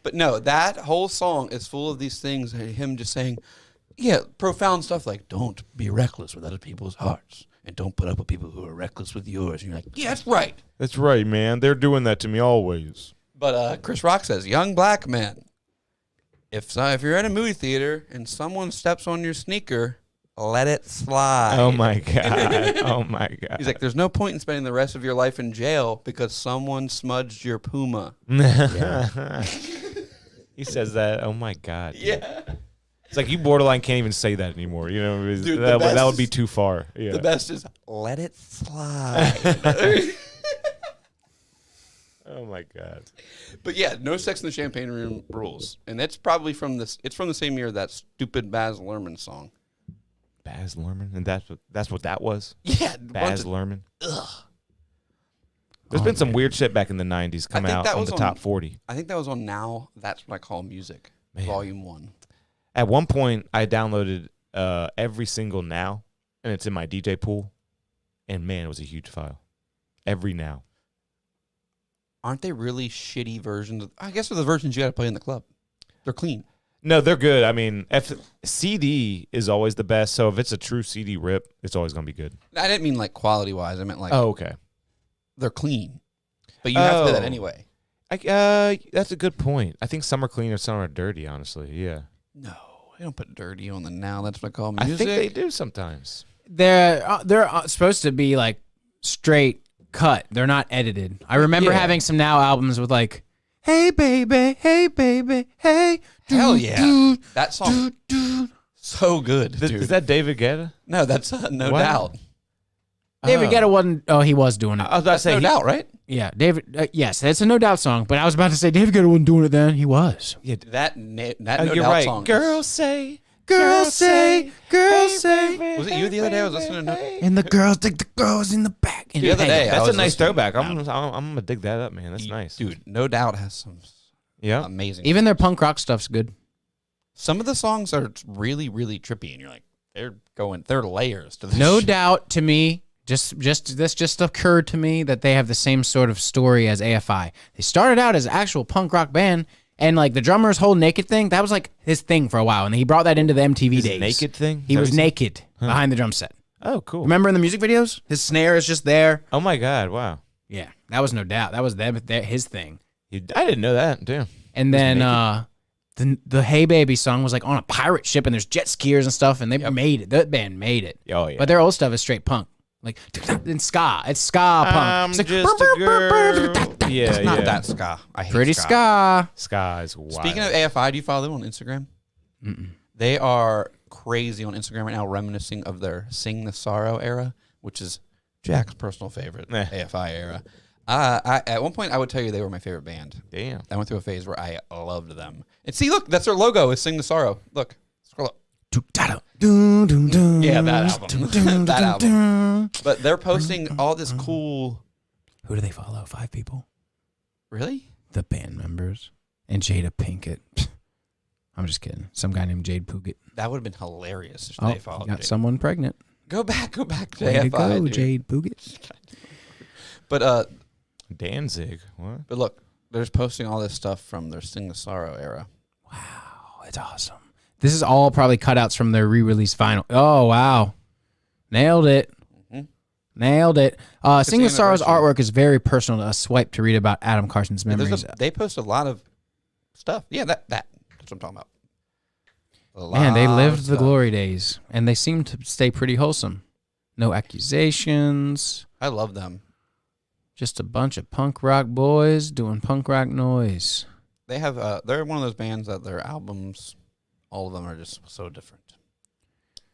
But no, that whole song is full of these things. Him just saying, yeah, profound stuff like, don't be reckless with other people's hearts. And don't put up with people who are reckless with yours. And you're like, yeah, that's right. That's right, man. They're doing that to me always. But Chris Rock says, young black men, if you're in a movie theater and someone steps on your sneaker, let it slide. Oh my god. Oh my god. He's like, there's no point in spending the rest of your life in jail because someone smudged your Puma. He says that. Oh my god. Yeah. It's like you borderline can't even say that anymore. You know, Dude, the that best would be is- too far. Yeah. The best is let it slide. Oh my my God. But yeah, no sex in the champagne room rules, and it's probably from this. It's from the same year that stupid Baz Luhrmann song. Baz Luhrmann, and that's what that was. Yeah, Baz Luhrmann. Ugh. There's been some weird shit back in the '90s come out on the top 40. I think that was on Now. That's what I call music. Man. Volume 1. At one point, I downloaded every single Now, and it's in my DJ pool. And man, it was a huge file. Every Now. Aren't they really shitty versions? I guess they're the versions you got to play in the club. They're clean. No, they're good. I mean, CD is always the best. So if it's a true CD rip, it's always going to be good. I didn't mean like quality wise. I meant like, Oh, okay. they're clean. But you have to play that anyway. That's a good point. I think some are clean or some are dirty, honestly. Yeah. No, I don't put dirty on the Now. That's what I call music. I think they do sometimes. They're supposed to be like straight cut. They're not edited. I remember having some Now albums with like, hey baby, hey. Hell yeah. That song, so good, dude. Is that David Guetta? No, that's No Doubt. David Guetta wasn't. Oh, he was doing it. I was about to say No Doubt, right? Yeah, David. Yes, it's a No Doubt song. But I was about to say David Guetta wasn't doing it then. He was. Yeah, That No you're Doubt right. song. Girls say, Girls say, girls say. Was it you the other day? I was listening to And the girls dig the girls in the back. The other day. I That's a was nice listening- throwback. I'm gonna dig that up, man. That's nice, Dude, No Doubt has some amazing. Even their punk rock stuff's good. Some of the songs are really, really trippy, and you're like, they're layers to this. No shit. doubt to me. This just occurred to me that they have the same sort of story as AFI. They started out as an actual punk rock band, and like the drummer's whole naked thing, that was like his thing for a while, and he brought that into the MTV days. naked thing? He was naked behind the drum set. Oh, cool. Remember in the music videos, his snare is just there. Oh my God! Wow. Yeah, that was No Doubt. That was his thing. I didn't know that. Damn. And then the Hey Baby song was like on a pirate ship, and there's jet skiers and stuff, and they made it. That band made it. Oh yeah. But their old stuff is straight punk. Like in ska, it's ska punk. I'm It's like, just a girl. Yeah, It's not that ska. I hate pretty ska. Ska is wild. Speaking of AFI, do you follow them on Instagram? They are crazy on Instagram right now, reminiscing of their Sing the Sorrow era, which is Jack's personal favorite AFI era. At one point, I would tell you they were my favorite band. Damn. I went through a phase where I loved them. And see, look, that's their logo is Sing the Sorrow. Look, scroll up. Yeah, that album. That album. But they're posting all this cool. Who do they follow? 5 people. Really? The band members and Jada Pinkett. I'm just kidding. Some guy named Jade Puget. That would have been hilarious if Oh, they followed got Jade. someone pregnant. Go back to Way AFI. to go, dude. Jade Puget. But Danzig. What? But look, they're just posting all this stuff from their Sing the Sorrow era. Wow, it's awesome. This is all probably cutouts from their re-release vinyl. Oh, wow. Nailed it. Nailed it. Sing the Sorrow's artwork is very personal to us. Swipe to read about Adam Carson's memories. They post a lot of stuff. Yeah, that's what I'm talking about. Man, they lived the glory days, and they seem to stay pretty wholesome. No accusations. I love them. Just a bunch of punk rock boys doing punk rock noise. They have. They're one of those bands that their albums, all of them are just so different.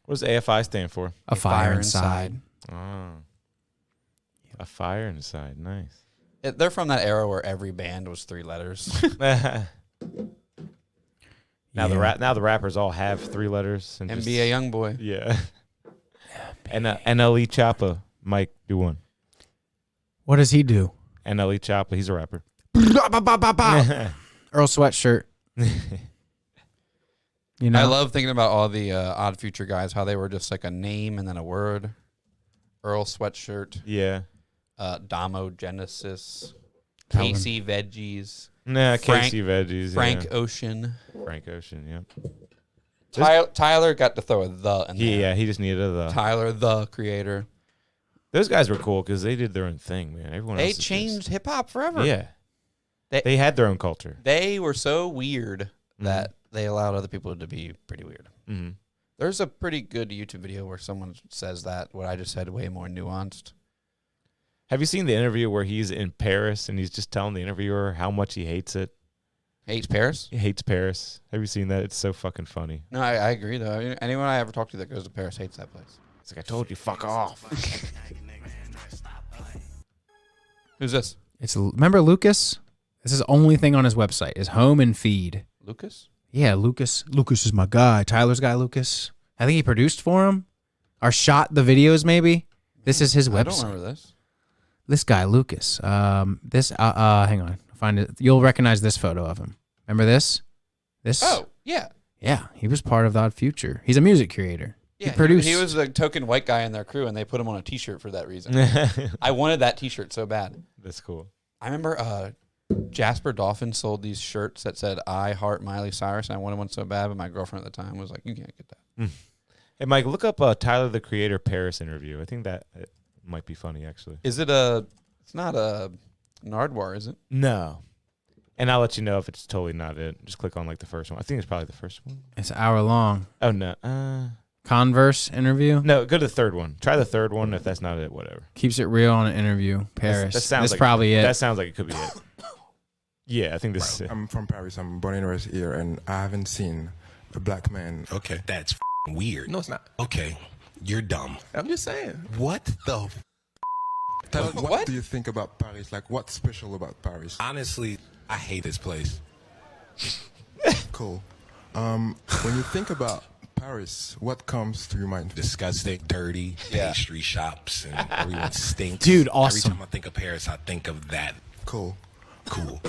What does AFI stand for? A fire inside. Oh. A fire inside. Nice. They're from that era where every band was 3 letters. Now the rappers all have 3 letters. And NBA Youngboy. Yeah. And NLE Choppa might do one. What does he do? NLE Choppa, he's a rapper. Earl Sweatshirt. You know, I love thinking about all the Odd Future guys, how they were just like a name and then a word. Earl Sweatshirt. Yeah. Damo Genesis. Casey Veggies. Nah, Frank, Casey Veggies. Frank yeah. Ocean. Frank Ocean, yeah. Tyler got to throw a the in there. Yeah, he just needed a the. Tyler, the creator. Those guys were cool because they did their own thing, man. Everyone They else is changed hip hop forever. Yeah. They had their own culture. They were so weird that they allowed other people to be pretty weird. Mm-hmm. There's a pretty good YouTube video where someone says that what I just said way more nuanced. Have you seen the interview where he's in Paris and he's just telling the interviewer how much he hates it? Hates Paris? He hates Paris. Have you seen that? It's so fucking funny. No, I agree, though. I mean, anyone I ever talk to that goes to Paris hates that place. It's like, I told you, fuck off. Who's this? remember Lucas? This is the only thing on his website is home and feed. Lucas? Yeah, Lucas. Lucas is my guy. Tyler's guy, Lucas. I think he produced for him or shot the videos. Maybe this is his website. I don't remember this. This guy, Lucas. This. Hang on. Find it. You'll recognize this photo of him. Remember this? This. Oh yeah. Yeah, he was part of the Odd Future. He's a music creator. Yeah, he produced. He was the token white guy in their crew, and they put him on a T-shirt for that reason. I wanted that T-shirt so bad. That's cool. I remember Jasper Dolphin sold these shirts that said "I heart Miley Cyrus," and I wanted one so bad, but my girlfriend at the time was like, "You can't get that." Hey, Mike, look up Tyler the Creator Paris interview. I think that it might be funny, actually. Is it a? It's not a Nardwuar, is it? No. And I'll let you know if it's totally not it. Just click on like the first one. I think it's probably the first one. It's an hour long. Oh no. Converse interview. No, go to the third one. Try the third one. If that's not it, whatever. Keeps it real on an interview. Paris. That sounds That's like, probably it. That sounds like it could be it. Yeah, I think this is it. I'm from Paris. I'm born and raised here, and I haven't seen a black man. Okay, that's weird. No, it's not. Okay, you're dumb. I'm just saying. What the? Tyler, what do you think about Paris? Like, what's special about Paris? Honestly, I hate this place. Cool. When you think about Paris, what comes to your mind? Disgusting, dirty, pastry shops, and everyone stinks. Dude, awesome. Every time I think of Paris, I think of that. Cool. Cool.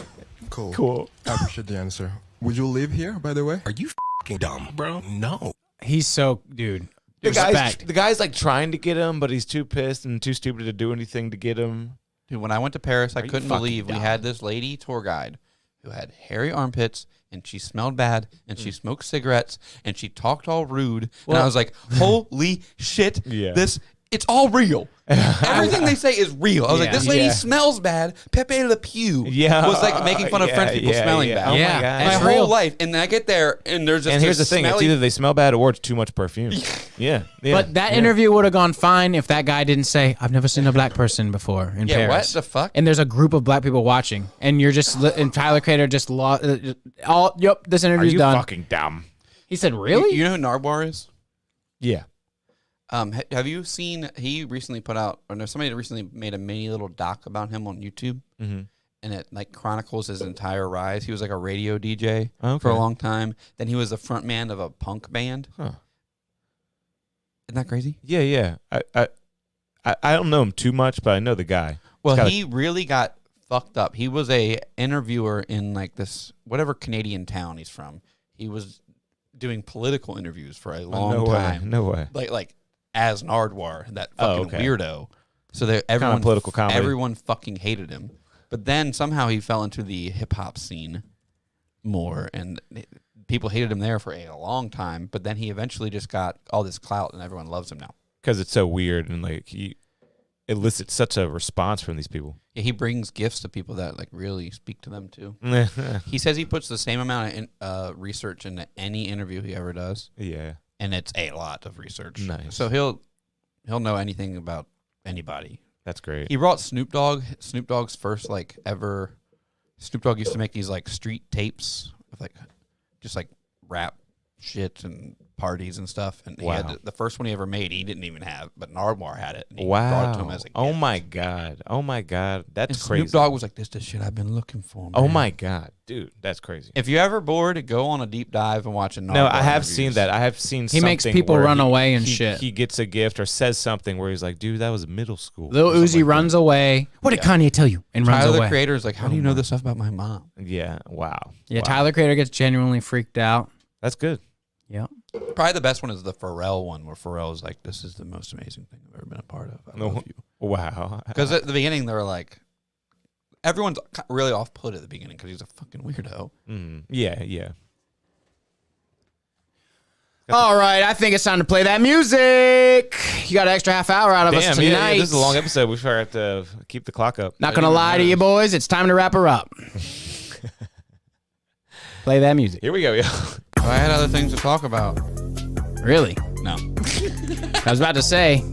Cool. Cool. I appreciate the answer. Would you live here, by the way? Are you fucking dumb, bro? No. He's so, dude. The Respect. guy's like trying to get him, but he's too pissed and too stupid to do anything to get him. Dude, when I went to Paris, I you couldn't fucking believe we dumb? had this lady tour guide who had hairy armpits, and she smelled bad, and she smoked cigarettes, and she talked all rude. And I was like, holy shit, Yeah. it's all real. Everything they say is real. I was like, this lady Yeah. smells bad. Pepe Le Pew Yeah. was like making fun of French people smelling bad. Oh my Yeah. God. My It's whole real. life. And then I get there, and there's just And here's the this thing: it's smelly- either they smell bad or it's too much perfume. Yeah. But that interview would have gone fine if that guy didn't say, "I've never seen a black person before in Yeah, Paris." what the fuck? And there's a group of black people watching, and you're just and Tyler Creator just lost. Yep, this Are interview's you done. fucking dumb? He said, "Really?" You know who Nardwuar is? Yeah. Have you seen? He recently put out, or no, somebody recently made a mini little doc about him on YouTube, and it like chronicles his entire rise. He was like a radio DJ for a long time. Then he was the front man of a punk band. Huh. Isn't that crazy? Yeah, yeah. I don't know him too much, but I know the guy. Well, he really got fucked up. He was a interviewer in like this whatever Canadian town he's from. He was doing political interviews for a long time. No way. Like as Nardwuar, that fucking weirdo. So everyone political comedy. Everyone fucking hated him. But then somehow he fell into the hip hop scene more, and people hated him there for a long time. But then he eventually just got all this clout, and everyone loves him now. Because it's so weird and like he elicits such a response from these people. Yeah, he brings gifts to people that like really speak to them too. He says he puts the same amount of research into any interview he ever does. Yeah. And it's a lot of research. Nice. So he'll know anything about anybody. That's great. He brought Snoop Dogg. Snoop Dogg's first like ever. Snoop Dogg used to make these like street tapes of like just like rap shit and parties and stuff. And he had the first one he ever made. He didn't even have, but Nardwuar had it. And he brought it to him as a gift. Oh my god. Oh my god. That's and crazy. Snoop Dogg was like, "This is the shit I've been looking for." Man. Oh my god, dude, that's crazy. If you're ever bored, go on a deep dive and watch a Nardwuar No, I have interviews. seen that. I have seen. He makes something people where run he- away and he- shit. He gets a gift or says something where he's like, "Dude, that was middle school." Lil or something Uzi like runs away. What did Kanye tell you? And runs Tyler the away. Creator is like, "How do you know this stuff about my mom?" that. Yeah. Wow. Yeah, Wow. Tyler Creator gets genuinely freaked out. That's good. Yeah. Probably the best one is the Pharrell one, where Pharrell is like, "This is the most amazing thing I've ever been a part of. I love you." Wow. Because at the beginning they were like, everyone's really off put at the beginning because he's a fucking weirdo. Yeah. Yeah. All right, I think it's time to play that music. You got an extra half hour out of us Damn. tonight. Yeah, this is a long episode. We sure have to keep the clock up. Not gonna lie to you, boys. It's time to wrap her up. Play that music. Here we go, yo. I had other things to talk about. Really? No. I was about to say.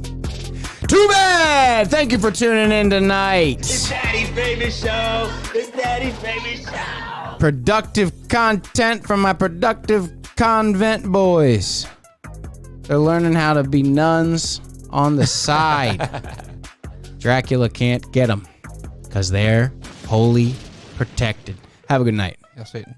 Too bad. Thank you for tuning in tonight. It's Daddy's baby show. It's Daddy's baby show. Productive content from my productive convent boys. They're learning how to be nuns on the side. Dracula can't get them because they're holy protected. Have a good night. Yeah, Satan.